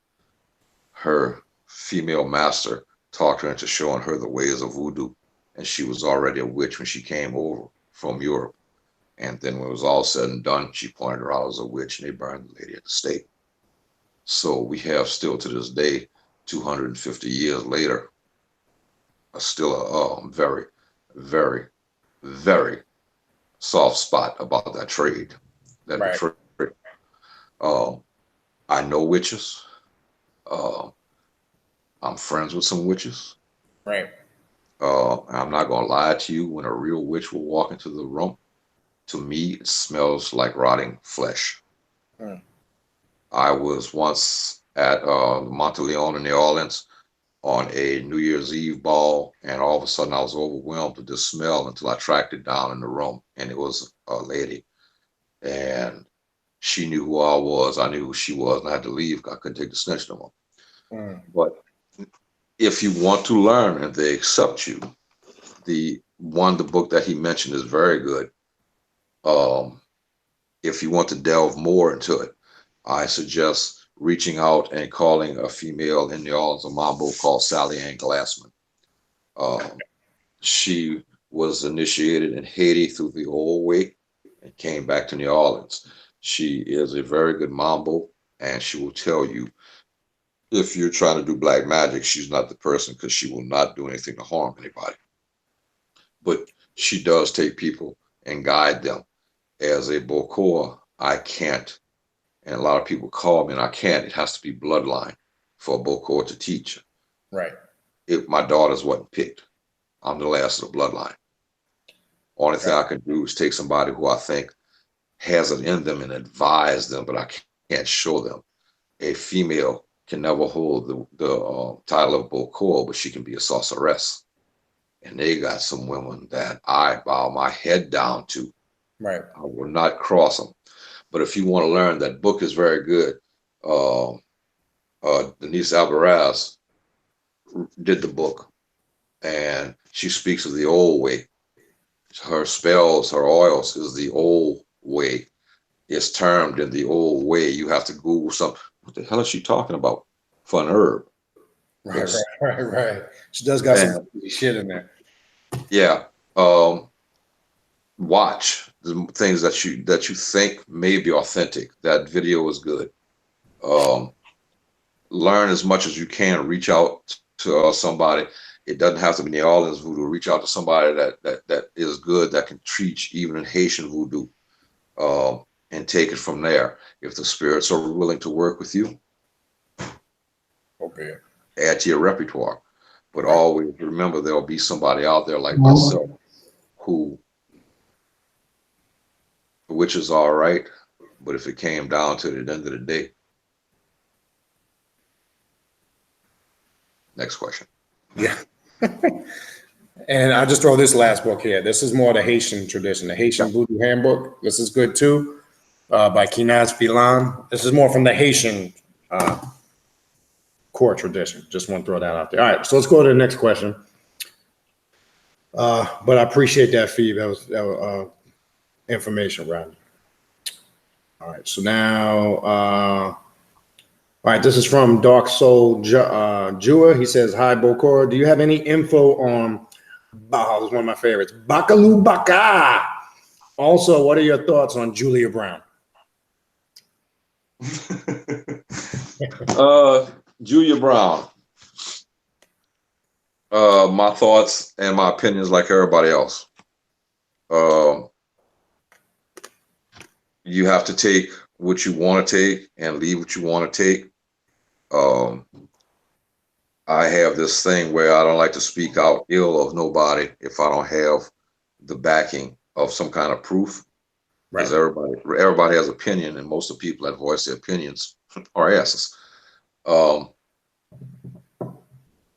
Speaker 3: her female master talked her into showing her the ways of voodoo, and she was already a witch when she came over from Europe. And then when it was all said and done, she pointed her out as a witch, and they burned the lady at the stake. So we have still to this day, 250 years later, still a very, very, very soft spot about that trade. I know witches. I'm friends with some witches.
Speaker 2: Right.
Speaker 3: I'm not gonna lie to you. When a real witch will walk into the room, to me, it smells like rotting flesh. I was once at Monteleone in New Orleans on a New Year's Eve ball, and all of a sudden I was overwhelmed with this smell until I tracked it down in the room, and it was a lady, and she knew who I was. I knew who she was, and I had to leave. I couldn't take the stench no more. But if you want to learn and they accept you, the book that he mentioned is very good. If you want to delve more into it, I suggest reaching out and calling a female in New Orleans, a mambo called Sally Ann Glassman. She was initiated in Haiti through the old way and came back to New Orleans. She is a very good mambo, and she will tell you if you're trying to do black magic, she's not the person, because she will not do anything to harm anybody. But she does take people and guide them. As a Bokor, I can't, and a lot of people call me and I can't. It has to be bloodline for a Bokor to teach.
Speaker 2: Right.
Speaker 3: If my daughters wasn't picked, I'm the last of the bloodline. Only thing I can do is take somebody who I think has it in them and advise them, but I can't show them. A female can never hold the title of Bokor, but she can be a sorceress. and they got some women that I bow my head down to.
Speaker 2: Right.
Speaker 3: I will not cross them. But if you want to learn, that book is very good. Denise Alvarez did the book, and she speaks of the old way. Her spells, her oils is the old way. It's termed in the old way. You have to Google something. What the hell is she talking about for an herb?
Speaker 2: Right. She does got some shit in there.
Speaker 3: Yeah. Watch the things that you think may be authentic. That video is good. Learn as much as you can. Reach out to somebody. It doesn't have to be New Orleans voodoo. Reach out to somebody that is good, that can teach even in Haitian voodoo, and take it from there. If the spirits are willing to work with you,
Speaker 2: okay,
Speaker 3: add to your repertoire. But always remember, there'll be somebody out there like myself which is all right, but if it came down to it at the end of the day. Next question.
Speaker 2: Yeah. And I just throw this last book here. This is more the Haitian tradition, the Haitian Voodoo Handbook. This is good too, by Kinaz Filan. This is more from the Haitian core tradition. Just want to throw that out there. All right, so let's go to the next question. But I appreciate that feed. That was information, Rodney. All right, so now, all right, this is from Dark Soul Jua. He says, "Hi, Bokor. Do you have any info on?" This is one of my favorites. Bakalu Baka. Also, what are your thoughts on Julia Brown?
Speaker 3: Julia Brown. My thoughts and my opinions, like everybody else. You have to take what you want to take and leave what you want to take. I have this thing where I don't like to speak out ill of nobody if I don't have the backing of some kind of proof. Because everybody has opinion, and most of the people that voice their opinions are asses.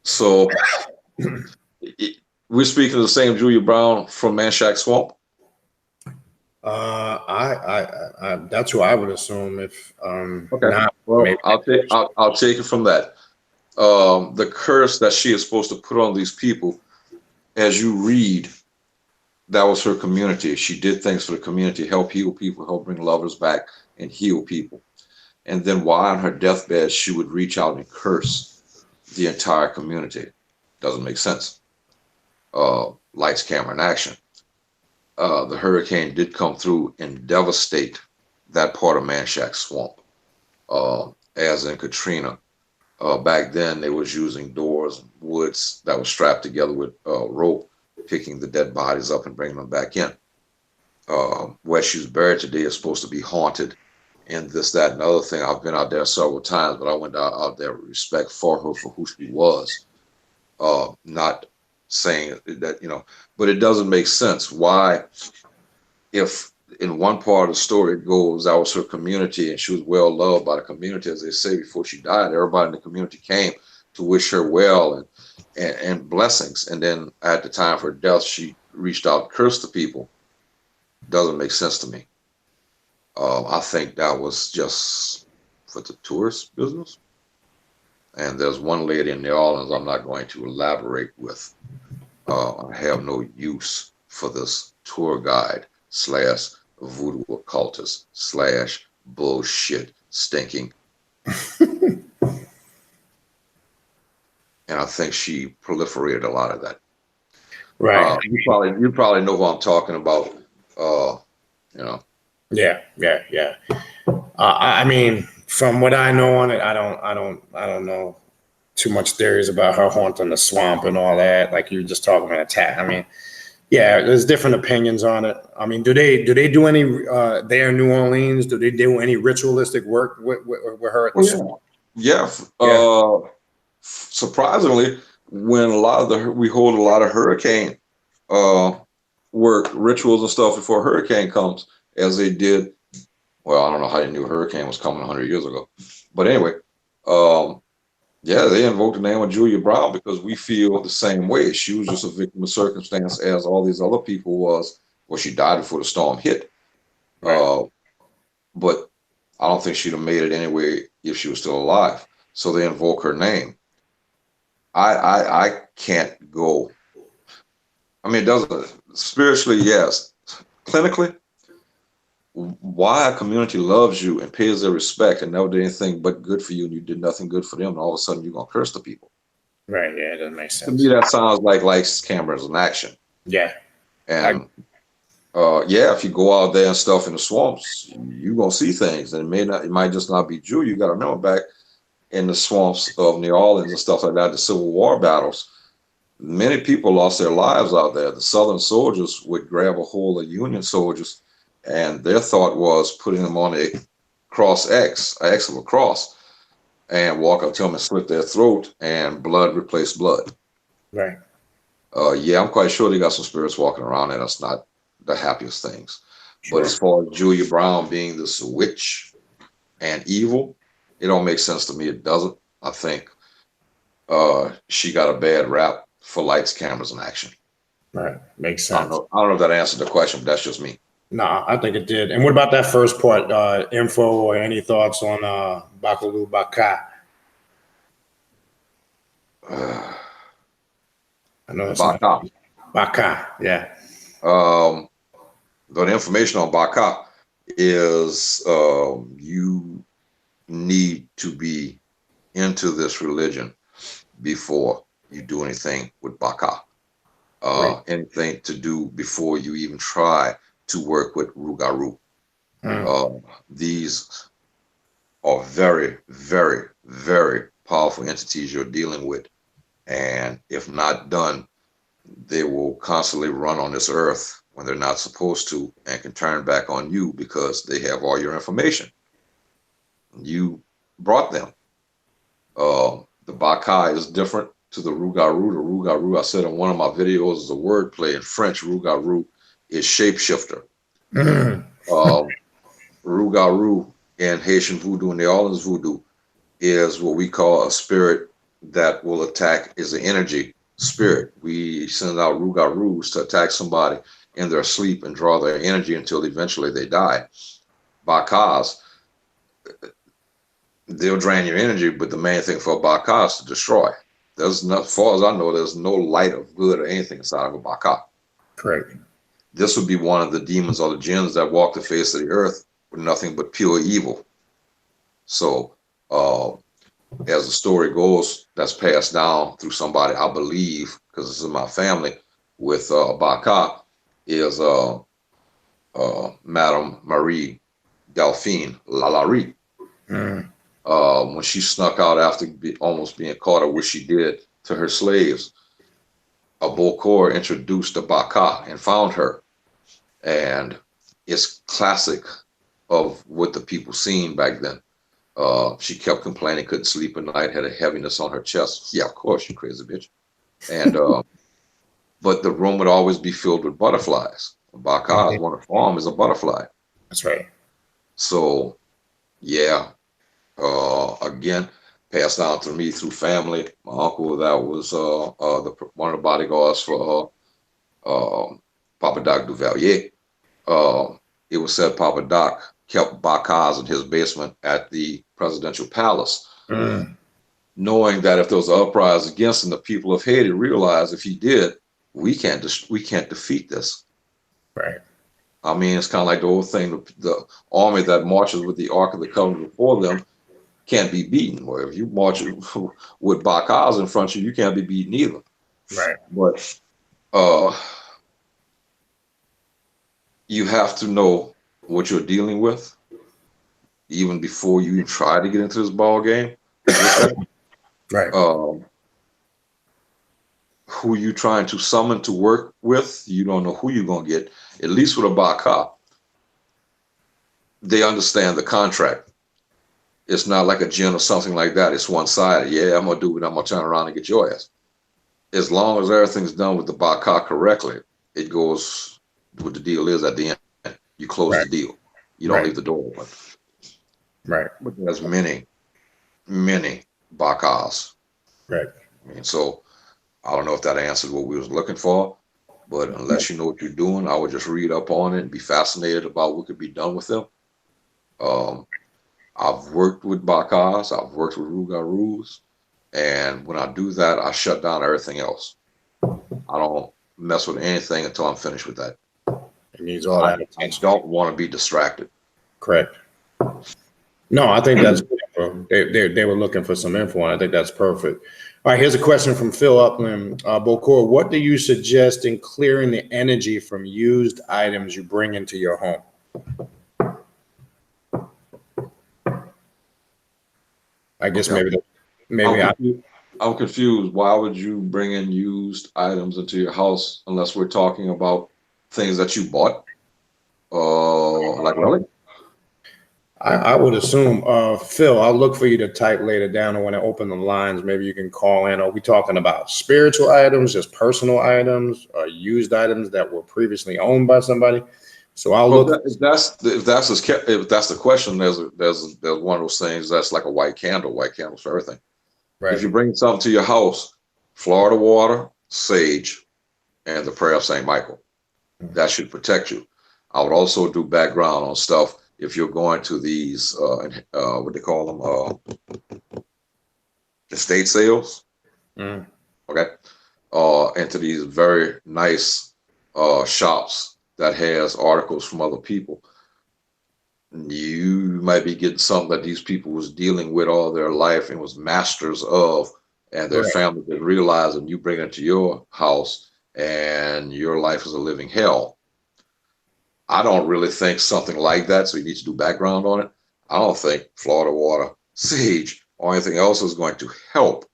Speaker 3: So we're speaking of the same Julia Brown from Manchac Swamp.
Speaker 2: That's who I would assume. If
Speaker 3: okay,
Speaker 2: not,
Speaker 3: well, I'll take it from that. The curse that she is supposed to put on these people, as you read, that was her community. She did things for the community, help heal people, help bring lovers back, and heal people. And then while on her deathbed, she would reach out and curse the entire community. Doesn't make sense. Lights, camera, and action. The hurricane did come through and devastate that part of Manchac Swamp, as in Katrina. Back then, they was using doors and woods that were strapped together with rope, picking the dead bodies up and bringing them back in. Where she's buried today is supposed to be haunted, and this, that, and the other thing. I've been out there several times, but I went out there with respect for her for who she was. Not saying that, but it doesn't make sense. Why, if in one part of the story it goes, that was her community and she was well loved by the community, as they say, before she died, everybody in the community came to wish her well and blessings. And then at the time of her death, she reached out and cursed the people. Doesn't make sense to me. I think that was just for the tourist business. And there's one lady in New Orleans I'm not going to elaborate with. I have no use for this tour guide / voodoo occultist / bullshit stinking. And I think she proliferated a lot of that.
Speaker 2: Right.
Speaker 3: You probably know who I'm talking about.
Speaker 2: Yeah. I mean, from what I know on it, I don't know too much theories about her haunting the swamp and all that. Like you were just talking about attack. I mean, yeah, there's different opinions on it. I mean, do they do any there in New Orleans? Do they do any ritualistic work with her at the swamp?
Speaker 3: Yeah. Surprisingly, when we hold a lot of hurricane work, rituals and stuff before a hurricane comes, as they did. Well, I don't know how they knew a hurricane was coming 100 years ago, but anyway, Yeah, they invoked the name of Julia Brown because we feel the same way. She was just a victim of circumstance as all these other people was. Well, she died before the storm hit.
Speaker 2: Right.
Speaker 3: But I don't think she'd have made it anyway if she was still alive. So they invoke her name. I can't go. I mean, it doesn't spiritually, yes. Clinically, why a community loves you and pays their respect and never did anything but good for you, and you did nothing good for them, and all of a sudden you're gonna curse the people.
Speaker 2: Right. Yeah, it doesn't make
Speaker 3: To me,
Speaker 2: sense.
Speaker 3: that sounds like lights, cameras, and action.
Speaker 2: Yeah.
Speaker 3: And yeah, if you go out there and stuff in the swamps, you're gonna see things, and it might just not be Jew. You got to remember back in the swamps of New Orleans and stuff like that, the Civil War battles. Many people lost their lives out there. The Southern soldiers would grab a hold of Union soldiers, and their thought was putting them on a cross X of a cross, and walk up to them and slit their throat, and blood replaced blood.
Speaker 2: Right.
Speaker 3: Yeah, I'm quite sure they got some spirits walking around, and that's not the happiest things.
Speaker 2: Sure.
Speaker 3: But as far as Julia Brown being this witch and evil, it don't make sense to me. It doesn't. I think she got a bad rap for lights, cameras, and action.
Speaker 2: Right. Makes
Speaker 3: I don't
Speaker 2: sense.
Speaker 3: know. I don't know if that answered the question, but that's just me.
Speaker 2: No, I think it did. And what about that first part? Info or any thoughts on Bakalu Baka? I know that's not
Speaker 3: Baka.
Speaker 2: Baka. Yeah.
Speaker 3: The information on Baka is you need to be into this religion before you do anything with Baka.
Speaker 2: Right.
Speaker 3: Anything to do before you even try to work with Rugaru. These are very, very, very powerful entities you're dealing with. And if not done, they will constantly run on this earth when they're not supposed to and can turn back on you because they have all your information. You brought them. The Baka is different to the Rugaru. The Rugaru, I said in one of my videos, is a wordplay in French. Rugaru is shapeshifter. Rugaru in Haitian Voodoo and New Orleans Voodoo is what we call a spirit that will attack, is an energy spirit. We send out Rugarus to attack somebody in their sleep and draw their energy until eventually they die. Bakas, they'll drain your energy, but the main thing for a Baka is to destroy. There's not, as far as I know, there's no light of good or anything inside of a Baka.
Speaker 2: Correct.
Speaker 3: This would be one of the demons or the jinns that walk the face of the earth with nothing but pure evil. So, as the story goes, that's passed down through somebody, I believe, because this is my family, with Baka, is Madame Marie Delphine Lalaurie. When she snuck out after almost being caught, or what she did to her slaves, a Bokor introduced the Baka and found her. And it's classic of what the people seen back then. She kept complaining, couldn't sleep at night, had a heaviness on her chest. Yeah, of course, you crazy bitch. And but the room would always be filled with butterflies. Baka is one of the form is a butterfly.
Speaker 2: That's right.
Speaker 3: So yeah, again, passed down to me through family. My uncle that was one of the bodyguards for Papa Doc Duvalier. It was said Papa Doc kept Bakas in his basement at the presidential palace, knowing that if there was an uprising against him, the people of Haiti realized if he did, we can't defeat this.
Speaker 2: Right.
Speaker 3: I mean, it's kind of like the old thing: the army that marches with the Ark of the Covenant before them can't be beaten. Well, if you march with Bakas in front of you, you can't be beaten either.
Speaker 2: Right.
Speaker 3: But you have to know what you're dealing with even before you try to get into this ball game.
Speaker 2: Right.
Speaker 3: Who you trying to summon to work with, you don't know who you're going to get. At least with a Baka, they understand the contract. It's not like a gin or something like that. It's one-sided. Yeah, I'm going to do it. I'm going to turn around and get your ass. As long as everything's done with the Baka correctly, it goes what the deal is at the end. You close the deal. You don't leave the door open.
Speaker 2: Right.
Speaker 3: But there's many, many, Bokors.
Speaker 2: Right.
Speaker 3: I mean, so I don't know if that answered what we was looking for, but unless you know what you're doing, I would just read up on it and be fascinated about what could be done with them. I've worked with Bokors, I've worked with Rougarous, and when I do that, I shut down everything else. I don't mess with anything until I'm finished with that.
Speaker 2: It needs all that
Speaker 3: I
Speaker 2: attention.
Speaker 3: don't want to be distracted.
Speaker 2: Correct. No, I think that's good, bro. They were looking for some info, and I think that's perfect. All right, here's a question from Phil Upland. Bokor, what do you suggest in clearing the energy from used items you bring into your home? I guess
Speaker 3: Okay.
Speaker 2: maybe
Speaker 3: I'm confused. Why would you bring in used items into your house unless we're talking about things that you bought? Like really?
Speaker 2: I would assume, Phil, I'll look for you to type later down, or when I open the lines, maybe you can call in. Are we talking about spiritual items, just personal items, or used items that were previously owned by somebody? So I'll
Speaker 3: Well,
Speaker 2: look.
Speaker 3: if that's the question, there's one of those things that's like a white candles for everything.
Speaker 2: Right.
Speaker 3: If you bring something to your house, Florida water, sage, and the prayer of Saint Michael, that should protect you. I would also do background on stuff if you're going to these what they call them, estate sales.
Speaker 2: Mm.
Speaker 3: Okay, into these very nice shops that has articles from other people. You might be getting something that these people was dealing with all their life and was masters of, and their
Speaker 2: Right.
Speaker 3: family didn't realize, and you bring it to your house and your life is a living hell. I don't really think something like that, so you need to do background on it. I don't think Florida water, sage, or anything else is going to help.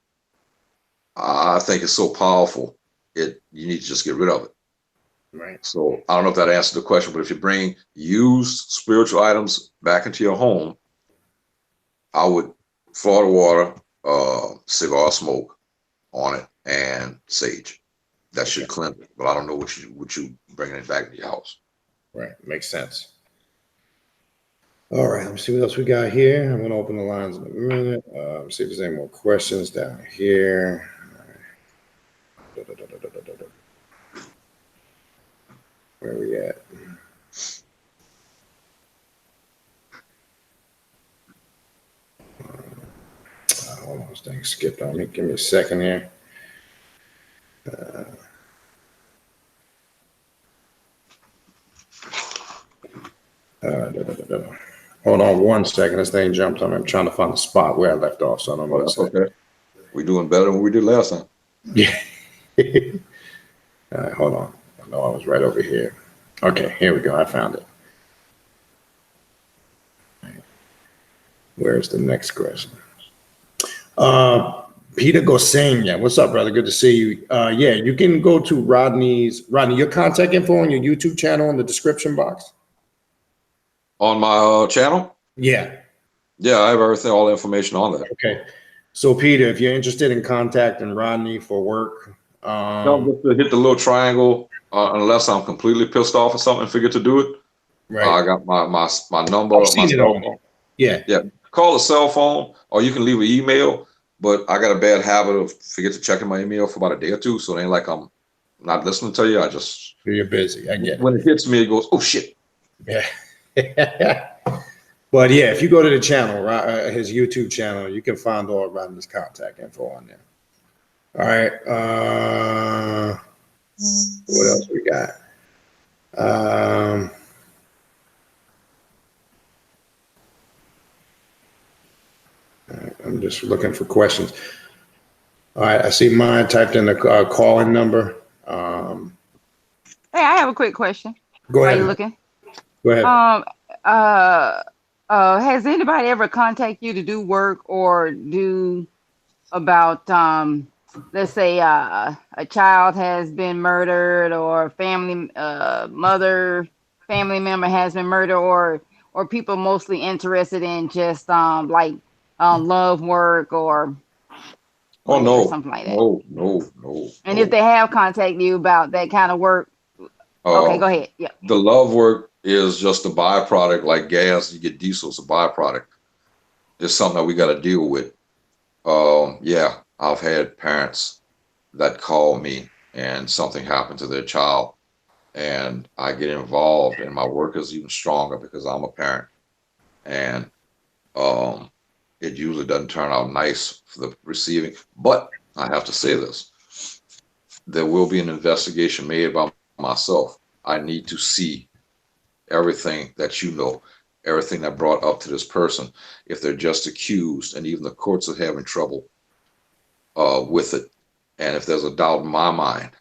Speaker 3: I think it's so powerful, you need to just get rid of it.
Speaker 2: Right.
Speaker 3: So I don't know if that answered the question, but if you bring used spiritual items back into your home, I would Florida water, cigar smoke on it, and sage. That should cleanse it. But I don't know what you bringing it back to your house.
Speaker 2: Right. Makes sense. All right. Let me see what else we got here. I'm going to open the lines in a minute. See if there's any more questions down here. Where are we at? Hold on, this thing skipped on me. Give me a second here. Hold on one second. This thing jumped on me. I'm trying to find the spot where I left off, so I don't know.
Speaker 3: That's okay. We're doing better than we did last time.
Speaker 2: Yeah. All right, hold on. I know I was right over here. Okay, here we go. I found it. Where's the next question? Peter Gosenia. What's up, brother? Good to see you. Yeah, you can go to Rodney, your contact info on your YouTube channel in the description box.
Speaker 3: On my channel?
Speaker 2: Yeah.
Speaker 3: Yeah, I have everything, all the information on that.
Speaker 2: Okay. So, Peter, if you're interested in contacting Rodney for work,
Speaker 3: Just to hit the little triangle, unless I'm completely pissed off or something and figure to do it.
Speaker 2: right.
Speaker 3: I got my number,
Speaker 2: I've
Speaker 3: my
Speaker 2: seen it
Speaker 3: cell
Speaker 2: on.
Speaker 3: phone.
Speaker 2: Yeah.
Speaker 3: Yeah, call a cell phone, or you can leave an email. But I got a bad habit of forget to check in my email for about a day or two, so it ain't like I'm not listening to you. I just
Speaker 2: You're busy. I get it.
Speaker 3: when it hits me, it goes, oh shit.
Speaker 2: Yeah. But yeah, if you go to the channel, his YouTube channel, you can find all Rodney's contact info on there. All right. What else we got? I'm just looking for questions. All right, I see mine typed in the call-in number.
Speaker 4: Hey, I have a quick question.
Speaker 2: Go
Speaker 4: While
Speaker 2: ahead.
Speaker 4: you looking?
Speaker 2: Go ahead.
Speaker 4: Has anybody ever contacted you to do work or do about let's say a child has been murdered, or family family member has been murdered, or people mostly interested in just love work or
Speaker 3: Oh
Speaker 4: money or
Speaker 3: no,
Speaker 4: something like that?
Speaker 3: no.
Speaker 4: And if they have contacted you about that kind of work, okay, go ahead. Yeah.
Speaker 3: The love work is just a byproduct, like gas. You get diesel, it's a byproduct. It's something that we got to deal with. Yeah, I've had parents that call me and something happened to their child, and I get involved, and my work is even stronger because I'm a parent, and um, it usually doesn't turn out nice for the receiving. But I have to say this: there will be an investigation made by myself. I need to see everything that you know, everything that brought up to this person. If they're just accused, and even the courts are having trouble with it, and if there's a doubt in my mind,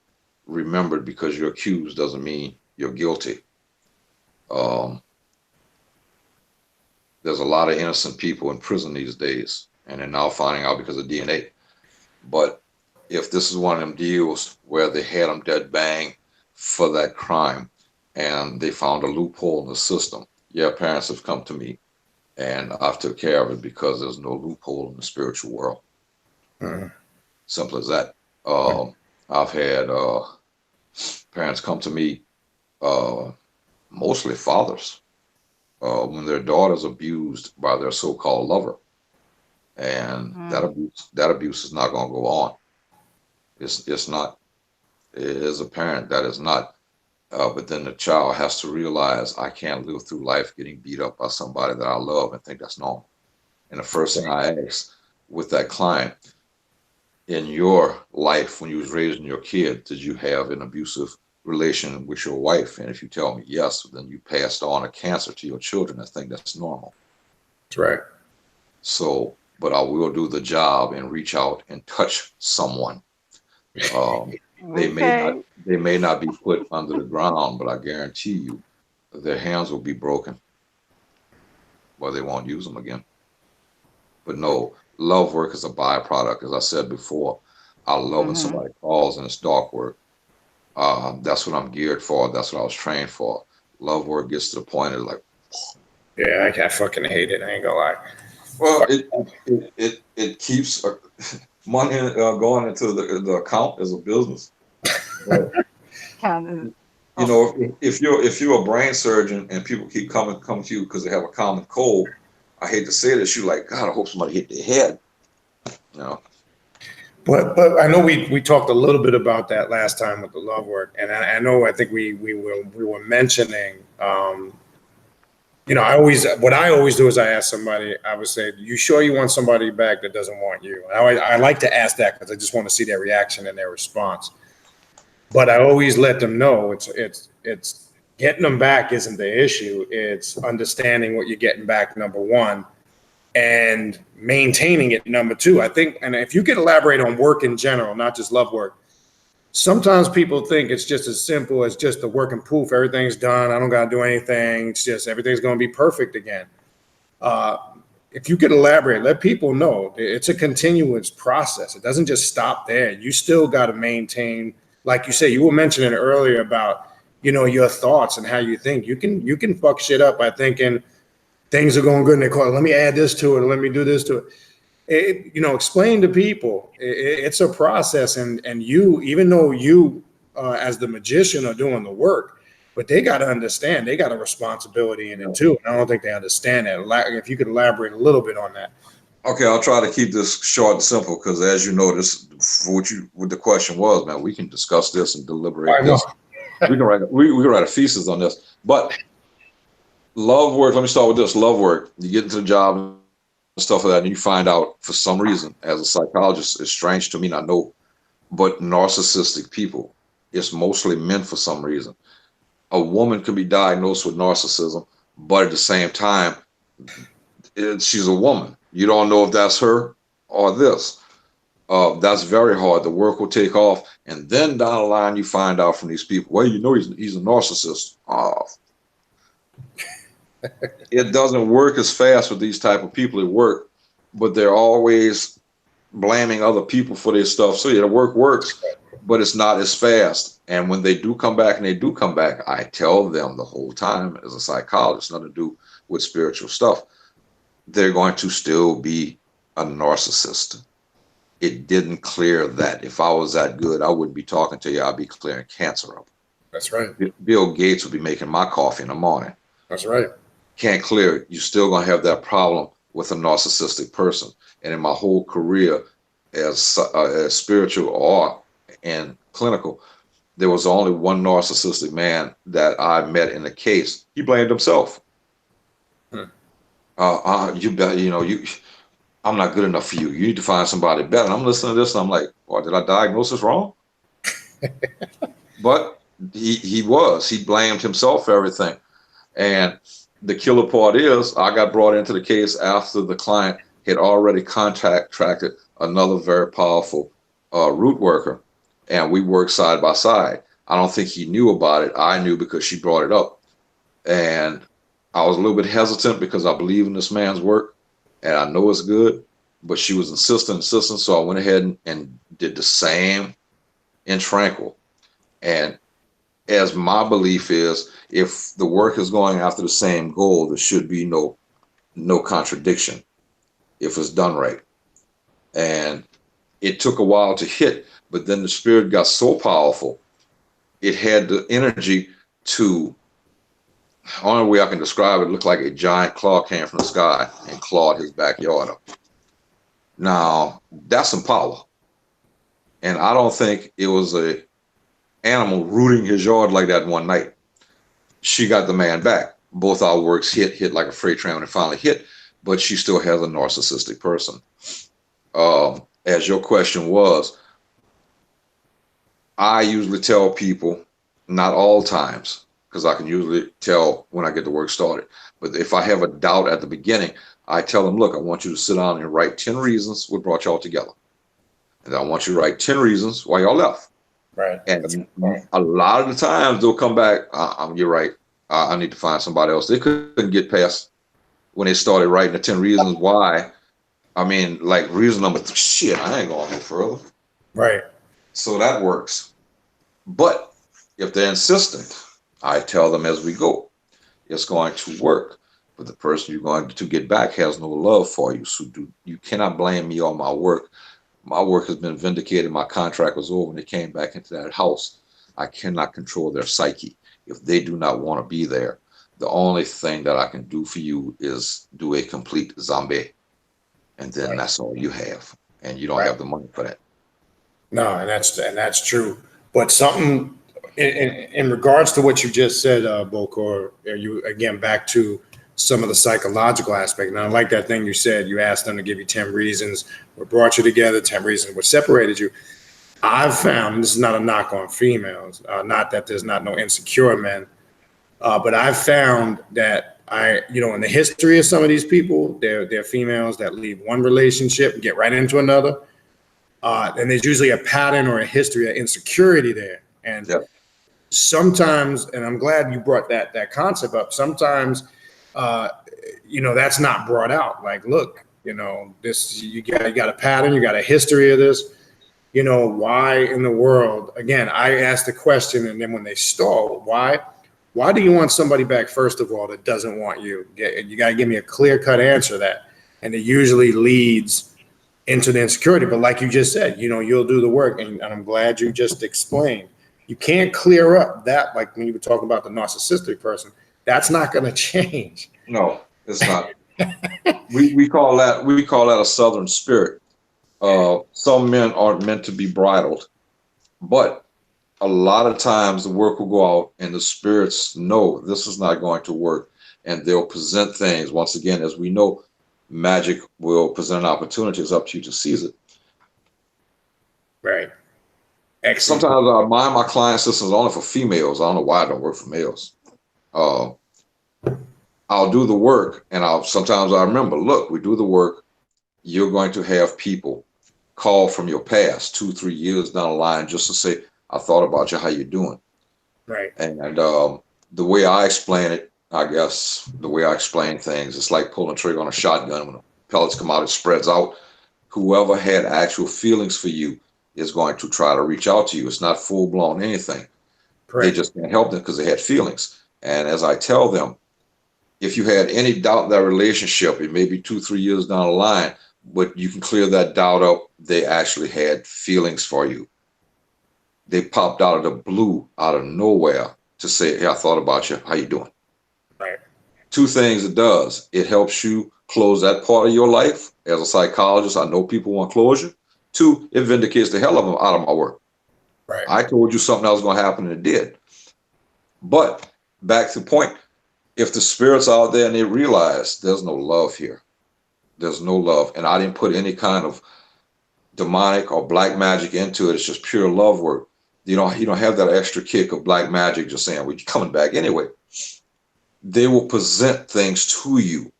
Speaker 3: remember, because you're accused doesn't mean you're guilty. Um, there's a lot of innocent people in prison these days, and they're now finding out because of DNA. But if this is one of them deals where they had them dead bang for that crime, and they found a loophole in the system, yeah, parents have come to me, and I've took care of it because there's no loophole in the spiritual world.
Speaker 2: Mhm.
Speaker 3: Simple as that. I've had parents come to me, uh, mostly fathers, when their daughter's abused by their so-called lover, and
Speaker 4: Mm.
Speaker 3: that abuse is not going to go on. It's not. It is apparent that it's not. But then the child has to realize I can't live through life getting beat up by somebody that I love and think that's normal. And the first thing I ask with that client, in your life when you was raising your kid, did you have an abusive relation with your wife? And if you tell me yes, then you passed on a cancer to your children. I think that's normal.
Speaker 2: That's right.
Speaker 3: So, but I will do the job and reach out and touch someone. Um,
Speaker 4: Okay.
Speaker 3: they may not be put under the ground, but I guarantee you their hands will be broken, but they won't use them again. But no, love work is a byproduct. As I said before, I love when
Speaker 4: Hmm.
Speaker 3: somebody calls and it's dark work. That's what I'm geared for. That's what I was trained for. Love work gets to the point of like,
Speaker 2: Yeah, I fucking hate it. I ain't gonna lie.
Speaker 3: well, it keeps money going into the account as a business. But
Speaker 4: Kind of.
Speaker 3: you
Speaker 4: Oh,
Speaker 3: know, if you're a brain surgeon and people keep coming to you because they have a common cold, I hate to say this, you like, God, I hope somebody hit their head. You know,
Speaker 2: But I know we talked a little bit about that last time with the love work, and I know I think we were mentioning. What I always do is I ask somebody. I would say, "You sure you want somebody back that doesn't want you?" I like to ask that because I just want to see their reaction and their response. But I always let them know it's getting them back isn't the issue. It's understanding what you're getting back. Number one, and maintaining it. Number two, I think, and if you could elaborate on work in general, not just love work. Sometimes people think it's just as simple as just the work and poof, everything's done. I don't got to do anything. It's just everything's going to be perfect again. Uh, if you could elaborate, let people know it's a continuous process. It doesn't just stop there. You still got to maintain, like you say, you were mentioning earlier about, your thoughts and how you think. You can fuck shit up by thinking things are going good in their car. Let me add this to it. Or let me do this to it. Explain to people it's a process, and you, even though you, as the magician, are doing the work, but they got to understand they got a responsibility in
Speaker 3: you
Speaker 2: it
Speaker 3: know.
Speaker 2: too. And I don't think they understand that. If you could elaborate a little bit on that.
Speaker 3: Okay, I'll try to keep this short and simple because, as you know, this for what the question was, man. We can discuss this and deliberate
Speaker 2: I know.
Speaker 3: this. We can write a thesis on this. But love work. Let me start with this. Love work. You get into the job and stuff like that, and you find out for some reason, as a psychologist, it's strange to me, I know, but narcissistic people, it's mostly men for some reason. A woman can be diagnosed with narcissism, but at the same time, she's a woman. You don't know if that's her or this. That's very hard. The work will take off, and then down the line, you find out from these people, well, he's a narcissist. It doesn't work as fast with these type of people at work, but they're always blaming other people for their stuff. So yeah, the work works, but it's not as fast. And when they do come back, and they do come back, I tell them the whole time as a psychologist, nothing to do with spiritual stuff, they're going to still be a narcissist. It didn't clear that. If I was that good, I wouldn't be talking to you. I'd be clearing cancer up.
Speaker 2: That's right.
Speaker 3: Bill Gates would be making my coffee in the morning.
Speaker 2: That's right.
Speaker 3: Can't clear it. You're still going to have that problem with a narcissistic person. And in my whole career as spiritual or and clinical, there was only one narcissistic man that I met in the case. He blamed himself. I'm not good enough for you. You need to find somebody better. And I'm listening to this and I'm like, oh, did I diagnose this wrong? But he blamed himself for everything. And the killer part is I got brought into the case after the client had already contracted another very powerful root worker, and we worked side by side. I don't think he knew about it. I knew because she brought it up. And I was a little bit hesitant because I believe in this man's work and I know it's good, but she was insistent. So I went ahead and did the same in Tranquil. And as my belief is, if the work is going after the same goal, there should be no contradiction if it's done right. And it took a while to hit, but then the spirit got so powerful, it had the energy to, the only way I can describe it, looked like a giant claw came from the sky and clawed his backyard up. Now, that's some power. And I don't think it was a animal rooting his yard like that one night. She got the man back. Both our works hit like a freight train when it finally hit, but she still has a narcissistic person. As your question was, I usually tell people, not all times, because I can usually tell when I get the work started, but if I have a doubt at the beginning, I tell them, look, I want you to sit down and write 10 reasons what brought y'all together. And I want you to write 10 reasons why y'all left.
Speaker 2: Right.
Speaker 3: And a lot of the times they'll come back, you're right, I need to find somebody else. They couldn't get past when they started writing the 10 reasons why. I mean, like reason number 3, shit, I ain't going no further.
Speaker 2: Right.
Speaker 3: So that works. But if they're insistent, I tell them as we go, it's going to work. But the person you're going to get back has no love for you. So you cannot blame me on my work. My work has been vindicated. My contract was over when they came back into that house. I cannot control their psyche. If they do not want to be there, the only thing that I can do for you is do a complete zombie. And then that's all you have. And you don't have the money for that.
Speaker 2: No, and that's true. But something in regards to what you just said, Bokor, you again back to some of the psychological aspect. And I like that thing you said. You asked them to give you 10 reasons what brought you together, 10 reasons what separated you. I've found, and this is not a knock on females, not that there's not no insecure men, but I've found that in the history of some of these people, they're females that leave one relationship and get right into another. And there's usually a pattern or a history of insecurity there. And sometimes, and I'm glad you brought that concept up, sometimes, that's not brought out. Like, look, this, you got a pattern, you got a history of this, why in the world, again, I asked the question, and then when they stall, why do you want somebody back, first of all, that doesn't want you? You got to give me a clear-cut answer to that. And it usually leads into the insecurity. But like you just said, you'll do the work. And I'm glad you just explained. You can't clear up that, like when you were talking about the narcissistic person, that's not going to change.
Speaker 3: No, it's not. we call that a Southern spirit. Some men aren't meant to be bridled, but a lot of times the work will go out and the spirits know this is not going to work, and they'll present things. Once again, as we know, magic will present an opportunity. It's up to you to seize it.
Speaker 2: Right. Excellent.
Speaker 3: Sometimes I mind my client systems only for females. I don't know why I don't work for males. I'll do the work, and sometimes I remember, look, we do the work. You're going to have people call from your past 2-3 years down the line just to say, I thought about you, how you doing?
Speaker 2: Right.
Speaker 3: And the way I explain it, I guess, the way I explain things, it's like pulling a trigger on a shotgun. When the pellets come out, it spreads out. Whoever had actual feelings for you is going to try to reach out to you. It's not full-blown anything. Correct. They just can't help them because they had feelings. And as I tell them, if you had any doubt in that relationship, it may be 2-3 years down the line, but you can clear that doubt up. They actually had feelings for you. They popped out of the blue, out of nowhere, to say, hey, I thought about you. How you doing?
Speaker 2: Right.
Speaker 3: 2 things it does. It helps you close that part of your life. As a psychologist, I know people want closure. 2, it vindicates the hell of them out of my work.
Speaker 2: Right.
Speaker 3: I told you something that was going to happen, and it did. But back to the point, if the spirit's out there and they realize there's no love here, there's no love, and I didn't put any kind of demonic or black magic into it, it's just pure love work. You don't have that extra kick of black magic just saying, well, you're coming back anyway. They will present things to you.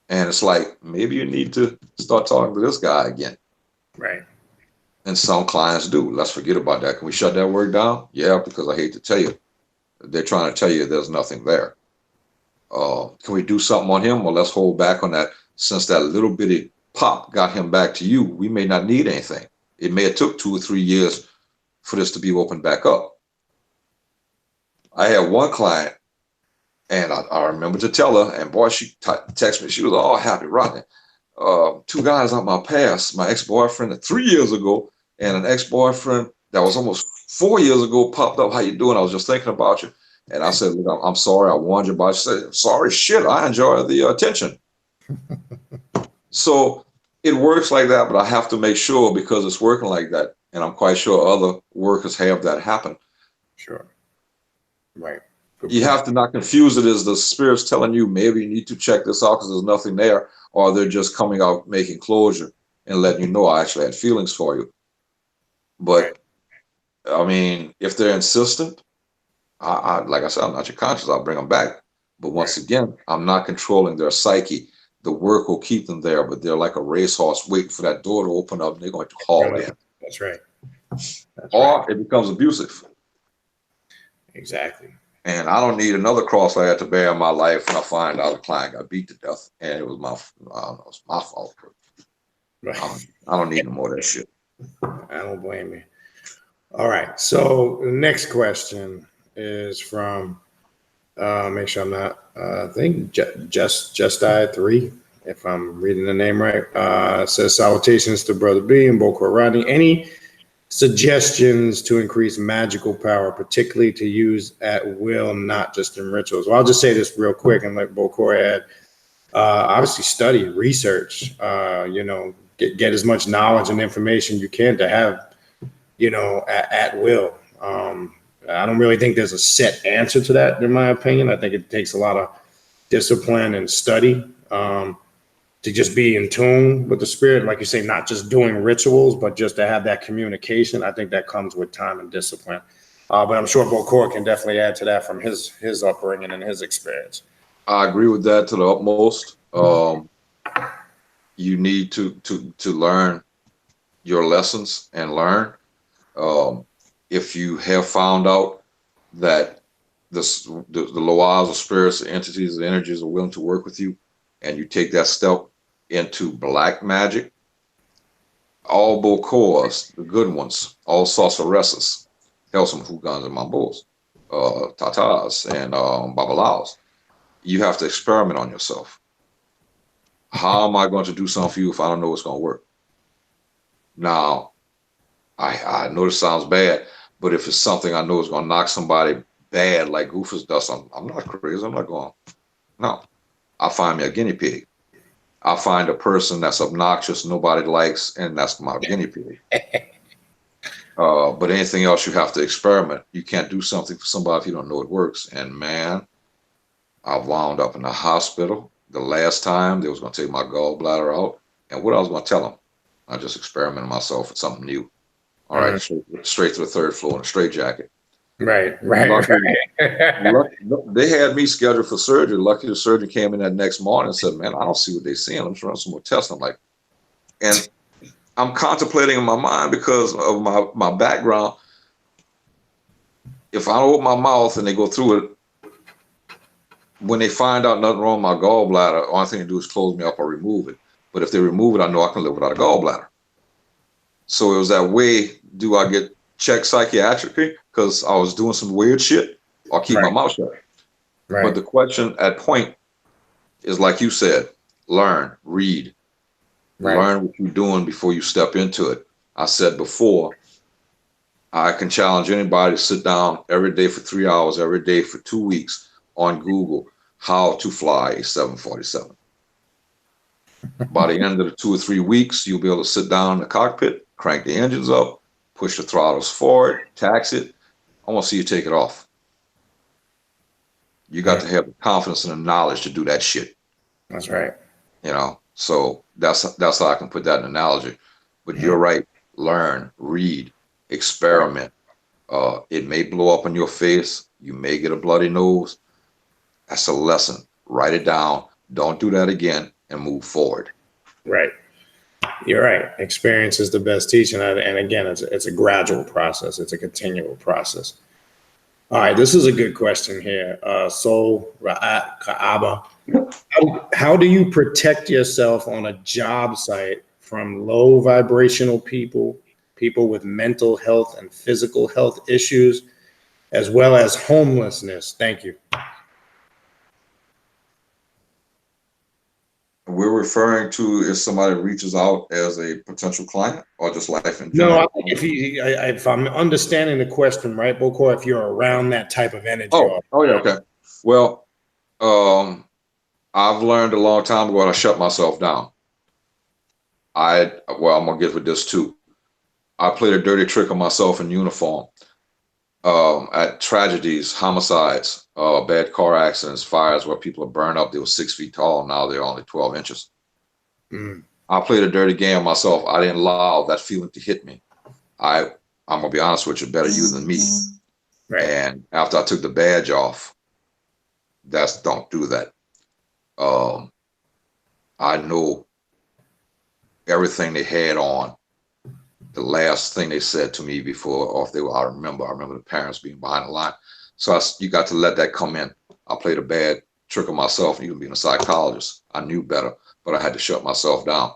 Speaker 3: And it's like, maybe you need to start talking to this guy again.
Speaker 2: Right.
Speaker 3: And some clients do. Let's forget about that. Can we shut that work down? Yeah, because I hate to tell you, they're trying to tell you there's nothing there. Can we do something on him? Well, let's hold back on that. Since that little bitty pop got him back to you, we may not need anything. It may have took 2 or 3 years for this to be opened back up. I had one client, and I remember to tell her, and boy, she texted me. She was all happy, Rodney. 2 guys out my past, my ex-boyfriend 3 years ago, and an ex-boyfriend that was almost 4 years ago popped up. How you doing? I was just thinking about you. And I said, look, I'm sorry. I warned you about it. She said, sorry, shit. I enjoy the attention. So it works like that, but I have to make sure, because it's working like that. And I'm quite sure other workers have that happen.
Speaker 2: Sure. Right.
Speaker 3: You have to not confuse it as the spirit's telling you maybe you need to check this out because there's nothing there, or they're just coming out making closure and letting you know I actually had feelings for you. But I mean, if they're insistent, I like I said, I'm not your conscience. I'll bring them back. But once again, I'm not controlling their psyche. The work will keep them there, but they're like a racehorse waiting for that door to open up and they're going to haul in.
Speaker 2: That's right.
Speaker 3: Or it becomes abusive.
Speaker 2: Exactly.
Speaker 3: And I don't need another cross I had to bear in my life when I find out a client got beat to death. And it was it's my fault.
Speaker 2: Right.
Speaker 3: I don't need no more of that shit.
Speaker 2: I don't blame you. All right. So the next question is from, make sure I'm not, I think just died 3, if I'm reading the name right. It says salutations to Brother B and Bokor Rodney. Any suggestions to increase magical power, particularly to use at will, not just in rituals? Well, I'll just say this real quick and let Bokor add. Obviously study, research, get as much knowledge and information you can to have, at will. I don't really think there's a set answer to that, in my opinion. I think it takes a lot of discipline and study to just be in tune with the spirit. Like you say, not just doing rituals, but just to have that communication. I think that comes with time and discipline. But I'm sure Bokor can definitely add to that from his upbringing and his experience. I
Speaker 3: agree with that to the utmost. You need to learn your lessons and learn. If you have found out that the loas or spirits, the entities, the energies are willing to work with you, and you take that step into black magic, all Bokors, the good ones, all sorceresses, hell, some Hougans and Mambos, Tatars and Babalaos, you have to experiment on yourself. How am I going to do something for you if I don't know what's going to work? Now, I know this sounds bad, but if it's something I know is going to knock somebody bad like Goofer's does, I'm not crazy. I'm not going, no. I'll find me a guinea pig. I'll find a person that's obnoxious, nobody likes, and that's my guinea pig. But anything else, you have to experiment. You can't do something for somebody if you don't know it works. And man, I wound up in the hospital the last time they was going to take my gallbladder out. And what I was going to tell them, I just experimented myself with something new. All right, straight to the 3rd floor in a straitjacket. Right. They had me scheduled for surgery. Lucky the surgeon came in that next morning and said, man, I don't see what they're seeing. I'm just running some more tests. I'm like, and I'm contemplating in my mind because of my background. If I don't open my mouth and they go through it, when they find out nothing wrong with my gallbladder, all thing they do is close me up or remove it. But if they remove it, I know I can live without a gallbladder. So it was that way, do I get checked psychiatrically because I was doing some weird shit, or keep my mouth shut? Right. But the question at point is, like you said, learn, read, learn what you're doing before you step into it. I said before, I can challenge anybody to sit down every day for 3 hours, every day for 2 weeks on Google, how to fly a 747. By the end of the 2 or 3 weeks, you'll be able to sit down in the cockpit, crank the engines up, push the throttles forward, tax it. I want to see you take it off. You got to have the confidence and the knowledge to do that shit.
Speaker 2: That's right.
Speaker 3: You know, so that's how I can put that in analogy. But you're right. Learn, read, experiment. It may blow up in your face. You may get a bloody nose. That's a lesson. Write it down. Don't do that again and move forward.
Speaker 2: Right. You're right. Experience is the best teacher. And again, it's a gradual process. It's a continual process. All right. This is a good question here. Sol Ra'at Ka'aba. How do you protect yourself on a job site from low vibrational people with mental health and physical health issues, as well as homelessness? Thank you.
Speaker 3: We're referring to if somebody reaches out as a potential client or just life in general?
Speaker 2: No, I think if I'm understanding the question right, Bokor, if you're around that type of energy.
Speaker 3: Oh, yeah, okay. Well, I've learned a long time ago to shut myself down. I'm gonna get with this too. I played a dirty trick on myself in uniform. At tragedies, homicides, bad car accidents, fires where people are burned up. They were 6 feet tall. Now they're only 12 inches. I played a dirty game myself. I didn't allow that feeling to hit me. I'm gonna be honest with you, better you than me. Right. And after I took the badge off, don't do that. I know everything they had on. The last thing they said to me before, or if they were, I remember the parents being behind the line. So you got to let that come in. I played a bad trick on myself, even being a psychologist. I knew better, but I had to shut myself down.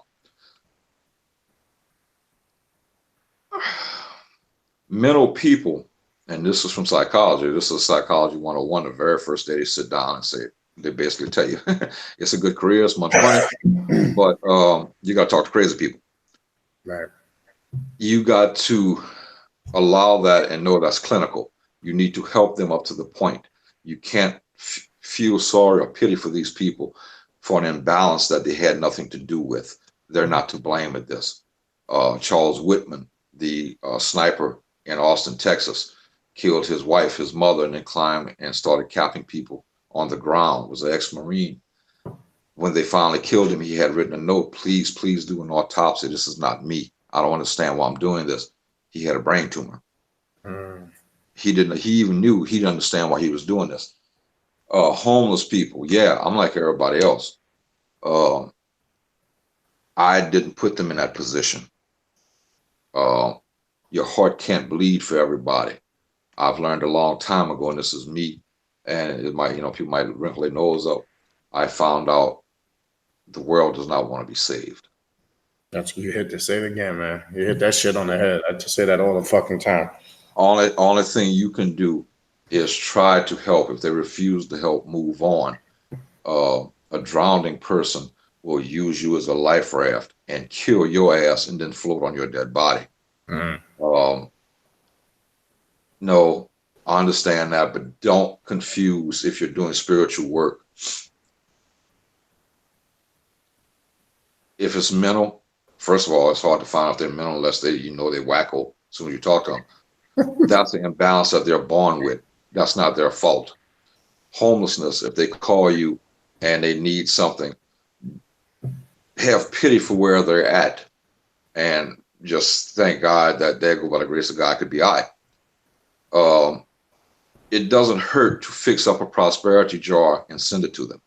Speaker 3: Mental people, and this is from psychology. This is Psychology 101. The very first day they sit down and say, they basically tell you, it's a good career, it's much money, but you got to talk to crazy people.
Speaker 2: Right.
Speaker 3: You got to allow that and know that's clinical. You need to help them up to the point. You can't feel sorry or pity for these people for an imbalance that they had nothing to do with. They're not to blame at this. Charles Whitman, the sniper in Austin, Texas, killed his wife, his mother, and then climbed and started capping people on the ground. Was an ex-Marine. When they finally killed him, he had written a note, please do an autopsy. This is not me. I don't understand why I'm doing this. He had a brain tumor. He even knew he didn't understand why he was doing this. Homeless people. Yeah, I'm like everybody else. I didn't put them in that position. Your heart can't bleed for everybody. I've learned a long time ago, and this is me, and it might, people might wrinkle their nose up. I found out the world does not want to be saved.
Speaker 2: You hit to say it again, man. You hit that shit on the head. I just say that all the fucking time.
Speaker 3: Only thing you can do is try to help. If they refuse to help, move on. A drowning person will use you as a life raft and kill your ass and then float on your dead body. No, I understand that, but don't confuse if you're doing spiritual work. If it's mental, first of all, it's hard to find out if they're mental unless they're wacko as soon as you talk to them. That's the imbalance that they're born with. That's not their fault. Homelessness, if they call you and they need something, have pity for where they're at and just thank God that there go by the grace of God could be I. It doesn't hurt to fix up a prosperity jar and send it to them.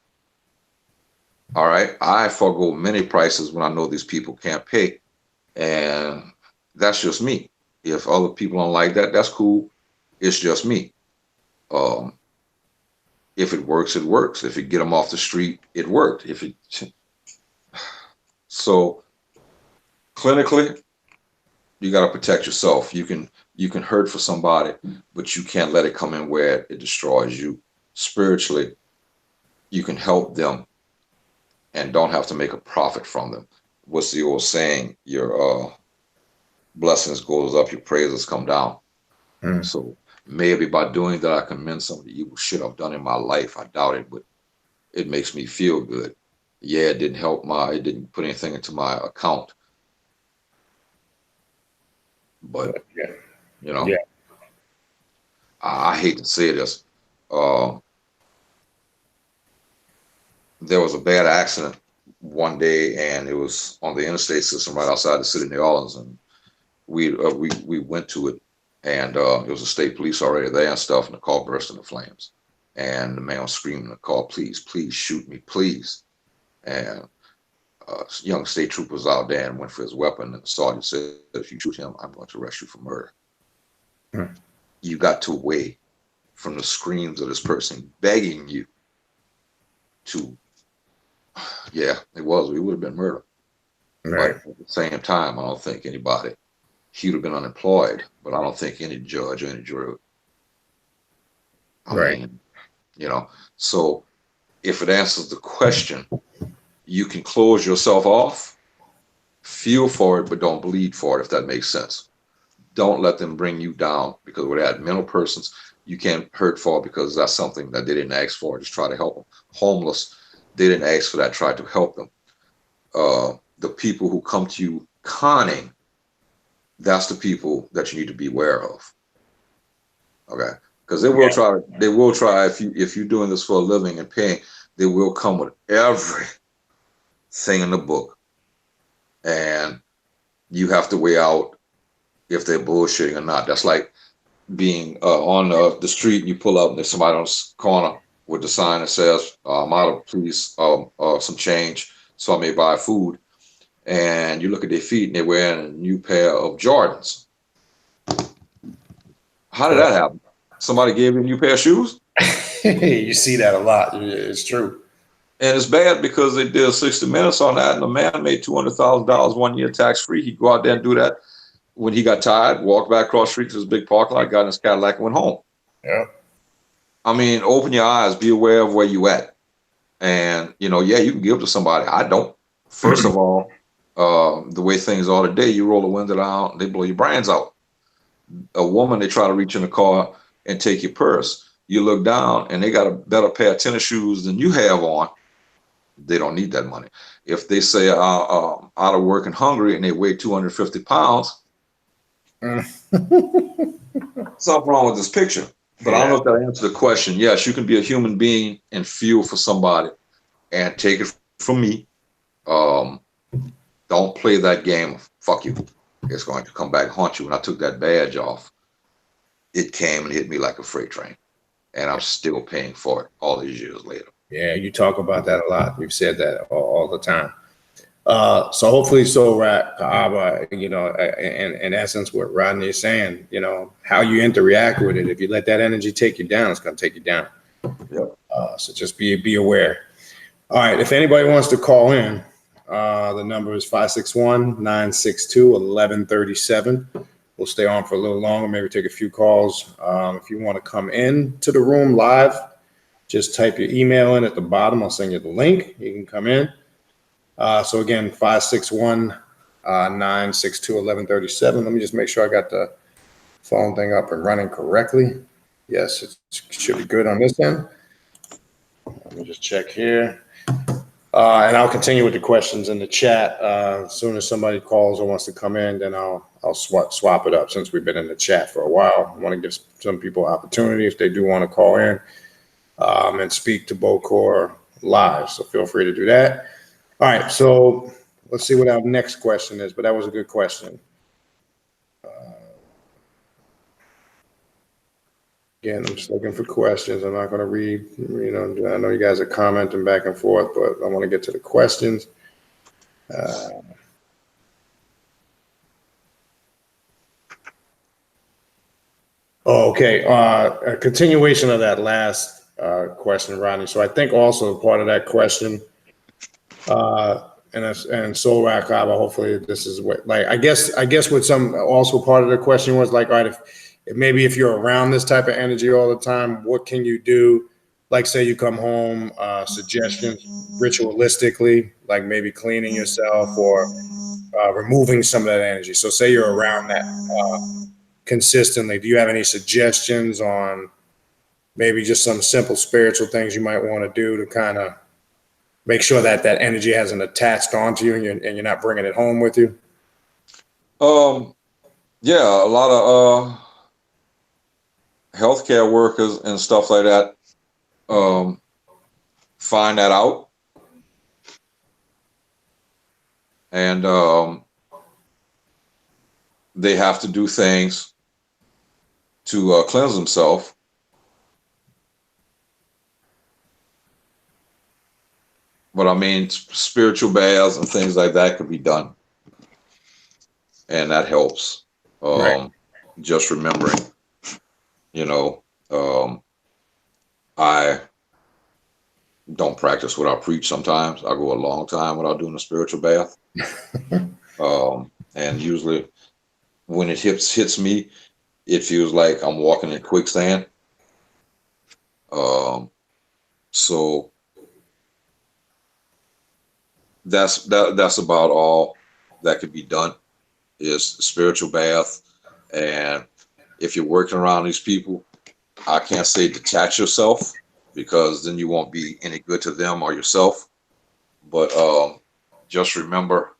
Speaker 3: All right. I forego many prices when I know these people can't pay. And that's just me. If other people don't like that, that's cool. It's just me. If it works, it works. If you get them off the street, it worked. So clinically, you got to protect yourself. You can hurt for somebody, but you can't let it come in where it destroys you. Spiritually, you can help them and don't have to make a profit from them. What's the old saying? Your blessings goes up, your praises come down. So maybe by doing that, I can mend some of the evil shit I've done in my life. I doubt it, but it makes me feel good. Yeah, it didn't put anything into my account. But
Speaker 2: Yeah.
Speaker 3: you know,
Speaker 2: Yeah.
Speaker 3: I hate to say this. Uh, there was a bad accident one day, and it was on the interstate system right outside the city of New Orleans, and we went to it, and it was a state police already there and stuff, and the car burst into flames, and the man was screaming in the car, "Please, please shoot me, please!" And young state trooper was out there and went for his weapon, and the sergeant said, "If you shoot him, I'm going to arrest you for murder."
Speaker 2: Hmm.
Speaker 3: You got to away from the screams of this person begging you to, yeah, it was. We would have been murdered.
Speaker 2: Right.
Speaker 3: But at the same time, I don't think anybody, he would have been unemployed, but I don't think any judge or any jury, I
Speaker 2: Right.
Speaker 3: mean, you know, so if it answers the question, you can close yourself off, feel for it, but don't bleed for it, if that makes sense. Don't let them bring you down, because we're at mental persons, you can't hurt for because that's something that they didn't ask for. Just try to help them. Homeless, they didn't ask for that. Try to help them. The people who come to you conning, that's the people that you need to be aware of. Okay, because they will try. They will try, if you're doing this for a living and paying, they will come with everything in the book, and you have to weigh out if they're bullshitting or not. That's like being on the street, and you pull up and there's somebody on the corner with the sign that says, "I'm out of please some change, so I may buy food." And you look at their feet and they're wearing a new pair of Jordans. How did that happen? Somebody gave you a new pair of shoes?
Speaker 2: You see that a lot. It's true.
Speaker 3: And it's bad because they did 60 Minutes on that, and the man made $200,000 one year tax free. He'd go out there and do that when he got tired, walked back across the street to his big parking lot, got in his Cadillac, and went home.
Speaker 2: Yeah.
Speaker 3: I mean, open your eyes, be aware of where you at. And, yeah, you can give to somebody. I don't. First of all, the way things are today, you roll the window down, they blow your brains out. A woman, they try to reach in the car and take your purse. You look down and they got a better pair of tennis shoes than you have on. They don't need that money. If they say out of work and hungry and they weigh 250 pounds, something wrong with this picture. But I don't know if that answers the question. Yes, you can be a human being and feel for somebody, and take it from me. Don't play that game of fuck you. It's going to come back and haunt you. When I took that badge off, it came and hit me like a freight train. And I'm still paying for it all these years later.
Speaker 2: Yeah, you talk about that a lot. We've said that all the time. So hopefully, Kaaba, in essence, what Rodney is saying, how you interact with it. If you let that energy take you down, it's going to take you down.
Speaker 3: Yep.
Speaker 2: So just be aware. All right. If anybody wants to call in, the number is 561-962-1137. We'll stay on for a little longer, maybe take a few calls. If you want to come in to the room live, just type your email in at the bottom. I'll send you the link. You can come in. So again, 561-962-1137. Let me just make sure I got the phone thing up and running correctly. Yes, it should be good on this end. Let me just check here. And I'll continue with the questions in the chat. As soon as somebody calls or wants to come in, then I'll swap it up, since we've been in the chat for a while. I want to give some people opportunity if they do want to call in and speak to Bokor live. So feel free to do that. All right, so let's see what our next question is, but that was a good question. Again, I'm just looking for questions. I'm not going to read, I know you guys are commenting back and forth, but I want to get to the questions. Okay, a continuation of that last question, Rodney. So I think also part of that question, and Soul Rock Kaba, hopefully this is what, like, I guess what some also part of the question was like, all right, if you're around this type of energy all the time, what can you do? Like, say you come home, suggestions ritualistically, like maybe cleaning yourself or removing some of that energy. So say you're around that consistently. Do you have any suggestions on maybe just some simple spiritual things you might want to do to kind of, make sure that that energy hasn't attached onto you and you're not bringing it home with you?
Speaker 3: Yeah, a lot of healthcare workers and stuff like that find that out, and they have to do things to cleanse themselves. But I mean, spiritual baths and things like that could be done, and that helps.
Speaker 2: Right.
Speaker 3: Just remembering, you know, I don't practice what I preach sometimes. I go a long time without doing a spiritual bath. And usually when it hits me, it feels like I'm walking in quicksand. So that's about all that could be done is spiritual bath. And if you're working around these people, I can't say detach yourself, because then you won't be any good to them or yourself. But just remember,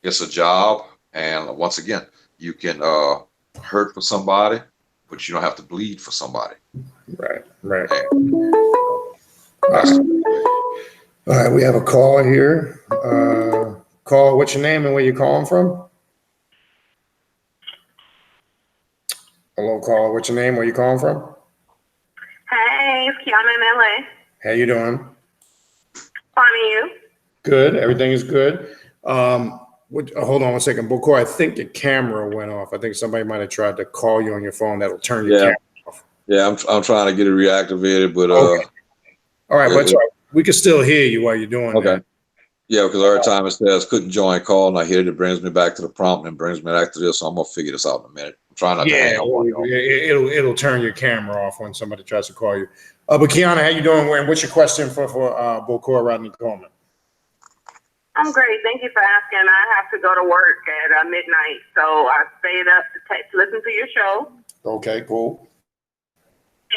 Speaker 3: it's a job, and once again, you can hurt for somebody, but you don't have to bleed for somebody.
Speaker 2: Right. Right.
Speaker 3: And
Speaker 2: All right, we have a caller here. Caller, what's your name and where you calling from? Hello, caller, what's your name? Where you calling from?
Speaker 5: Hey, it's Kiana in LA.
Speaker 2: How you doing?
Speaker 5: Fine, and you?
Speaker 2: Good. Everything is good. Hold on one second, Bokor. I think your camera went off. I think somebody might have tried to call you on your phone. That'll turn your camera off.
Speaker 3: Yeah, I'm trying to get it reactivated, but
Speaker 2: okay. All right, but we can still hear you while you're doing that.
Speaker 3: Yeah, because every time it says couldn't join call and I hit it, it brings me back to the prompt and brings me back to this. So I'm gonna figure this out in a minute. I'm trying not to hang up on you.
Speaker 2: It'll turn your camera off when somebody tries to call you. But Kiana, how you doing? What's your question for Bokor, Rodney, Coleman?
Speaker 5: I'm great. Thank you for asking. I have to go to work at midnight, so I stayed up to listen to your show.
Speaker 2: Okay, cool.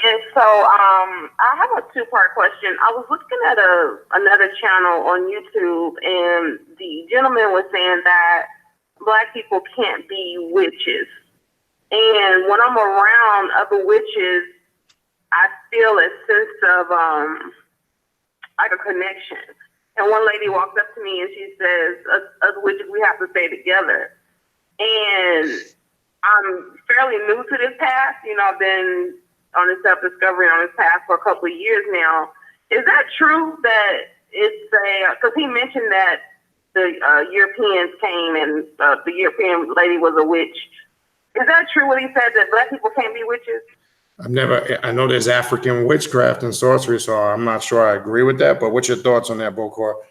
Speaker 5: And so I have a two-part question. I was looking at another channel on YouTube, and the gentleman was saying that Black people can't be witches. And when I'm around other witches, I feel a sense of like a connection. And one lady walked up to me and she says, "Us witches, we have to stay together." And I'm fairly new to this path. You know, I've been on this self-discovery on this path for a couple of years now. Is that true that it's because he mentioned that the Europeans came and the European lady was a witch. Is that true what he said, that Black people can't be witches?
Speaker 2: I know there's African witchcraft and sorcery, so I'm not sure I agree with that, but what's your thoughts on that, Bokor?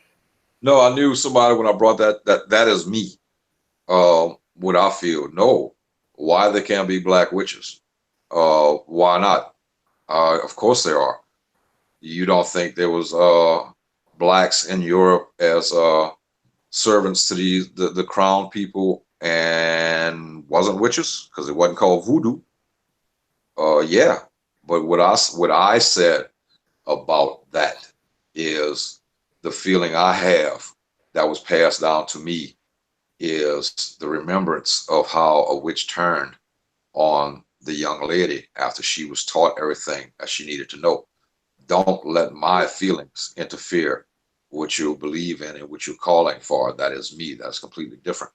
Speaker 3: No, I knew somebody when I brought that is me. What I feel, no. Why there can't be Black witches? Why not? Of course there are. You don't think there was Blacks in Europe as servants to the crown people and wasn't witches because it wasn't called voodoo? Yeah, but what I said about that is the feeling I have that was passed down to me is the remembrance of how a witch turned on the young lady after she was taught everything that she needed to know. Don't let my feelings interfere with what you believe in and what you're calling for. That is me. That's completely different.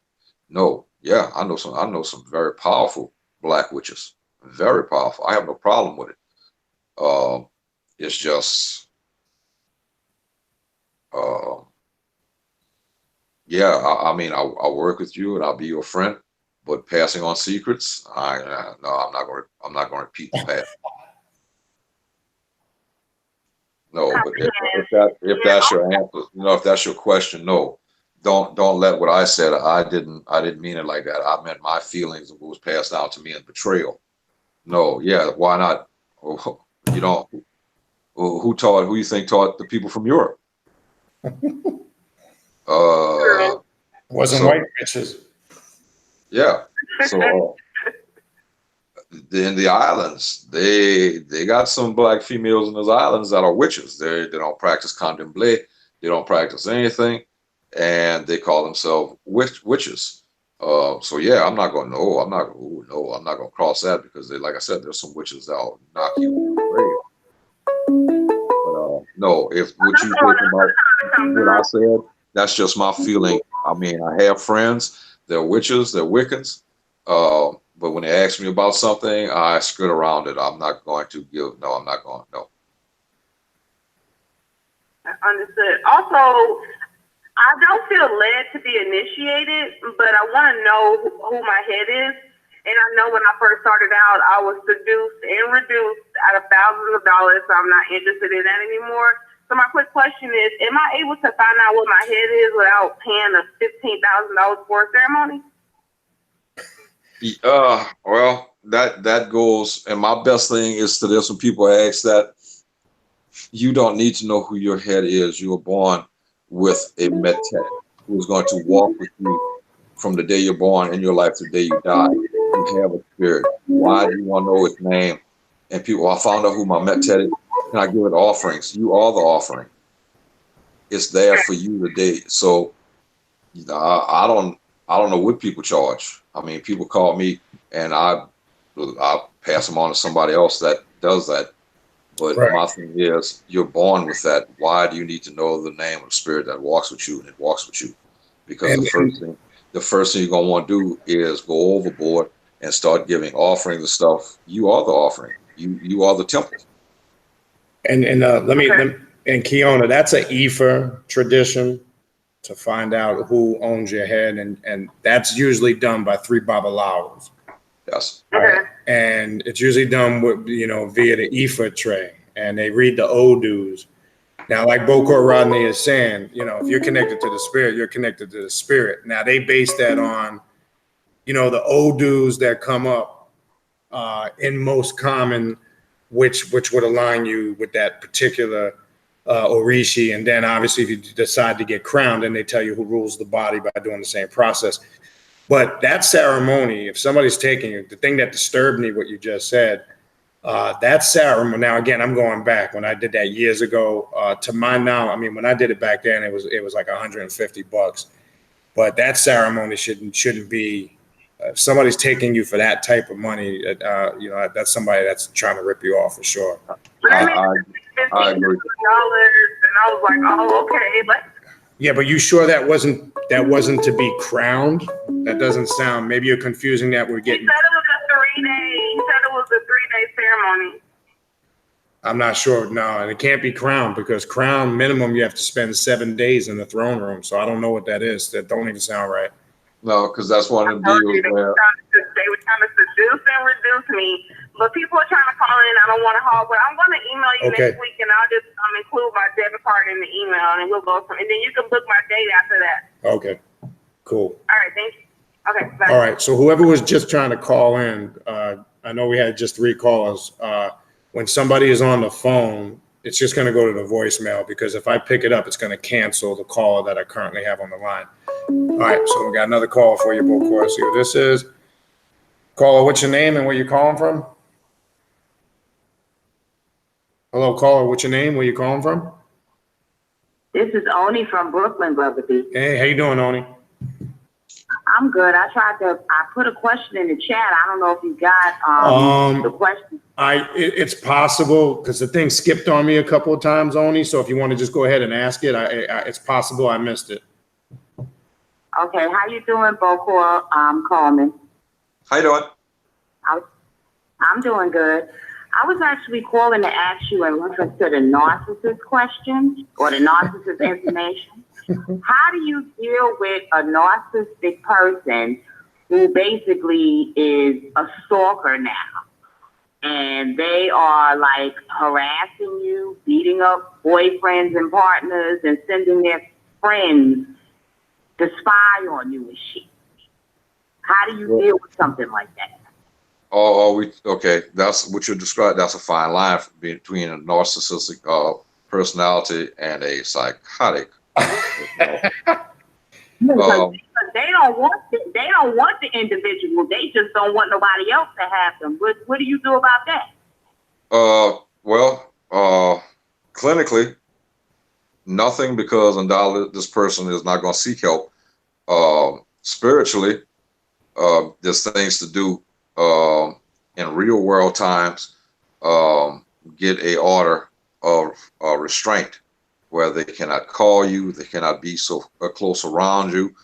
Speaker 3: No, yeah, I know some very powerful Black witches. Very powerful. I have no problem with it. It's just, yeah. I mean, I'll work with you and I'll be your friend, but passing on secrets, no, I'm not going to repeat the past. No, but if that's your answer, if that's your question, no, don't let what I said. I didn't mean it like that. I meant my feelings of what was passed down to me in betrayal. No, yeah, why not? You don't. Who you think taught the people from Europe?
Speaker 2: Wasn't white bitches.
Speaker 3: Yeah. So in the islands, they got some black females in those islands that are witches. They don't practice candomblé, they don't practice anything, and they call themselves witches. So yeah, I'm not going. No, I'm not. Ooh, no, I'm not going to cross that because like I said, there's some witches that'll knock you in the grave. But no, if what you talking about, what I said, that's just my feeling. I mean, I have friends. They're witches. They're Wiccans. But when they ask me about something, I skirt around it. I'm not going to give. No, I'm not going. No.
Speaker 5: Understood. Also, I don't feel led to be initiated, but I want to know who my head is. And I know when I first started out, I was seduced and reduced out of thousands of dollars, so I'm not interested in that anymore. So my quick question is, am I able to find out what my head is without paying a $15,000 for a ceremony?
Speaker 3: Well, that goes, and my best thing is to there's some people ask that you don't need to know who your head is. You were born with a metet who is going to walk with you from the day you're born in your life to the day you die. You have a spirit. Why do you want to know its name? And people, I found out who my metet is, and I give it offerings. You are the offering. It's there for you today. So I don't know what people charge. I mean, people call me and I pass them on to somebody else that does that. But
Speaker 2: Right.
Speaker 3: my thing is, you're born with that. Why do you need to know the name of the spirit that walks with you and it walks with you? Because the first thing you're gonna want to do is go overboard and start giving offering the stuff. You are the offering. You are the temple.
Speaker 2: And and Kiona, that's an Ifa tradition to find out who owns your head, and that's usually done by 3 Babalawos.
Speaker 3: Yes.
Speaker 2: Right? And it's usually done with, via the Ifa tray, and they read the Odus. Now, like Bokor Rodney is saying, if you're connected to the spirit, you're connected to the spirit. Now, they base that on, the Odus that come up in most common, which would align you with that particular Orishi. And then obviously, if you decide to get crowned, then they tell you who rules the body by doing the same process. But that ceremony, if somebody's taking it, the thing that disturbed me, what you just said, that ceremony. Now, again, I'm going back when I did that years ago. To my now, I mean, when I did it back then, it was like $150. But that ceremony shouldn't be. If somebody's taking you for that type of money, that's somebody that's trying to rip you off for sure.
Speaker 3: I agree.
Speaker 5: And I was like, oh, okay. But
Speaker 2: Yeah, but you sure that wasn't to be crowned? That doesn't sound. Maybe you're confusing that. We're
Speaker 5: he
Speaker 2: getting.
Speaker 5: said it was a 3-day. He said it was a 3-day ceremony.
Speaker 2: I'm not sure. No, and it can't be crowned because crown minimum you have to spend 7 days in the throne room. So I don't know what that is. That don't even sound right.
Speaker 3: No, because that's one of the deals where
Speaker 5: They were trying to seduce and reduce me. But people are trying to call in. I don't want to haul, but I'm going to email you
Speaker 2: Okay.
Speaker 5: next week, and I'll just include my debit card in the email, and we'll go from. And then you can book my date after that.
Speaker 2: Okay, cool.
Speaker 5: All right, thank you. Okay, bye.
Speaker 2: All right. So whoever was just trying to call in, I know we had just 3 callers. When somebody is on the phone, it's just going to go to the voicemail because if I pick it up, it's going to cancel the caller that I currently have on the line. All right. So we got another call for you, Bokor. See what this is. Caller, what's your name and where you calling from? Hello, caller. What's your name? Where you calling from?
Speaker 6: This is Oni from Brooklyn, Brother B.
Speaker 2: Hey, how you doing, Oni?
Speaker 6: I'm good. I put a question in the chat. I don't know if you got the question.
Speaker 2: It's possible because the thing skipped on me a couple of times, Oni. So if you want to just go ahead and ask it, it's possible I missed it.
Speaker 6: Okay, how you doing, Bokor? Coleman.
Speaker 3: how you doing?
Speaker 6: I'm doing good. I was actually calling to ask you in reference to the narcissist question or the narcissist information. How do you deal with a narcissistic person who basically is a stalker now? And they are like harassing you, beating up boyfriends and partners and sending their friends to spy on you and shit. How do you deal with something like that?
Speaker 3: Okay. That's what you described. That's a fine line between a narcissistic personality and a psychotic.
Speaker 6: Because They don't want the individual. They just don't want nobody else to have them. What do you do about that?
Speaker 3: Well, clinically, nothing, because undoubtedly this person is not going to seek help. Spiritually, there's things to do in real world times. Get a order of restraint where they cannot call you, they cannot be so close around you,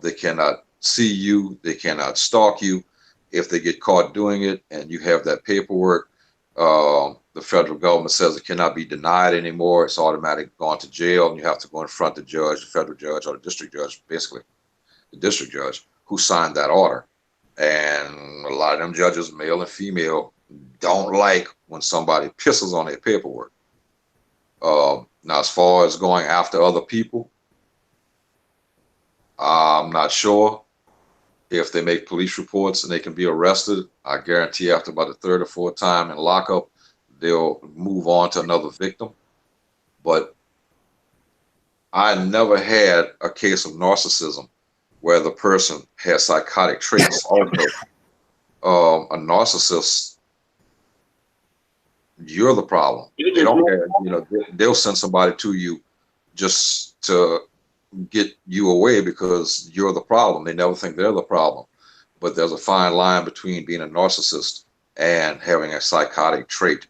Speaker 3: they cannot see you, they cannot stalk you. If they get caught doing it and you have that paperwork, the federal government says it cannot be denied anymore. It's automatic going to jail, and you have to go in front of the judge, the federal judge, or the district judge, basically the district judge who signed that order. And a lot of them judges, male and female, don't like when somebody pisses on their paperwork. Now, as far as going after other people, I'm not sure. If they make police reports and they can be arrested, I guarantee after about the third or fourth time in lockup, they'll move on to another victim. But I never had a case of narcissism where the person has psychotic traits. Also, a narcissist, you're the problem. They don't care, they'll send somebody to you just to get you away because you're the problem. They never think they're the problem. But there's a fine line between being a narcissist and having a psychotic trait,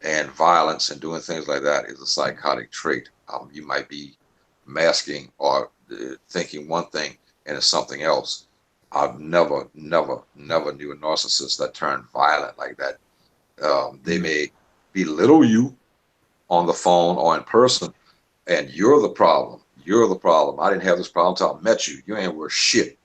Speaker 3: and violence and doing things like that is a psychotic trait. You might be masking or thinking one thing and it's something else. I've never knew a narcissist that turned violent like that. They may belittle you on the phone or in person, and you're the problem. You're the problem. I didn't have this problem until I met you. You ain't worth shit.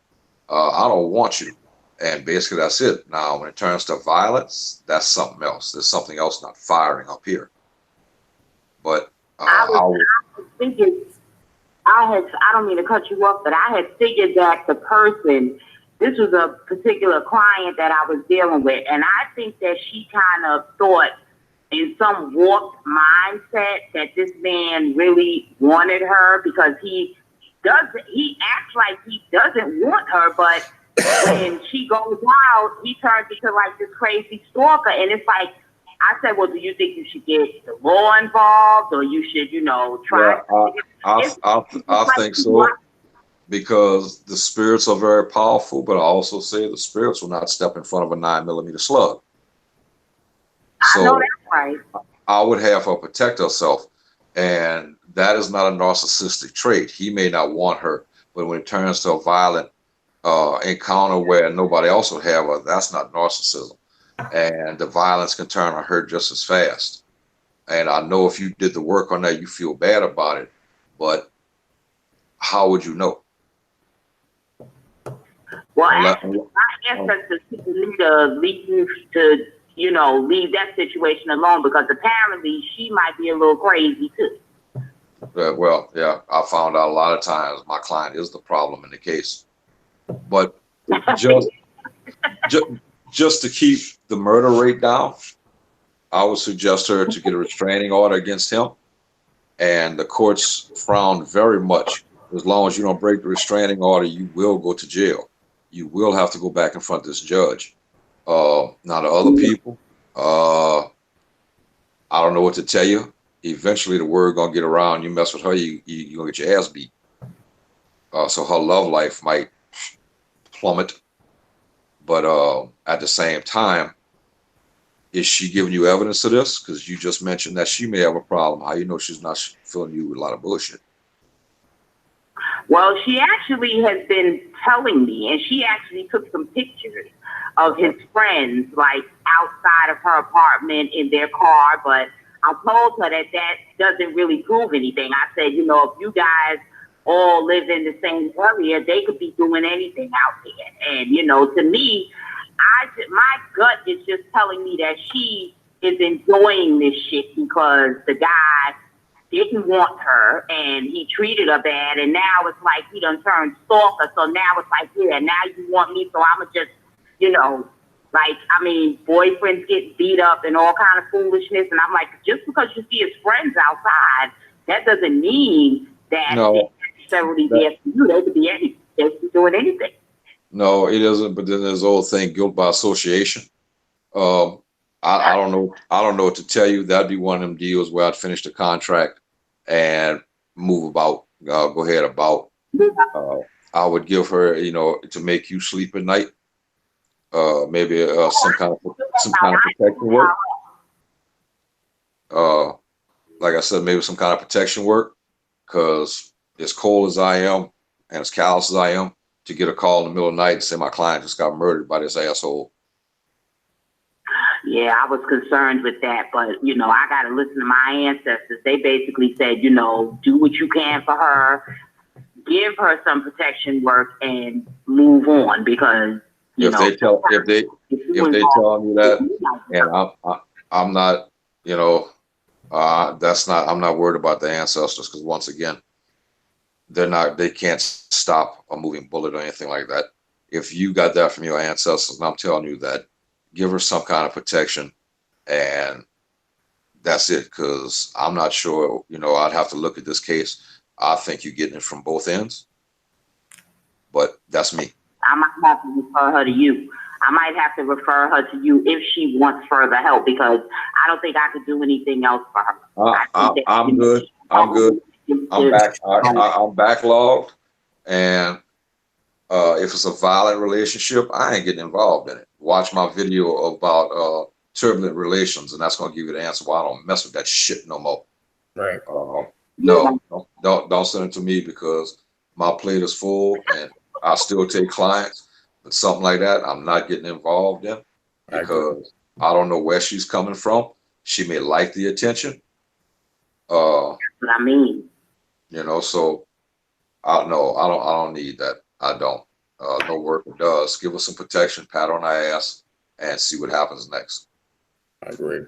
Speaker 3: I don't want you. And basically that's it. Now, when it turns to violence, that's something else. There's something else not firing up here. But
Speaker 6: I was thinking, I don't mean to cut you off, but I had figured that the person, this was a particular client that I was dealing with, and I think that she kind of thought in some warped mindset that this man really wanted her, because he acts like he doesn't want her, but when she goes out, he turns into like this crazy stalker. And it's like, I said, well, do you think you should get the law involved, or you should, try?
Speaker 3: Yeah, I think so, because the spirits are very powerful, but I also say the spirits will not step in front of a 9mm slug. So
Speaker 6: I know that's right.
Speaker 3: I would have her protect herself, and that is not a narcissistic trait. He may not want her, but when it turns to a violent encounter where nobody else will have her, that's not narcissism. And the violence can turn on her just as fast. And I know if you did the work on that, you feel bad about it, but how would you know?
Speaker 6: Well, actually, my ancestors need to lead you to, leave that situation alone, because apparently she might be a little crazy too.
Speaker 3: Well, yeah, I found out a lot of times my client is the problem in the case. But just to keep the murder rate down, I would suggest her to get a restraining order against him. And the courts frown very much. As long as you don't break the restraining order, you will go to jail. You will have to go back in front of this judge. Now, the other people, I don't know what to tell you. Eventually, the word gonna get around. You mess with her, you gonna get your ass beat. So her love life might plummet. But at the same time, is she giving you evidence of this? Because you just mentioned that she may have a problem. How you know she's not filling you with a lot of bullshit?
Speaker 6: Well, she actually has been telling me, and she actually took some pictures of his friends, like outside of her apartment in their car. But I told her that doesn't really prove anything. I said, if you guys all live in the same area, they could be doing anything out there. And, to me, my gut is just telling me that she is enjoying this shit because the guy didn't want her and he treated her bad, and now it's like he done turned stalker. So now it's like, yeah, now you want me, so I'ma just, boyfriends get beat up and all kind of foolishness. And I'm like, just because you see his friends outside, that doesn't mean that they're necessarily there for you. They could be anything. They can be doing anything.
Speaker 3: No, it isn't. But then there's the old thing, guilt by association. I don't know. I don't know what to tell you. That'd be one of them deals where I'd finish the contract and move about. Go ahead about. I would give her, to make you sleep at night. Maybe some kind of protection work. Like I said, maybe some kind of protection work, because as cold as I am and as callous as I am, to get a call in the middle of the night and say my client just got murdered by this asshole.
Speaker 6: Yeah, I was concerned with that, but I got to listen to my ancestors. They basically said, do what you can for her, give her some protection work, and move on, because
Speaker 3: if they tell me that, and I'm not, I'm not worried about the ancestors, because once again, they can't stop a moving bullet or anything like that. If you got that from your ancestors, and I'm telling you that, give her some kind of protection, and that's it, because I'm not sure, I'd have to look at this case. I think you're getting it from both ends, but that's me.
Speaker 6: I might have to refer her to you. I might have to refer her to you if she wants further help, because I don't think I could do anything else for her.
Speaker 3: I'm good. I'm good. I'm backlogged, and if it's a violent relationship, I ain't getting involved in it. Watch my video about turbulent relations, and that's gonna give you the answer why I don't mess with that shit no more.
Speaker 2: Right.
Speaker 3: No, don't send it to me, because my plate is full, and I still take clients. But something like that, I'm not getting involved in, because I don't know where she's coming from. She may like the attention.
Speaker 6: What I mean.
Speaker 3: So I don't need that. I don't. No work it does. Give us some protection, pat on our ass, and see what happens next.
Speaker 2: I agree.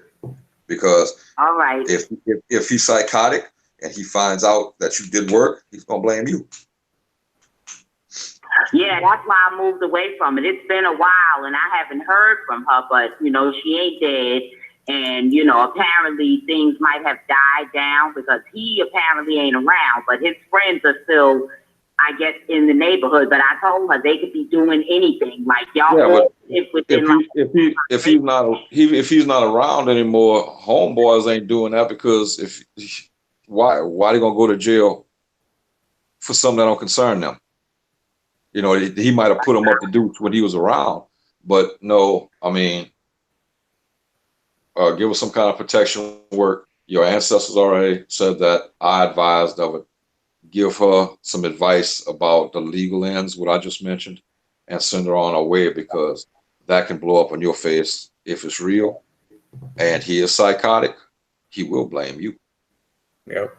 Speaker 3: Because
Speaker 6: all right,
Speaker 3: if he's psychotic and he finds out that you did work, he's gonna blame you.
Speaker 6: Yeah, that's why I moved away from it. It's been a while, and I haven't heard from her, but she ain't dead. And, apparently things might have died down, because he apparently ain't around, but his friends are still, I guess, in the neighborhood. But I told her they could be doing anything. Like, y'all,
Speaker 3: if he's not around anymore, homeboys ain't doing that, because why they gonna go to jail for something that don't concern them? He might have put him up to do when he was around, but no, I mean, give us some kind of protection work. Your ancestors already said that. I advised of it. Give her some advice about the legal ends, what I just mentioned, and send her on her way, because that can blow up in your face if it's real. And he is psychotic, he will blame you.
Speaker 2: Yep.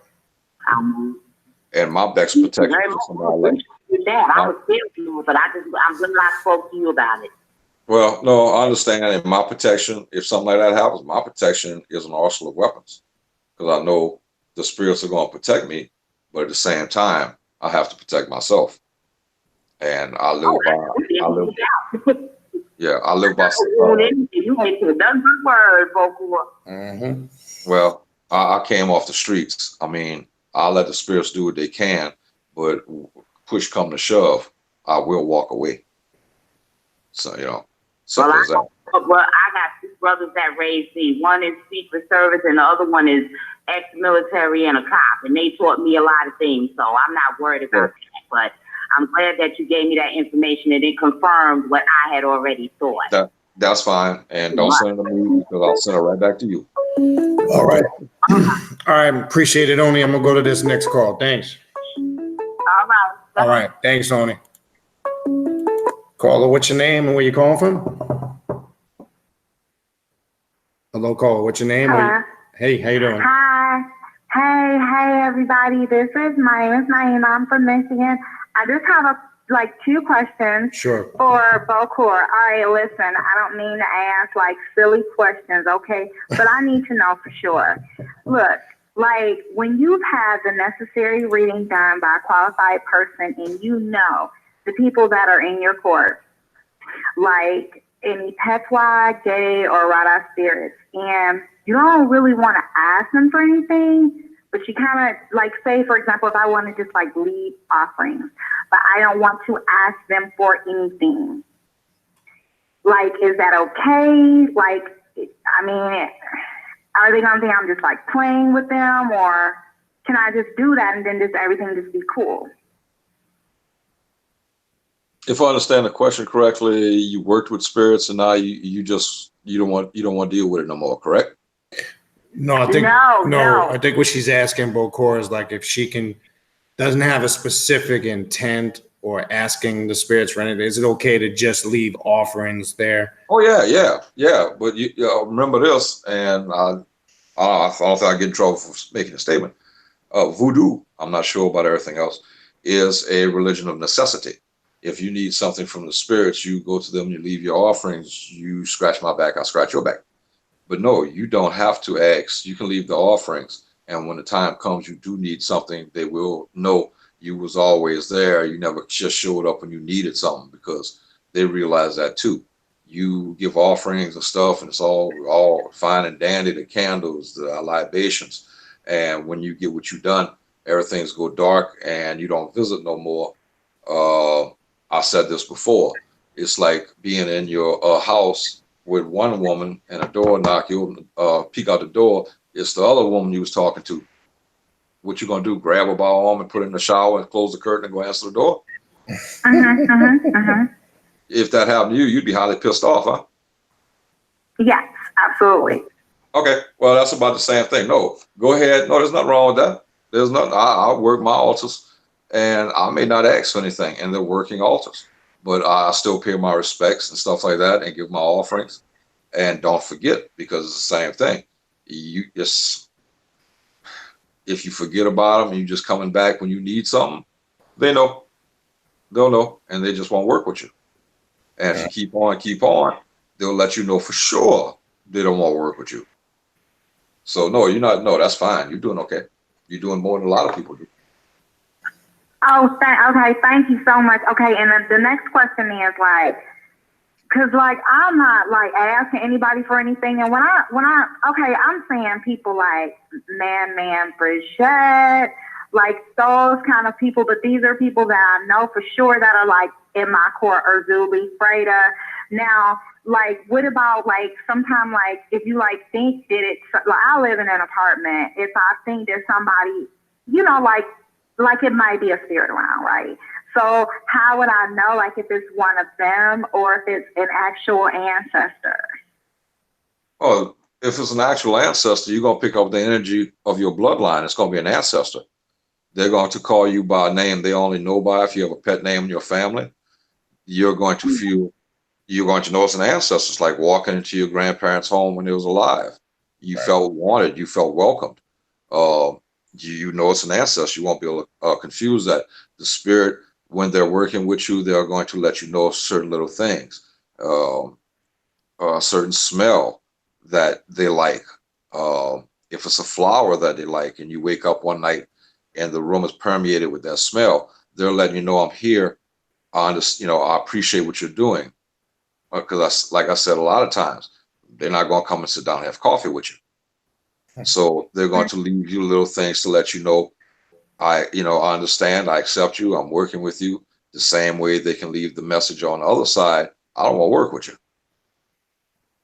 Speaker 3: And my best protection for somebody like
Speaker 6: that. I was scared, but I'm glad I spoke to you about it.
Speaker 3: Well, no, I understand. And my protection, if something like that happens, my protection is an arsenal of weapons, because I know the spirits are going to protect me, but at the same time, I have to protect myself. And I live by.
Speaker 6: You ain't said nothing but word, Bokor.
Speaker 2: Mm-hmm.
Speaker 3: Well, I came off the streets. I mean, I'll let the spirits do what they can, but push come to shove, I will walk away. So, simple as that.
Speaker 6: Well, I got two brothers that raised me. One is Secret Service, and the other one is ex-military and a cop, and they taught me a lot of things, so I'm not worried about that. But I'm glad that you gave me that information, and it confirmed what I had already thought.
Speaker 3: That's fine, and don't send it to me, because I'll send it right back to you.
Speaker 2: All right. All right. Appreciate it, Oni. I'm going to go to this next call. Thanks.
Speaker 6: All right.
Speaker 2: Thanks, Oni. Caller, what's your name and where you calling from? Hello, caller. What's your name? Hey, how you doing?
Speaker 7: Hi. Hey, everybody. This is Naima. I'm from Michigan. I just have two questions.
Speaker 2: Sure.
Speaker 7: For Bokor. All right, listen, I don't mean to ask silly questions, okay? But I need to know for sure. Look, when you've had the necessary reading done by a qualified person, and the people that are in your court, like any Petro, Gede, or Rada spirits, and you don't really want to ask them for anything, but you kind of say, for example, if I want to just lead offerings, but I don't want to ask them for anything. Like, is that okay? Like, I mean, are they gonna think I'm just like playing with them, or can I just do that and then just everything just be cool?
Speaker 3: If I understand the question correctly, you worked with spirits and now you don't want to deal with it no more, correct?
Speaker 2: No, I think
Speaker 7: No.
Speaker 2: I think what she's asking Bokor is like if she doesn't have a specific intent or asking the spirits for anything, is it okay to just leave offerings there?
Speaker 3: Oh yeah. But you remember this, and I don't think I get in trouble for making a statement. Voodoo, I'm not sure about everything else, is a religion of necessity. If you need something from the spirits, you go to them, you leave your offerings, you scratch my back, I'll scratch your back. But no, you don't have to ask. You can leave the offerings. And when the time comes, you do need something, they will know you was always there. You never just showed up when you needed something, because they realize that too. You give offerings and stuff, and it's all fine and dandy, the candles, the libations. And when you get what you done, everything's go dark and you don't visit no more. I said this before. It's like being in your house with one woman and a door knock, you peek out the door. It's the other woman you was talking to. What you gonna do? Grab her by the arm and put her in the shower and close the curtain and go answer the door? If that happened to you, you'd be highly pissed off, huh?
Speaker 7: Yes, absolutely.
Speaker 3: Okay, well, that's about the same thing. No, go ahead. No, there's nothing wrong with that. There's nothing. I work my altars, and I may not ask for anything, and they're working altars, but I still pay my respects and stuff like that, and give my offerings, and don't forget, because it's the same thing. You just, if you forget about them and you just coming back when you need something, they know, they'll know, and they just won't work with you. And if you keep on, they'll let you know for sure they don't want to work with you. So no, you're not. No, that's fine. You're doing okay. You're doing more than a lot of people do.
Speaker 7: Oh, okay. Thank you so much. Okay, and the next question is like, cause like I'm not like asking anybody for anything, and when I okay, I'm saying people like Man, Brigitte, like those kind of people, but these are people that I know for sure that are like in my court, Urzuli, Freda. Now, like, what about like sometime like if you like think that it's like I live in an apartment, if I think there's somebody, you know, like it might be a spirit around, right? So how would I know like if it's one of them or if it's an actual ancestor?
Speaker 3: Oh, if it's an actual ancestor, you're gonna pick up the energy of your bloodline. It's gonna be an ancestor. They're going to call you by a name they only know by. If you have a pet name in your family, you're going to feel, you're going to know it's an ancestor. It's like walking into your grandparents' home when they was alive. You felt wanted, you felt welcomed. You know it's an ancestor. You won't be able to confuse that. The spirit, when they're working with you, they're going to let you know certain little things, a certain smell that they like. If it's a flower that they like, and you wake up one night and the room is permeated with that smell, they're letting you know I'm here. I understand, I appreciate what you're doing. Because like I said, a lot of times they're not going to come and sit down and have coffee with you. So they're going to leave you little things to let you know, I understand, I accept you, I'm working with you. The same way they can leave the message on the other side, I don't want to work with you.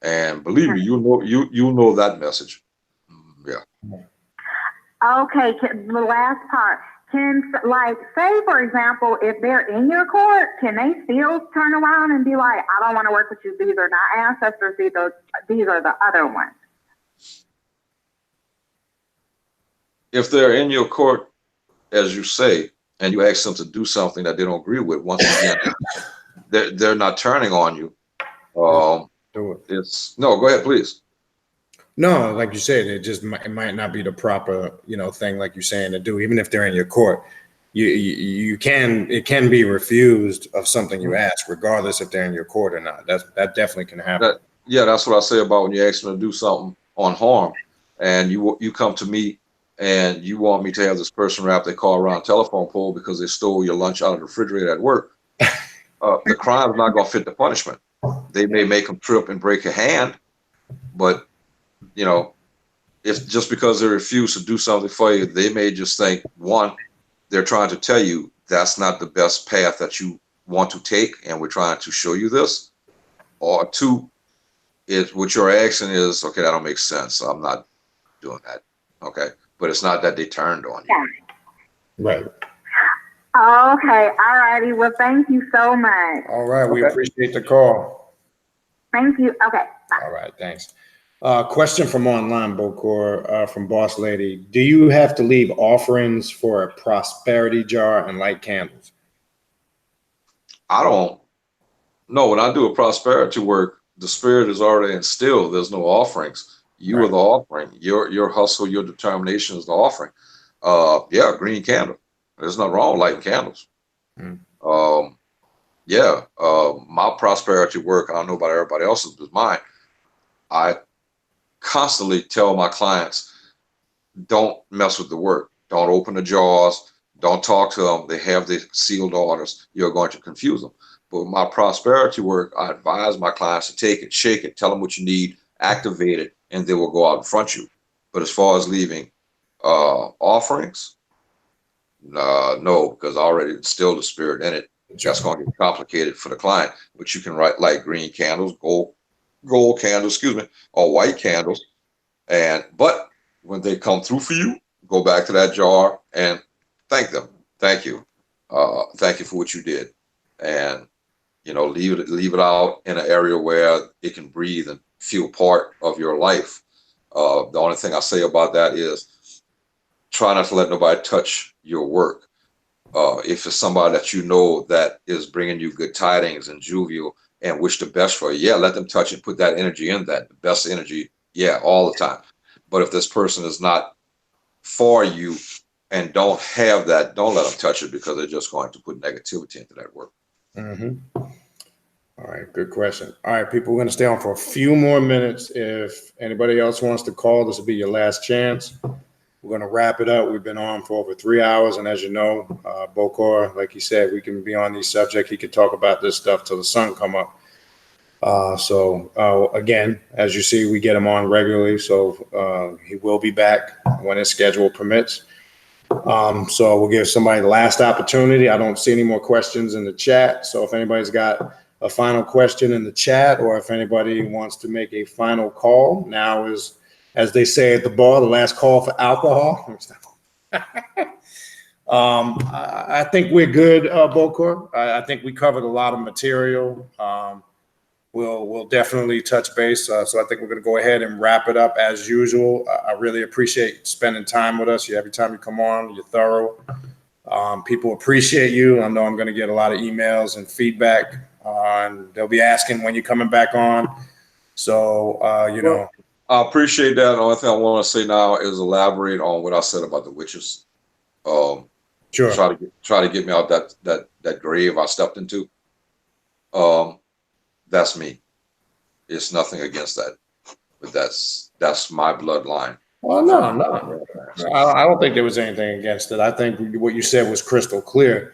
Speaker 3: And believe me, you know that message. Yeah.
Speaker 7: Okay, the last part. Can, like, say, for example, if they're in your court, can they still turn around and be like, I don't want to work with you. These are not ancestors. These are the other ones.
Speaker 3: If they're in your court, as you say, and you ask them to do something that they don't agree with, once again, they're not turning on you.
Speaker 2: Do it.
Speaker 3: No, go ahead, please.
Speaker 2: No, like you said, it might not be the proper, thing like you're saying to do. Even if they're in your court, it can be refused of something you ask, regardless if they're in your court or not. That definitely can happen.
Speaker 3: That's what I say about when you ask them to do something on harm, and you come to me and you want me to have this person wrap their car around a telephone pole because they stole your lunch out of the refrigerator at work. The crime is not going to fit the punishment. They may make them trip and break a hand, but if just because they refuse to do something for you, they may just think, one, they're trying to tell you that's not the best path that you want to take, and we're trying to show you this. Or two, is what you're asking is, okay, that don't make sense, so I'm not doing that. Okay, but it's not that they turned on you.
Speaker 2: Right.
Speaker 7: Okay, all righty. Well, thank you so much.
Speaker 2: All right. We
Speaker 3: Okay.
Speaker 2: appreciate the call.
Speaker 7: Thank you. Okay, bye.
Speaker 2: All right. Thanks. Question from online, Bokor, from Boss Lady. Do you have to leave offerings for a prosperity jar and light candles?
Speaker 3: I don't know. When I do a prosperity work, the spirit is already instilled. There's no offerings. You
Speaker 2: Right.
Speaker 3: are the offering. Your hustle, your determination is the offering. Yeah, green candle. There's nothing wrong with lighting candles.
Speaker 2: Mm.
Speaker 3: My prosperity work, I don't know about everybody else's, but mine, I constantly tell my clients, don't mess with the work. Don't open the jars. Don't talk to them. They have the sealed orders. You're going to confuse them. But with my prosperity work, I advise my clients to take it, shake it, tell them what you need, activate it, and they will go out in front of you. But as far as leaving offerings, no, because I already instilled the spirit in it. That's going to get complicated for the client. But you can write like green candles, gold candles, or white candles. But when they come through for you, go back to that jar and thank them. Thank you. Thank you for what you did. And, leave it out in an area where it can breathe and feel part of your life. The only thing I say about that is try not to let nobody touch your work. If it's somebody that you know that is bringing you good tidings and jovial and wish the best for you, let them touch it. Put that energy in that, the best energy, all the time. But if this person is not for you and don't have that, don't let them touch it, because they're just going to put negativity into that work.
Speaker 2: Mm-hmm. All right, good question. All right, people, we're going to stay on for a few more minutes. If anybody else wants to call, this will be your last chance. We're going to wrap it up. We've been on for over 3 hours, and as you know, Bokor, like he said, we can be on these subjects. He could talk about this stuff till the sun come up. Again, as you see, we get him on regularly, so he will be back when his schedule permits. So we'll give somebody the last opportunity. I don't see any more questions in the chat, so if anybody's got a final question in the chat, or if anybody wants to make a final call, now is, as they say at the bar, the last call for alcohol. I think we're good, Bokor. I think we covered a lot of material. We'll definitely touch base. So I think we're going to go ahead and wrap it up as usual. I really appreciate spending time with us. Every time you come on, you're thorough. People appreciate you. I know I'm going to get a lot of emails and feedback, and they'll be asking when you're coming back on. So,
Speaker 3: I appreciate that. The only thing I want to say now is elaborate on what I said about the witches.
Speaker 2: Sure.
Speaker 3: Try to get me out that grave I stepped into. That's me. It's nothing against that, but that's my bloodline.
Speaker 2: Well, no. I don't think there was anything against it. I think what you said was crystal clear.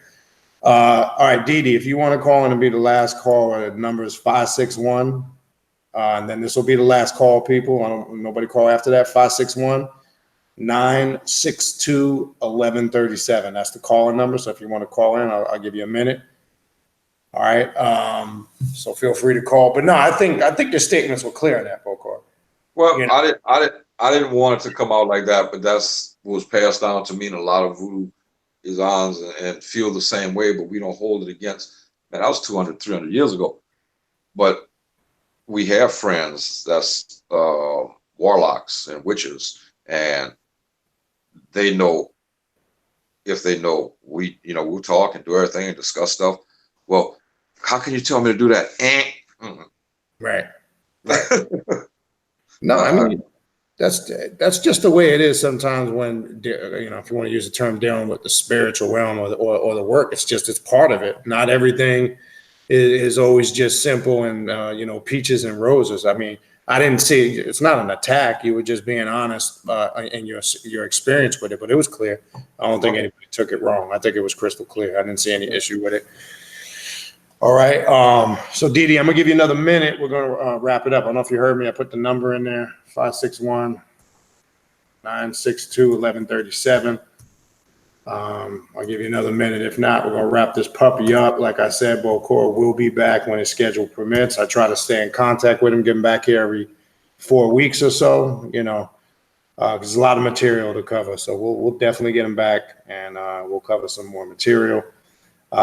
Speaker 2: All right, Dede, if you want to call in and be the last caller, the number is 561. And then this will be the last call, people. Nobody call after that. 561-962-1137. That's the calling number. So if you want to call in, I'll give you a minute. All right. So feel free to call. But no, I think your statements were clear on that, Bokor.
Speaker 3: Well, I didn't want it to come out like that, but that's what was passed down to me, and a lot of voodoo Izans and feel the same way, but we don't hold it against. Man, that was 200, 300 years ago. But we have friends that's warlocks and witches, and they know, if they know, we'll talk and do everything and discuss stuff. Well, how can you tell me to do that?
Speaker 2: Right. No, I mean, that's just the way it is sometimes when, if you want to use the term, dealing with the spiritual realm or the work, it's part of it. Not everything is always just simple and, peaches and roses. I mean, I didn't see, it's not an attack. You were just being honest in your experience with it, but it was clear. I don't think anybody took it wrong. I think it was crystal clear. I didn't see any issue with it. All right. So Dede, I'm gonna give you another minute. We're gonna wrap it up. I don't know if you heard me. I put the number in there, 561-962-1137. I'll give you another minute. If not, we're gonna wrap this puppy up. Like I said, Bokor will be back when his schedule permits. I try to stay in contact with him, get him back here every 4 weeks or so. You know, because there's a lot of material to cover. So we'll definitely get him back, and we'll cover some more material.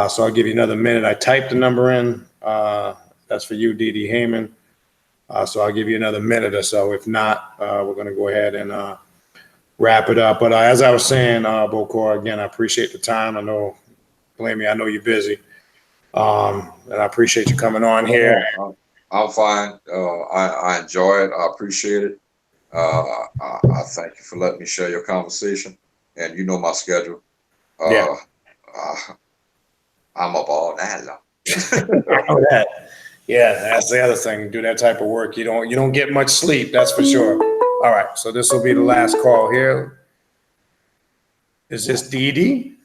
Speaker 2: So I'll give you another minute. I typed the number in. That's for you, Dee Heyman. So I'll give you another minute or so. If not, we're going to go ahead and wrap it up. But as I was saying, Bokor, again, I appreciate the time. I know, believe me, I know you're busy. And I appreciate you coming on here.
Speaker 3: I'm fine. I enjoy it. I appreciate it. I thank you for letting me share your conversation. And you know my schedule.
Speaker 2: Yeah.
Speaker 3: I'm up all night long.
Speaker 2: I know that. Yeah, that's the other thing. Do that type of work. You don't get much sleep, that's for sure. All right, so this will be the last call here. Is this Dee?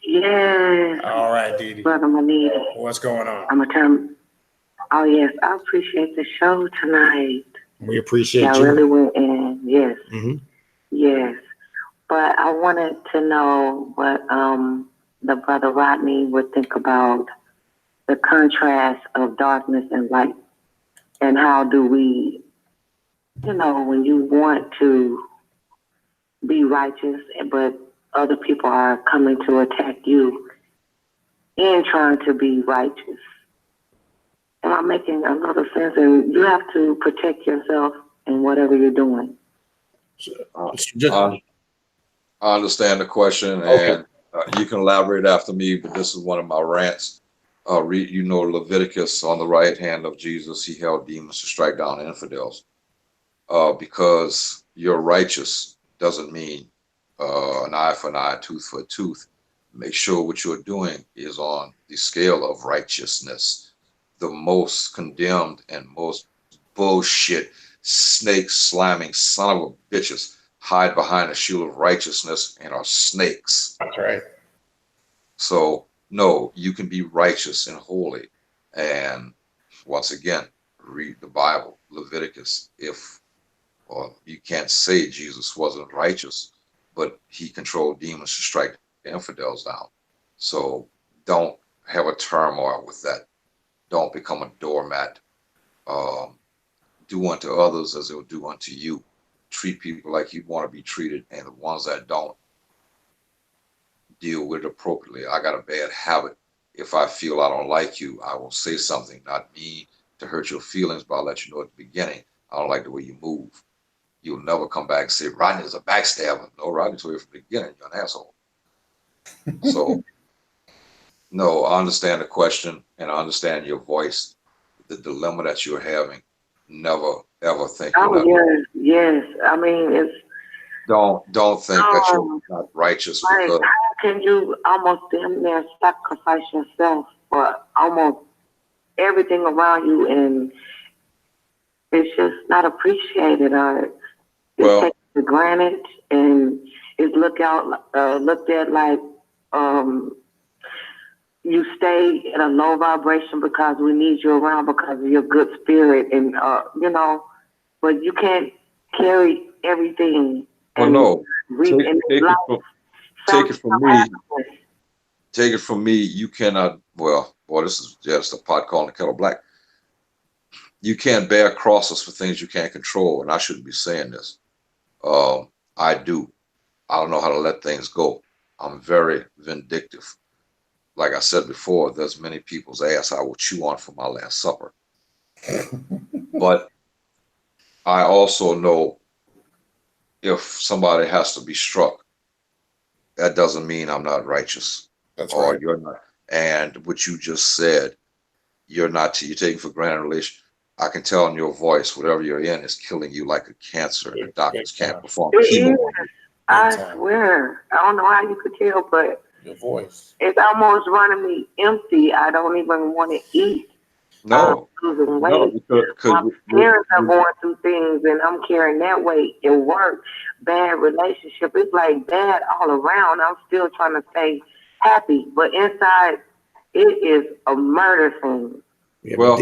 Speaker 6: Yes.
Speaker 2: All right, Dee.
Speaker 6: Brother Manita.
Speaker 2: What's going on?
Speaker 6: I'm gonna oh yes, I appreciate the show tonight.
Speaker 2: We appreciate
Speaker 6: I
Speaker 2: you.
Speaker 6: really went in. Yes.
Speaker 2: Mm-hmm.
Speaker 6: Yes. But I wanted to know what the brother Rodney would think about the contrast of darkness and light, and how do we, when you want to be righteous, but other people are coming to attack you in trying to be righteous. Am I making a lot of sense? And you have to protect yourself in whatever you're doing.
Speaker 3: I understand the question, and you can elaborate after me, but this is one of my rants. Leviticus, on the right hand of Jesus, he held demons to strike down infidels. Because you're righteous doesn't mean an eye for an eye, tooth for a tooth. Make sure what you're doing is on the scale of righteousness. The most condemned and most bullshit, snake slamming son of a bitches hide behind a shield of righteousness and are snakes.
Speaker 2: That's right.
Speaker 3: So, no, you can be righteous and holy. And once again, read the Bible, Leviticus. You can't say Jesus wasn't righteous, but he controlled demons to strike the infidels down. So don't have a turmoil with that. Don't become a doormat. Do unto others as they'll do unto you. Treat people like you want to be treated, and the ones that don't, deal with it appropriately. I got a bad habit. If I feel I don't like you, I will say something, not mean to hurt your feelings, but I'll let you know at the beginning, I don't like the way you move. You'll never come back and say, Rodney's a backstabber. No, Rodney told you from the beginning, you're an asshole. So, no, I understand the question, and I understand your voice, the dilemma that you're having. Never, ever think.
Speaker 6: Yes. I mean, it's.
Speaker 3: Don't think that you're not righteous.
Speaker 6: Like, how can you almost damn near sacrifice yourself for almost everything around you, and it's just not appreciated, or it's taken for granted, and it's looked at like you stay in a low vibration because we need you around because of your good spirit, and but you can't carry everything.
Speaker 3: Well, no. Take it from me. You cannot. This is just a pot calling the kettle black. You can't bear crosses for things you can't control, and I shouldn't be saying this. I do. I don't know how to let things go. I'm very vindictive. Like I said before, there's many people's ass I will chew on for my last supper. But I also know, if somebody has to be struck, that doesn't mean I'm not righteous.
Speaker 2: That's
Speaker 3: or
Speaker 2: right.
Speaker 3: You're not. And what you just said, you're taking for granted relation. I can tell in your voice, whatever you're in is killing you like a cancer, and the doctors can't perform chemo.
Speaker 6: I swear. I don't know how you could tell, but
Speaker 2: your voice.
Speaker 6: It's almost running me empty. I don't even want to eat.
Speaker 3: No,
Speaker 6: losing weight. My parents are going through things, and I'm carrying that weight at work. Bad relationship. It's like bad all around. I'm still trying to stay happy, but inside, it is a murder scene.
Speaker 2: Yeah,
Speaker 3: well,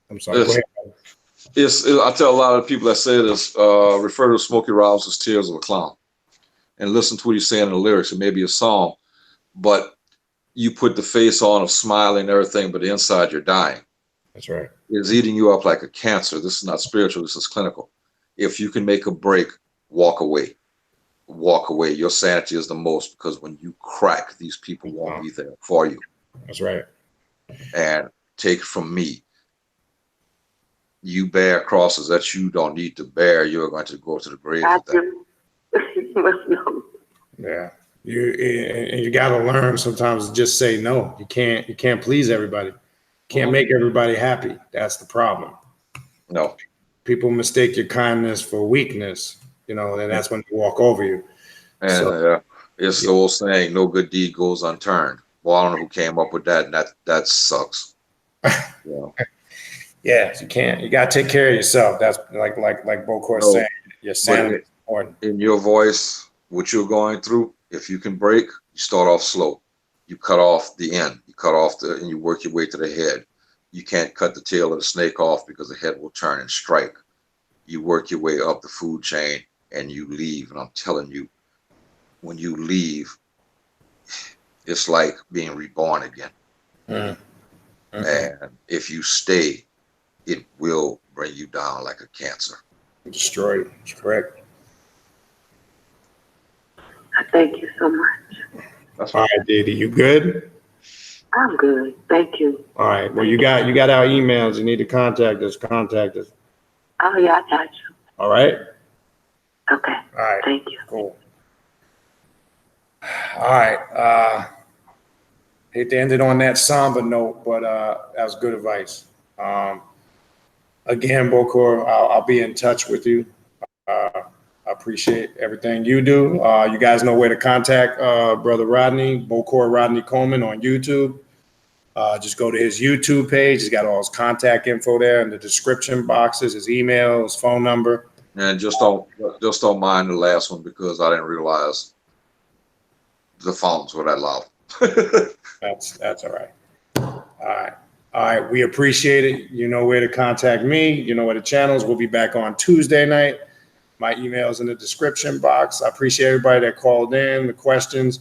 Speaker 2: I'm sorry. Go ahead.
Speaker 3: I tell a lot of people that say this, refer to Smokey Robinson as Tears of a Clown. and listen to what he's saying in the lyrics. It may be a song, but you put the face on of smiling and everything, but inside you're dying.
Speaker 2: That's right.
Speaker 3: It's eating you up like a cancer. This is not spiritual. This is clinical. If you can make a break, walk away. Walk away. Your sanity is the most, because when you crack, these people won't be there for you.
Speaker 2: That's right.
Speaker 3: And take it from me, you bear crosses that you don't need to bear. You're going to go to the grave with that.
Speaker 2: Yeah. You got to learn sometimes to just say no. You can't please everybody. Can't make everybody happy. That's the problem.
Speaker 3: No.
Speaker 2: People mistake your kindness for weakness, and that's when they walk over you.
Speaker 3: And it's the old saying, no good deed goes unturned. Well, I don't know who came up with that, and that sucks.
Speaker 2: Yeah, you can't. You got to take care of yourself. That's like Bokor saying, your sanity is important.
Speaker 3: In your voice, what you're going through, if you can break, you start off slow. You cut off the end. You cut off and you work your way to the head. You can't cut the tail of the snake off because the head will turn and strike. You work your way up the food chain and you leave. And I'm telling you, when you leave, it's like being reborn again. Mm-hmm. And if you stay, it will bring you down like a cancer.
Speaker 2: Destroy you. That's correct.
Speaker 5: Thank you so much.
Speaker 2: That's all right, Didi. You good?
Speaker 5: I'm good. Thank you.
Speaker 2: All right. Well, you got our emails. You need to contact us.
Speaker 5: Oh, yeah, I got you.
Speaker 2: All right?
Speaker 5: Okay.
Speaker 2: All right.
Speaker 5: Thank you.
Speaker 2: Cool. All right. Hate to end it on that somber note, but that was good advice. Again, Bokor, I'll be in touch with you. I appreciate everything you do. You guys know where to contact Brother Rodney, Bokor Rodney Coleman on YouTube. Just go to his YouTube page. He's got all his contact info there in the description boxes, his email, his phone number.
Speaker 3: And just don't mind the last one, because I didn't realize the phones were that loud.
Speaker 2: That's all right. All right. We appreciate it. You know where to contact me. You know where the channels. We'll be back on Tuesday night. My email's in the description box. I appreciate everybody that called in, the questions.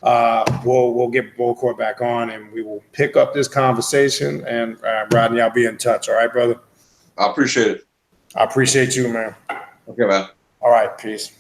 Speaker 2: We'll get Bokor back on and we will pick up this conversation. And Rodney, I'll be in touch. All right, brother?
Speaker 3: I appreciate it.
Speaker 2: I appreciate you, man.
Speaker 3: Okay, man.
Speaker 2: All right, peace.